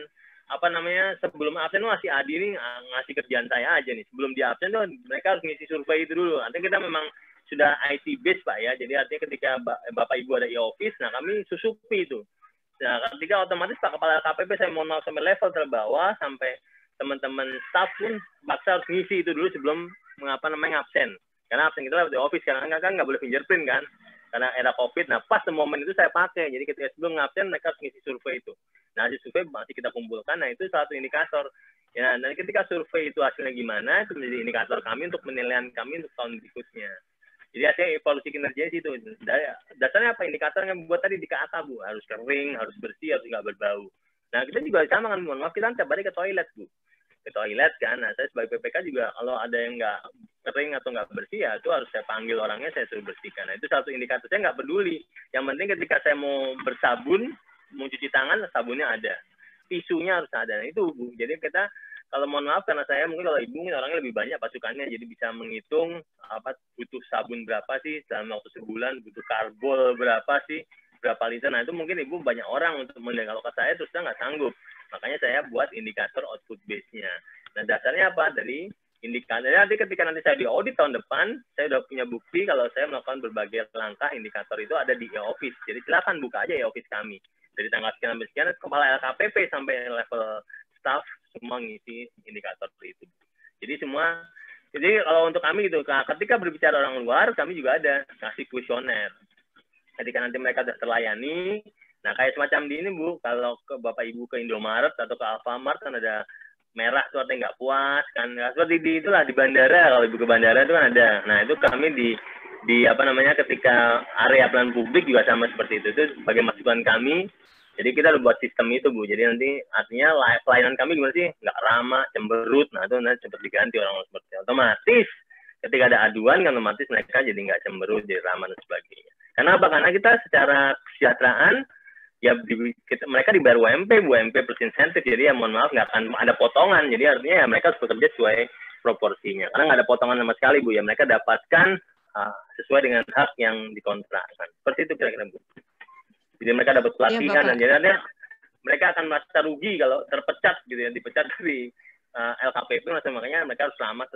sebelum absen masih Adi nih ngasih kerjaan saya aja nih. Sebelum dia absen tuh mereka harus ngisi survei itu dulu. Artinya kita memang sudah IT base Pak ya. Jadi artinya ketika Bapak Ibu ada e-office, nah kami susupi itu. Nah ketika otomatis Pak Kepala LKPP saya mau sampai level terbawah sampai teman-teman staff pun baksa harus ngisi itu dulu sebelum absen. Karena absen kita lewat di office kan nggak boleh fingerprint kan. Karena era COVID, nah pas momen itu saya pakai. Jadi ketika sebelum ngabsen mereka harus ngisi survei itu. Nah hasil survei masih kita kumpulkan, nah itu satu indikator. Ya, dan ketika survei itu hasilnya gimana, itu menjadi indikator kami untuk penilaian kami untuk tahun berikutnya. Jadi hasilnya evaluasi kinerja itu. Dasarnya apa? Indikator yang buat tadi di KAK Bu, harus kering, harus bersih, harus nggak berbau. Nah kita juga sama kan, mohon maaf kita tiap hari ke toilet Bu. Ke toilet kan, nah saya sebagai PPK juga kalau ada yang nggak kering atau nggak bersih ya itu harus saya panggil orangnya, saya suruh bersihkan. Nah itu satu indikator, saya nggak peduli. Yang penting ketika saya mau bersabun, mau cuci tangan, sabunnya ada, tisunya harus ada. Nah, itu Bu. Jadi kita kalau mohon maaf karena saya mungkin kalau Ibu orangnya lebih banyak pasukannya, jadi bisa menghitung butuh sabun berapa sih dalam waktu sebulan, butuh karbol berapa sih, berapa liter. Nah itu mungkin Ibu banyak orang untuk menilai. Kalau ke saya terus saya nggak sanggup. Makanya saya buat indikator output base-nya. Nah, dasarnya apa? Dari indikator. Nanti ketika saya di audit tahun depan, saya sudah punya bukti kalau saya melakukan berbagai langkah indikator itu ada di e-office. Jadi silakan buka aja e-office kami. Dari tanggal sekian sampai sekian, kepala LKPP sampai level staff semua ngisi indikator itu. Jadi kalau untuk kami gitu, ketika berbicara orang luar, kami juga ada kasih kuesioner. Ketika nanti mereka sudah terlayani, nah, kayak semacam di ini, Bu, kalau ke Bapak Ibu ke Indomaret atau ke Alfamart kan ada merah tuh artinya nggak puas kan. Nah, seperti itulah di bandara, kalau Ibu ke bandara itu kan ada. Nah, itu kami ketika area pelayanan publik juga sama seperti itu. Itu sebagai masukan kami. Jadi kita udah buat sistem itu, Bu. Jadi nanti artinya pelayanan kami gimana sih? Nggak ramah, cemberut. Nah, itu nanti cepat diganti orang seperti itu. Otomatis ketika ada aduan kan otomatis mereka jadi nggak cemberut, jadi ramah dan sebagainya. Karena apa? Karena kita secara kesejahteraan ya mereka dibayar UMP plus insentif, jadi ya mohon maaf nggak akan ada potongan. Jadi artinya ya mereka harus bekerja sesuai proporsinya. Karena nggak ada potongan sama sekali Bu, ya mereka dapatkan sesuai dengan hak yang dikontrakkan. Seperti itu kira-kira Bu. Jadi mereka dapat pelatihan dan jadi mereka akan merasa rugi kalau terpecat gitu ya, dipecat dari LKPP, makanya mereka harus selamat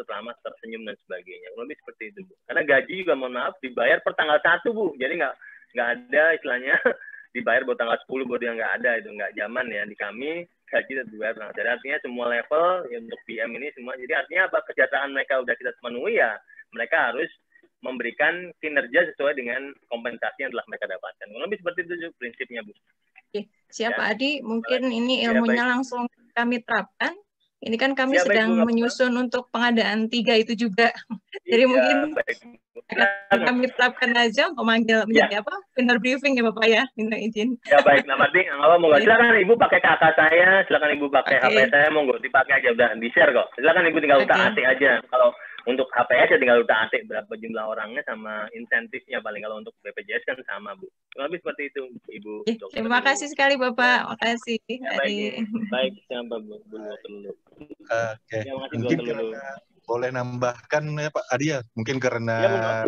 tersenyum dan sebagainya. Lebih seperti itu Bu. Karena gaji juga mohon maaf dibayar per tanggal 1 Bu, jadi nggak ada istilahnya dibayar buat tanggal 10 buat yang nggak ada, itu nggak zaman ya. Di kami gaji dibayar tanggal. Jadi artinya semua level ya, untuk PM ini semua. Jadi artinya apa, kesejahteraan mereka udah kita penuhi ya, mereka harus memberikan kinerja sesuai dengan kompensasi yang telah mereka dapatkan. Lebih seperti itu prinsipnya Bu. Oke, siapa ya. Adi, mungkin ini ilmunya langsung kami terapkan. Ini kan kami sedang menyusun untuk pengadaan 3 itu juga. Jadi mungkin kami terapkan aja untuk manggil menjadi vendor briefing ya Bapak ya, minta izin. Ya baik, nah berarti monggo. Silakan Ibu pakai kakak saya, silakan Ibu pakai HP saya, monggo dipakai aja, udah di-share kok. Silakan Ibu tinggal utak-atik aja. Kalau untuk HPS ya tinggal utak-atik berapa jumlah orangnya sama insentifnya paling. Kalau untuk BPJS kan sama Bu. Lebih seperti itu Ibu. Terima kasih sekali Bapak, makasih. Ya, baik, sampai Bu. Oke, mungkin boleh nambahkan ya Pak Adi ya, mungkin karena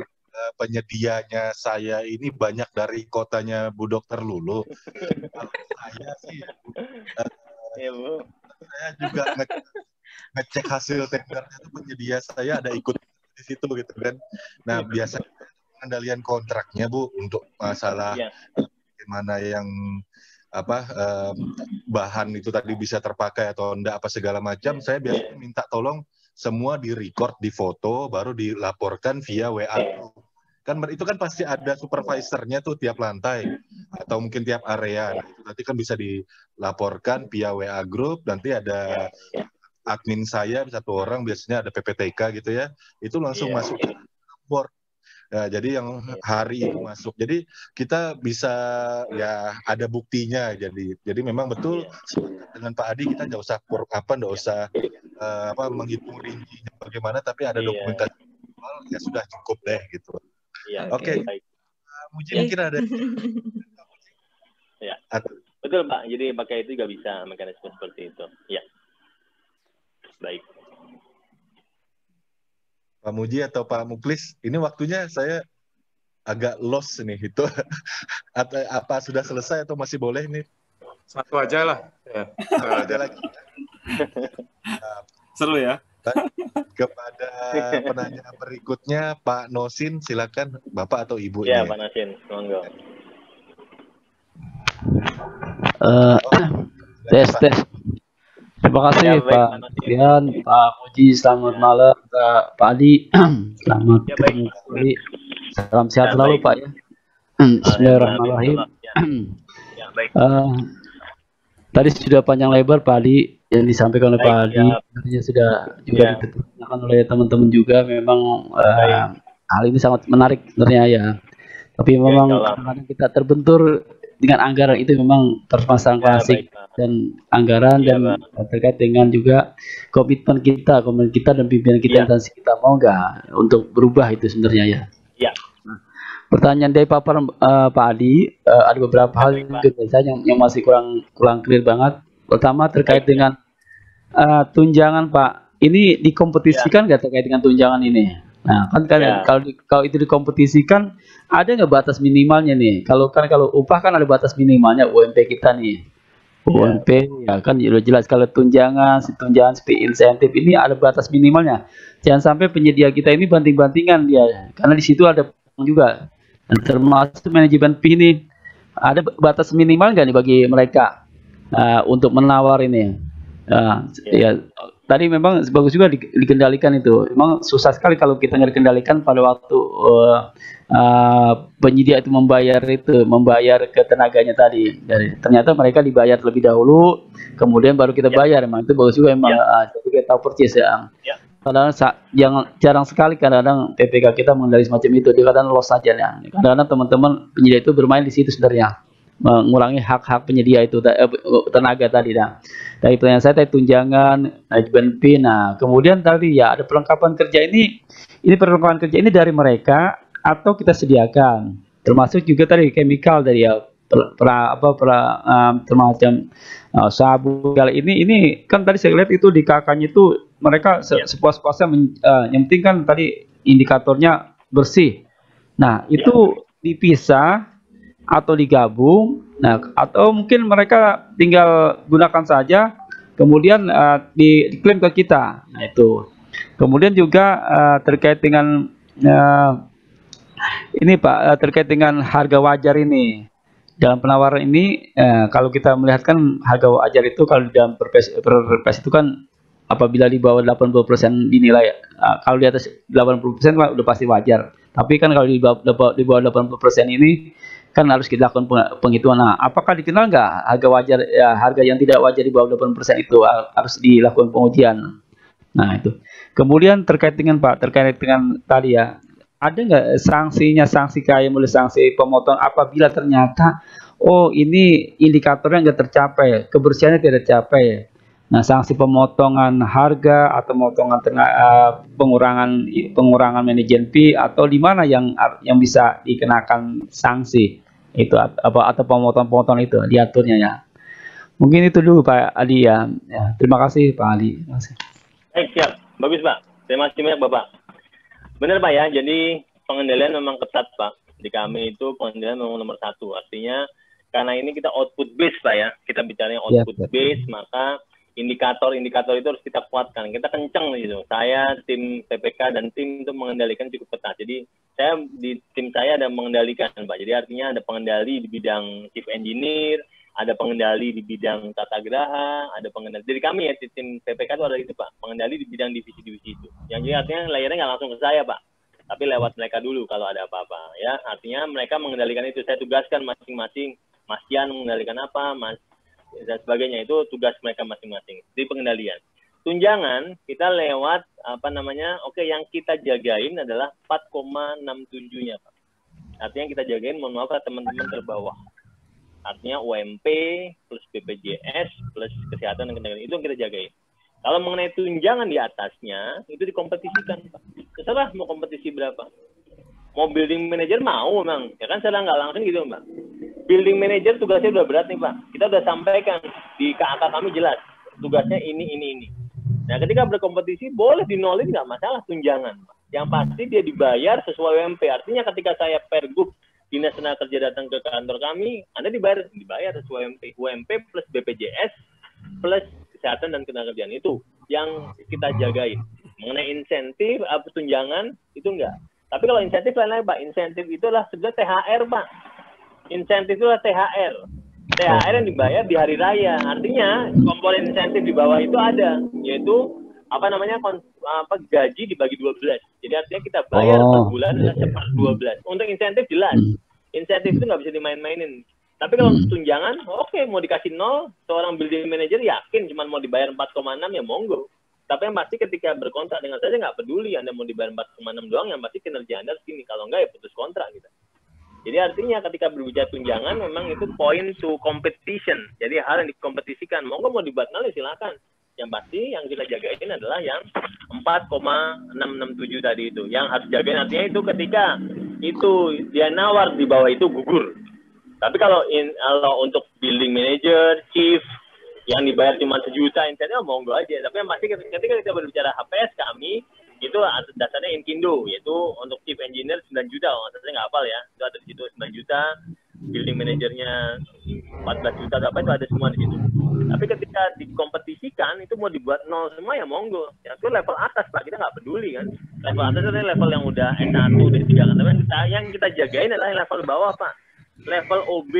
penyedianya saya ini banyak dari kotanya Bu Dokter Lulu. Kalau saya sih, saya juga ngecek hasil tendernya itu penyedia saya ada ikut di situ gitu kan. Nah biasanya pengendalian kontraknya Bu untuk masalah gimana yang bahan itu tadi bisa terpakai atau enggak apa segala macam, saya biasanya minta tolong semua di-record, di-foto, baru dilaporkan via WA. Kan itu kan pasti ada supervisornya tuh tiap lantai atau mungkin tiap area. Nah, itu nanti kan bisa dilaporkan via WA group, nanti ada admin saya satu orang, biasanya ada PPTK gitu ya, itu langsung masuk ke board. Ya, jadi yang hari itu masuk. Jadi kita bisa ya ada buktinya. Jadi memang betul dengan Pak Adi kita nggak usah nggak usah menghitung rincinya bagaimana, tapi ada dokumentasi ya sudah cukup deh gitu. Oke. Muji mungkin ada. Ya. Betul Pak. Jadi pakai itu juga bisa mekanisme seperti itu. Ya. Baik. Pak Muji atau Pak Muklis, ini waktunya saya agak lost nih itu. Apa sudah selesai atau masih boleh nih? Satu aja lah. Ya. Ada lagi. Seru ya. Kepada penanya berikutnya, Pak Nosin, silakan Bapak atau Ibu. Ya, Pak Nosin, monggo. Tes. Terima kasih Pak Rian, Pak Muji, selamat malam, Pak Adi, selamat ketemu kembali. Salam sehat selalu Pak ya. Bismillahirrahmanirrahim. Tadi sudah panjang lebar Pak Adi yang disampaikan oleh Pak Adi, sebenarnya sudah juga diterangkan oleh teman-teman juga. Memang hal ini sangat menarik sebenarnya ya. Tapi memang kadang-kadang kita terbentur dengan anggaran, itu memang permasalahan klasik dan anggaran dan terkait dengan juga komitmen kita dan pimpinan kita, instansi kita mau nggak untuk berubah itu sebenarnya ya. Nah, pertanyaan dari paparan Pak Adi, ada beberapa hal yang masih kurang clear banget. Pertama terkait dengan tunjangan Pak, ini dikompetisikan nggak terkait dengan tunjangan ini? Nah kalau itu dikompetisikan, ada nggak batas minimalnya nih? Kalau upah kan ada batas minimalnya, UMP kita nih. UMP ya kan udah jelas. Kalau tunjangan insentif ini ada batas minimalnya. Jangan sampai penyedia kita ini banting-bantingan dia, karena di situ ada juga. Dan termasuk manajemen fee ini, ada batas minimal nggak nih bagi mereka untuk menawar ini? Ya tadi memang bagus juga dikendalikan itu. Memang susah sekali kalau kita nggak dikendalikan pada waktu penyedia itu membayar ke tenaganya tadi. Jadi ternyata mereka dibayar terlebih dahulu, kemudian baru kita bayar. Memang itu bagus juga memang. Jadi kita tahu persis ya. Kadang-kadang jarang sekali kadang-kadang PPK kita mengendali semacam itu. Dia kadang loss saja ya. Kadang-kadang teman-teman penyedia itu bermain di situ sebenarnya, mengurangi hak-hak penyedia itu tenaga tadi. Nah, dari pertanyaan saya tadi tunjangan, manajemen fee. Nah, kemudian tadi ya ada perlengkapan kerja ini perlengkapan kerja ini dari mereka atau kita sediakan, termasuk juga tadi chemical dari ya termacam sabun. Kali ini kan tadi saya lihat itu di kakaknya itu mereka sepuas-puasnya, yang penting kan tadi indikatornya bersih. Nah, itu dipisah atau digabung, nah atau mungkin mereka tinggal gunakan saja, kemudian diklaim ke kita. Nah itu. Kemudian juga terkait dengan ini Pak, terkait dengan harga wajar ini. Dalam penawaran ini, kalau kita melihatkan harga wajar itu kalau di dalam perpres itu kan apabila di bawah 80% dinilai, kalau di atas 80% udah pasti wajar. Tapi kan kalau di bawah 80% ini kan harus kita lakukan penghitungan. Nah, apakah dikenal nggak harga wajar, ya, harga yang tidak wajar di bawah 80% itu harus dilakukan pengujian. Nah itu. Kemudian terkait dengan tadi ya, ada nggak sanksi kayak mulai sanksi pemotong apabila ternyata ini indikatornya nggak tercapai, kebersihannya tidak tercapai. Nah, sanksi pemotongan harga atau pemotongan pengurangan manajemen fee, atau di mana yang bisa dikenakan sanksi itu atau pemotongan itu diaturnya ya. Mungkin itu dulu Pak Adi ya. Terima kasih Pak Adi. Siap, bagus Pak. Terima kasih banyak Bapak. Benar Pak ya. Jadi pengendalian memang ketat Pak. Di kami itu pengendalian memang nomor 1. Artinya karena ini kita output base Pak ya. Kita bicaranya output base, maka indikator-indikator itu harus kita kuatkan, kita kenceng gitu. Saya, tim PPK dan tim itu mengendalikan cukup ketat. Jadi saya di tim saya ada mengendalikan Pak. Jadi artinya ada pengendali di bidang chief engineer, ada pengendali di bidang tata geraha, ada pengendali. Jadi kami ya tim PPK itu ada itu Pak, pengendali di bidang divisi-divisi itu. Yang jadi artinya layarnya nggak langsung ke saya Pak, tapi lewat mereka dulu kalau ada apa-apa ya. Artinya mereka mengendalikan itu. Saya tugaskan masing-masing, Mas Yan mengendalikan apa, Mas dan sebagainya, itu tugas mereka masing-masing di pengendalian. tunjangan kita lewat apa namanya? Oke, yang kita jagain adalah 4,67-nya, Pak. Artinya kita jagain, mohon maaf teman-teman terbawah. Artinya UMP plus BPJS plus kesehatan dan kendaraan itu yang kita jagain. Kalau mengenai tunjangan di atasnya itu dikompetisikan, Pak. Terserah mau kompetisi berapa. Mau building manager mau memang, ya kan saya nggak langsung gitu, Mbak. Building manager tugasnya udah berat nih, Pak. Kita udah sampaikan di KAK kami jelas tugasnya ini. Nah, ketika berkompetisi boleh dinolin nggak masalah tunjangan, Pak. Yang pasti dia dibayar sesuai UMP. Artinya ketika saya Pergub Dinas Tenaga Kerja datang ke kantor kami, Anda dibayar sesuai UMP. UMP plus BPJS plus kesehatan dan ketenagakerjaan itu yang kita jagain. Mengenai insentif, tunjangan itu enggak. Tapi kalau insentif lain-lain, Pak. Insentif itu adalah sebenarnya THR, Pak. Insentif itu adalah THR. THR yang dibayar di hari raya. Artinya komponen insentif di bawah itu ada, yaitu gaji dibagi 12. Jadi artinya kita bayar per bulan adalah 12. Untuk insentif jelas. Insentif itu nggak bisa dimain-mainin. Tapi kalau tunjangan, oke, mau dikasih 0, seorang building manager yakin cuma mau dibayar 4,6 ya monggo. Tapi yang pasti ketika berkontrak dengan saya nggak peduli Anda mau dibayar 4,6 doang, yang pasti kinerja Anda segini. Kalau enggak ya putus kontrak gitu. Jadi artinya ketika berbicara tunjangan memang itu point to competition. Jadi hal yang dikompetisikan. Monggo mau dibuat 0 ya silakan. Yang pasti yang kita jagain adalah yang 4,667 tadi itu. Yang harus jagain artinya itu ketika itu dia nawar di bawah itu gugur. Tapi kalau untuk building manager, chief yang dibayar cuma 1 juta insentif monggo aja. Tapi yang pasti ketika kita berbicara HPS kami itu dasarnya Inkindo, yaitu untuk chief engineer 9 juta, saya nggak hafal ya, itu ada di situ 9 juta, building manajernya 14 juta, apa itu ada semua di situ. Tapi ketika dikompetisikan itu mau dibuat 0 semua ya monggo. Ya itu level atas, Pak, kita nggak peduli kan. Level atas adalah level yang udah S1 dan 3 kan. Tapi yang kita jagain adalah level bawah, Pak. Level OB,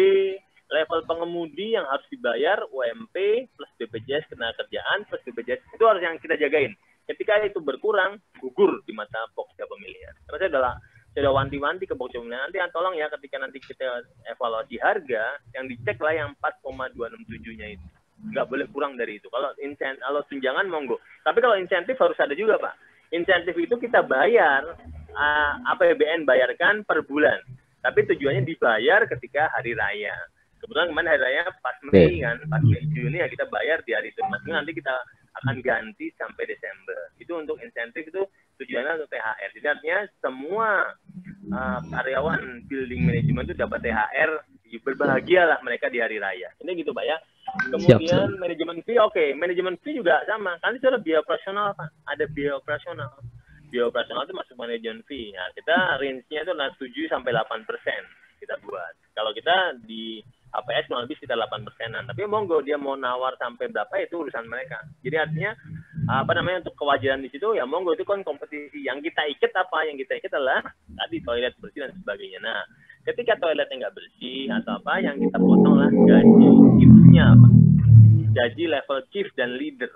level pengemudi yang harus dibayar UMP plus BPJS ketenagakerjaan plus BPJS itu harus yang kita jagain. Ketika itu berkurang, gugur di mata Pokja Pemilihan. Karena saya sudah wanti-wanti ke Pokja Pemilihan. Nanti tolong ya ketika nanti kita evaluasi harga, yang dicek lah yang 4,267-nya itu. Nggak boleh kurang dari itu. Kalau tunjangan monggo. Tapi kalau insentif harus ada juga, Pak. Insentif itu kita bayar, APBN bayarkan per bulan. Tapi tujuannya dibayar ketika hari raya. Kebetulan kemarin hari raya pas Mei kan, pas Mei Juni ya kita bayar di hari itu. Maksudnya nanti kita akan ganti sampai Desember. Itu untuk insentif itu tujuannya untuk THR. Jadi artinya semua karyawan building management itu dapat THR, berbahagialah mereka di hari raya. Ini gitu, Pak ya. Kemudian manajemen fee, oke. Manajemen fee juga sama. Kan itu ada biaya operasional, Pak. Ada biaya operasional. Biaya operasional itu masuk manajemen fee. Nah, kita range-nya itu adalah 7-8% kita buat. Kalau kita di APS kurang lebih sekitar 8%-an. Tapi monggo dia mau nawar sampai berapa itu urusan mereka. Jadi artinya untuk kewajaran di situ ya monggo itu kan kompetisi. Yang kita ikat apa? Yang kita ikat adalah tadi toilet bersih dan sebagainya. Nah, ketika toiletnya nggak bersih atau apa, yang kita potong lah gaji chiefnya apa? Gaji level chief dan leader.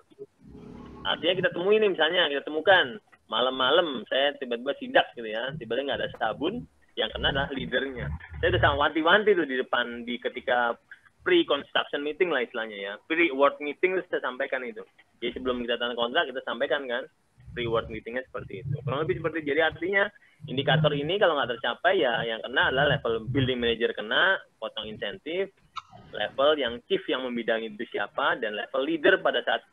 Artinya kita temuin nih misalnya, kita temukan malam-malam saya tiba-tiba sidak gitu ya, tiba-tiba nggak ada sabun, yang kena adalah leadernya. Saya udah sama wanti-wanti tuh di depan ketika pre-construction meeting lah istilahnya ya. Pre-award meeting saya sampaikan itu. Jadi sebelum kita tanda kontrak kita sampaikan kan pre-award meetingnya seperti itu. Kurang lebih seperti itu. Jadi artinya indikator ini kalau nggak tercapai ya yang kena adalah level building manager kena, potong insentif, level yang chief yang membidangi itu siapa, dan level leader pada saat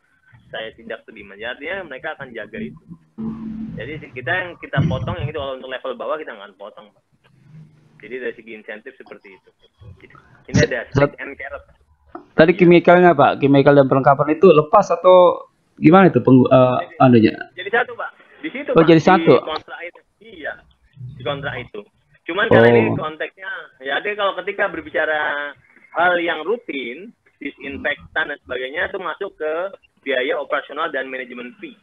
saya sidak terima. Jadi artinya mereka akan jaga itu. Jadi kita potong yang itu, kalau untuk level bawah kita nggak potong, Pak. Jadi dari segi insentif seperti itu. Ini ada stick and carrot. Tadi kimikalnya, Pak, kimikal dan perlengkapan itu lepas atau gimana itu anunya? Jadi satu, Pak. Di situ, Pak. Jadi satu. Di kontrak itu. Iya. Di kontrak itu. Cuman karena ini konteksnya, ya jadi kalau ketika berbicara hal yang rutin, disinfektan dan sebagainya itu masuk ke biaya operasional dan manajemen fee.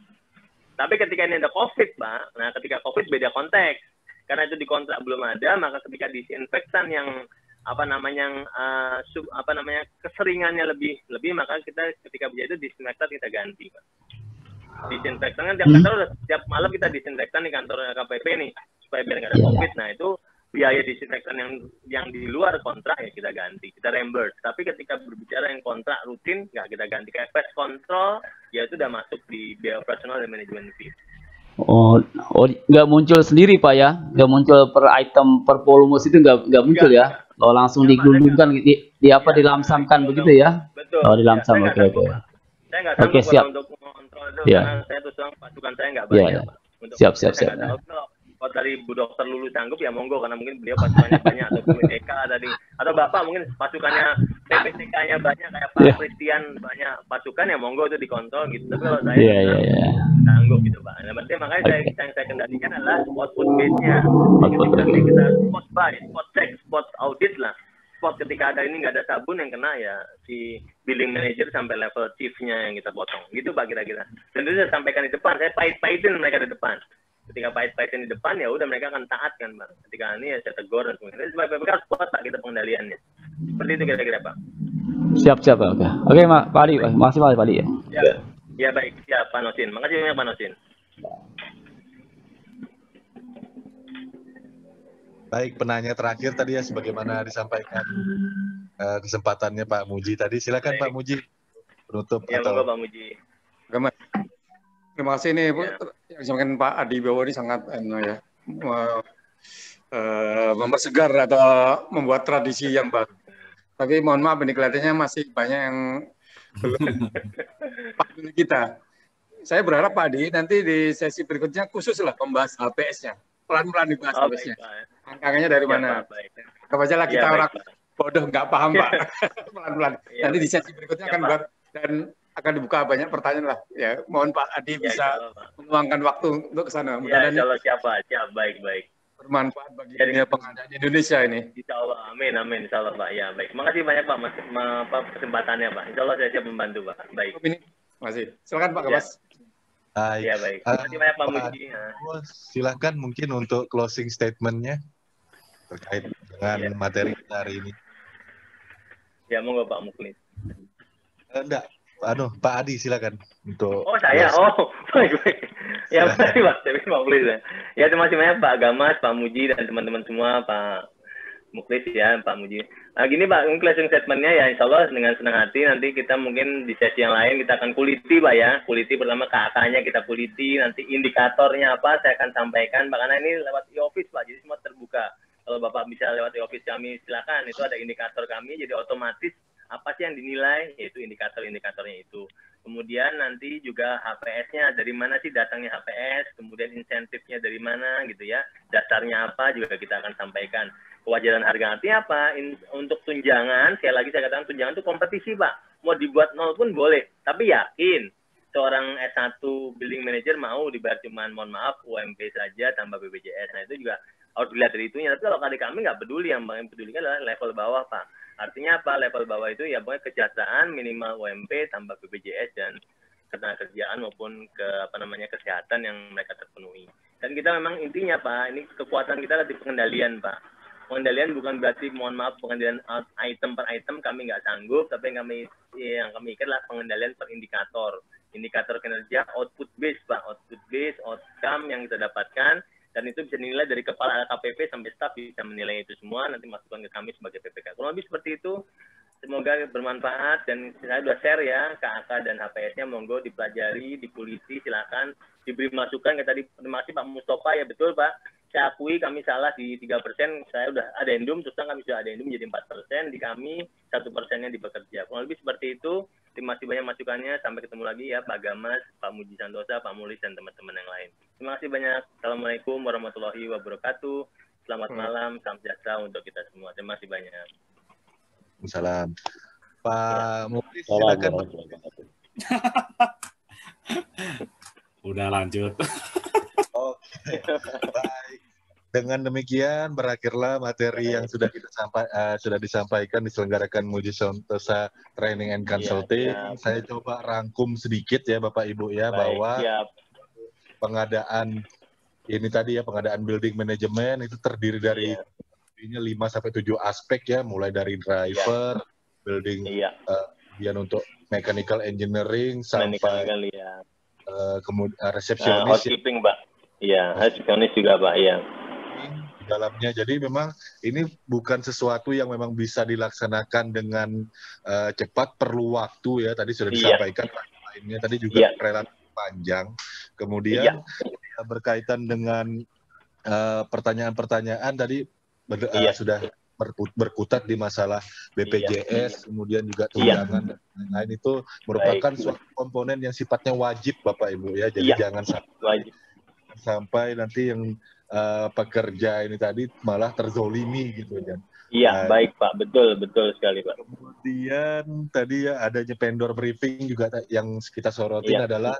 Tapi ketika ini ada COVID, Pak, nah ketika COVID beda konteks. Karena itu di kontrak belum ada, maka ketika disinfektan yang keseringannya lebih, maka kita ketika begitu disinfektan kita ganti, Pak. Disinfektan kan tiap kantor tiap malam kita disinfektan di kantor KPP nih supaya biar nggak ada COVID. Nah itu biaya disinfektan yang di luar kontrak ya kita ganti, kita reimburse. Tapi ketika berbicara yang kontrak rutin nggak kita ganti. Kayak pest control ya itu udah masuk di biaya operasional dan manajemen fee. Oh, nggak muncul sendiri Pak ya? Nggak muncul per item per volume itu nggak muncul ya? Kalau langsung digelundungkan di apa dilamsamkan begitu ya? Betul. Oh dilamsam, oke. Saya nggak sanggup untuk mengontrol itu karena saya terus terang pasukan saya nggak banyak. Siap. Kalau dari Bu Dokter Lulu sanggup ya monggo, karena mungkin beliau pasukannya banyak, atau Bu PTK tadi, atau Bapak mungkin pasukannya PPTK-nya banyak kayak Pak Christian banyak pasukan ya monggo itu dikontrol gitu. Tapi kalau saya sanggup gitu Pak. Nah, berarti makanya saya kendalikan adalah output base-nya. Nanti kita spot buy, spot check, spot audit lah. Spot ketika ada ini nggak ada sabun yang kena ya si billing manager sampai level chief-nya yang kita potong. Gitu Pak kira-kira. Dan itu saya sampaikan di depan, saya pahit-pahitin mereka di depan. Ketika pahit-pahitin di depan ya udah mereka akan taat kan Pak. Ketika ini ya saya tegur dan sebagainya. Sebagai harus kuat Pak kita pengendaliannya. Seperti itu kira-kira Pak. Siap Pak. Oke Pak Ali, makasih Pak Ali ya. Ya baik, siap Pak Nosin. Makasih banyak Pak Nosin. Baik, penanya terakhir tadi ya sebagaimana disampaikan kesempatannya Pak Muji tadi. Silakan Pak Muji penutup. Ya, monggo Pak Muji. Terima kasih nih Bu. Yang disampaikan Pak Adi Wibowo ini sangat mempersegar atau membuat tradisi yang baru. Tapi mohon maaf ini kelihatannya masih banyak yang belum paham kita. Saya berharap Pak Adi nanti di sesi berikutnya khusus lah membahas HPS-nya. Pelan-pelan dibahas HPS-nya. Angkanya dari mana? Apa aja lah kita orang bodoh nggak paham Pak. Pelan-pelan. Nanti di sesi berikutnya akan buat dan akan dibuka banyak pertanyaan lah. Ya, mohon Pak Adi bisa meluangkan waktu untuk ke sana. Ya, insya Allah siap. Baik. Bermanfaat bagi dunia pengadaan Indonesia ini. Insya Allah, amin. Insya Allah Pak. Ya, baik. Makasih banyak Pak kesempatannya Pak. Insya Allah saya siap membantu Pak. Baik. Masih. Silakan Pak Kabas. Ya, baik. Terima kasih banyak Pak Muji. Silakan mungkin untuk closing statement-nya terkait dengan materi hari ini. Ya, monggo Pak Muklis. Enggak. Pak Adi silakan untuk. Oh saya, baik. Ya makasih Pak, saya Pak Muklis ya. Ya terima kasih banyak Pak Gamas, Pak Muji dan teman-teman semua, Pak Muklis ya, Pak Muji. Nah gini Pak, closing statement-nya ya Insya Allah dengan senang hati nanti kita mungkin di sesi yang lain kita akan kuliti Pak ya. Kuliti pertama KK-nya kita kuliti, nanti indikatornya apa saya akan sampaikan. Pak karena ini lewat e-office Pak, jadi semua terbuka. Kalau Bapak bisa lewat e-office kami silakan, itu ada indikator kami jadi otomatis apa sih yang dinilai, yaitu indikator-indikatornya itu. Kemudian nanti juga HPS-nya, dari mana sih datangnya HPS, kemudian insentifnya dari mana gitu ya, dasarnya apa juga kita akan sampaikan. Kewajaran harga artinya apa? Untuk tunjangan, sekali lagi saya katakan tunjangan itu kompetisi Pak, mau dibuat 0 pun boleh, tapi yakin seorang S1 billing manager mau dibayar cuman mohon maaf UMP saja tambah BPJS, nah itu juga harus dilihat dari itunya. Tapi kalau kami nggak peduli, yang peduli adalah level bawah Pak. Artinya apa? Level bawah itu ya pokoknya kesejahteraan minimal UMP tambah BPJS dan ketenagakerjaan maupun kesehatan yang mereka terpenuhi. Dan kita memang intinya Pak, ini kekuatan kita adalah di pengendalian Pak. Pengendalian bukan berarti mohon maaf pengendalian item per item kami nggak sanggup, tapi yang kami ikat adalah pengendalian per indikator. Indikator kinerja output base Pak, output base, outcome yang kita dapatkan. Dan itu bisa dinilai dari kepala KPP sampai staf bisa menilai itu semua, nanti masukkan ke kami sebagai PPK. Kurang lebih seperti itu, semoga bermanfaat dan saya sudah share ya, KAK dan HPS-nya monggo dipelajari, dikuliti, silakan diberi masukan. Kayak tadi, terima kasih Pak Mustafa ya betul Pak, saya akui kami salah di 3%, saya udah adendum, terus kami sudah adendum menjadi 4%, di kami 1%-nya di bekerja. Kurang lebih seperti itu, terima kasih banyak masukannya, sampai ketemu lagi ya Pak Gamas, Pak Muji Santosa, Pak Mulis, dan teman-teman yang lain. Terima kasih banyak. Assalamualaikum warahmatullahi wabarakatuh. Selamat malam, salam sejahtera untuk kita semua. Terima kasih banyak. Salam. Pak Mulis, silakan. Udah lanjut. Oke, baik. Dengan demikian berakhirlah materi yang sudah disampaikan diselenggarakan Muji Santosa Training and Consulting. Saya coba rangkum sedikit ya Bapak Ibu ya, bahwa pengadaan ini tadi ya, pengadaan building management itu terdiri dari 5-7 aspek ya, mulai dari driver, building, kemudian untuk mechanical engineering sampai kemudian resepsionis. Housekeeping Pak. Iya, resepsionis juga Pak. Iya. dalamnya. Jadi memang ini bukan sesuatu yang memang bisa dilaksanakan dengan cepat, perlu waktu ya. Tadi sudah disampaikan lainnya tadi juga relatif panjang. Kemudian berkaitan dengan pertanyaan-pertanyaan tadi sudah berkutat di masalah BPJS, kemudian juga tunjangan dan lain-lain, itu merupakan suatu komponen yang sifatnya wajib Bapak Ibu ya. Jadi jangan sampai nanti yang pekerja ini tadi malah terzolimi gitu ya. Iya, baik Pak, betul sekali Pak. Kemudian tadi ya adanya vendor briefing juga yang kita sorotin adalah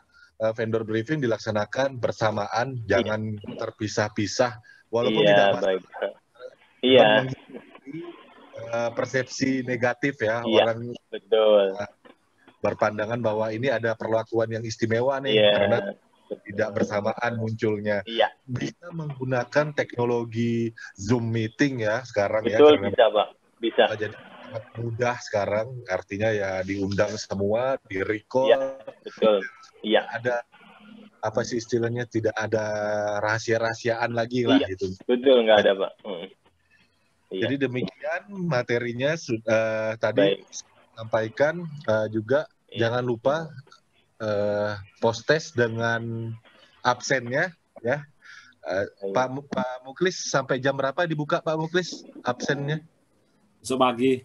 vendor briefing dilaksanakan bersamaan, jangan terpisah-pisah, walaupun tidak baik. Persepsi negatif ya, orang berpandangan bahwa ini ada perlakuan yang istimewa nih karena tidak bersamaan munculnya. Bisa menggunakan teknologi Zoom meeting ya sekarang bisa Pak, bisa. Jadi sangat mudah sekarang, artinya ya diundang semua, di-record. Ada apa sih istilahnya, tidak ada rahasia-rahasiaan lagi lah gitu. Betul, nggak ada Pak. Jadi demikian materinya tadi sampaikan juga jangan lupa post-test dengan absennya ya. Pak Muklis, sampai jam berapa dibuka Pak Muklis absennya? Besok pagi.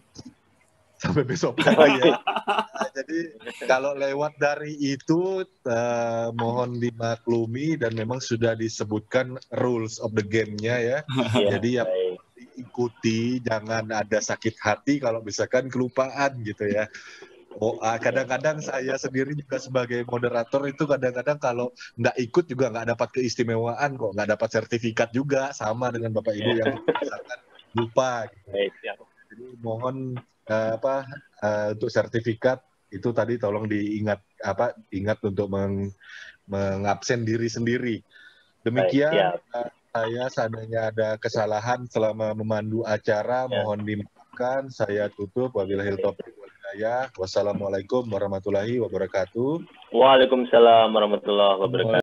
Sampai besok pagi ya. Jadi kalau lewat dari itu mohon dimaklumi, dan memang sudah disebutkan rules of the game-nya ya. Jadi ya ikuti, jangan ada sakit hati kalau misalkan kelupaan gitu ya. Kadang-kadang saya sendiri juga sebagai moderator itu kadang-kadang kalau nggak ikut juga nggak dapat keistimewaan kok, nggak dapat sertifikat juga, sama dengan Bapak Ibu yang misalkan lupa. Gitu. Jadi mohon untuk sertifikat itu tadi tolong ingat untuk mengabsen diri sendiri. Demikian. Saya seandainya ada kesalahan selama memandu acara, mohon dimaafkan. Saya tutup. Wabillahil taufiq wal hidayah. Wassalamualaikum warahmatullahi wabarakatuh. Waalaikumsalam warahmatullahi wabarakatuh.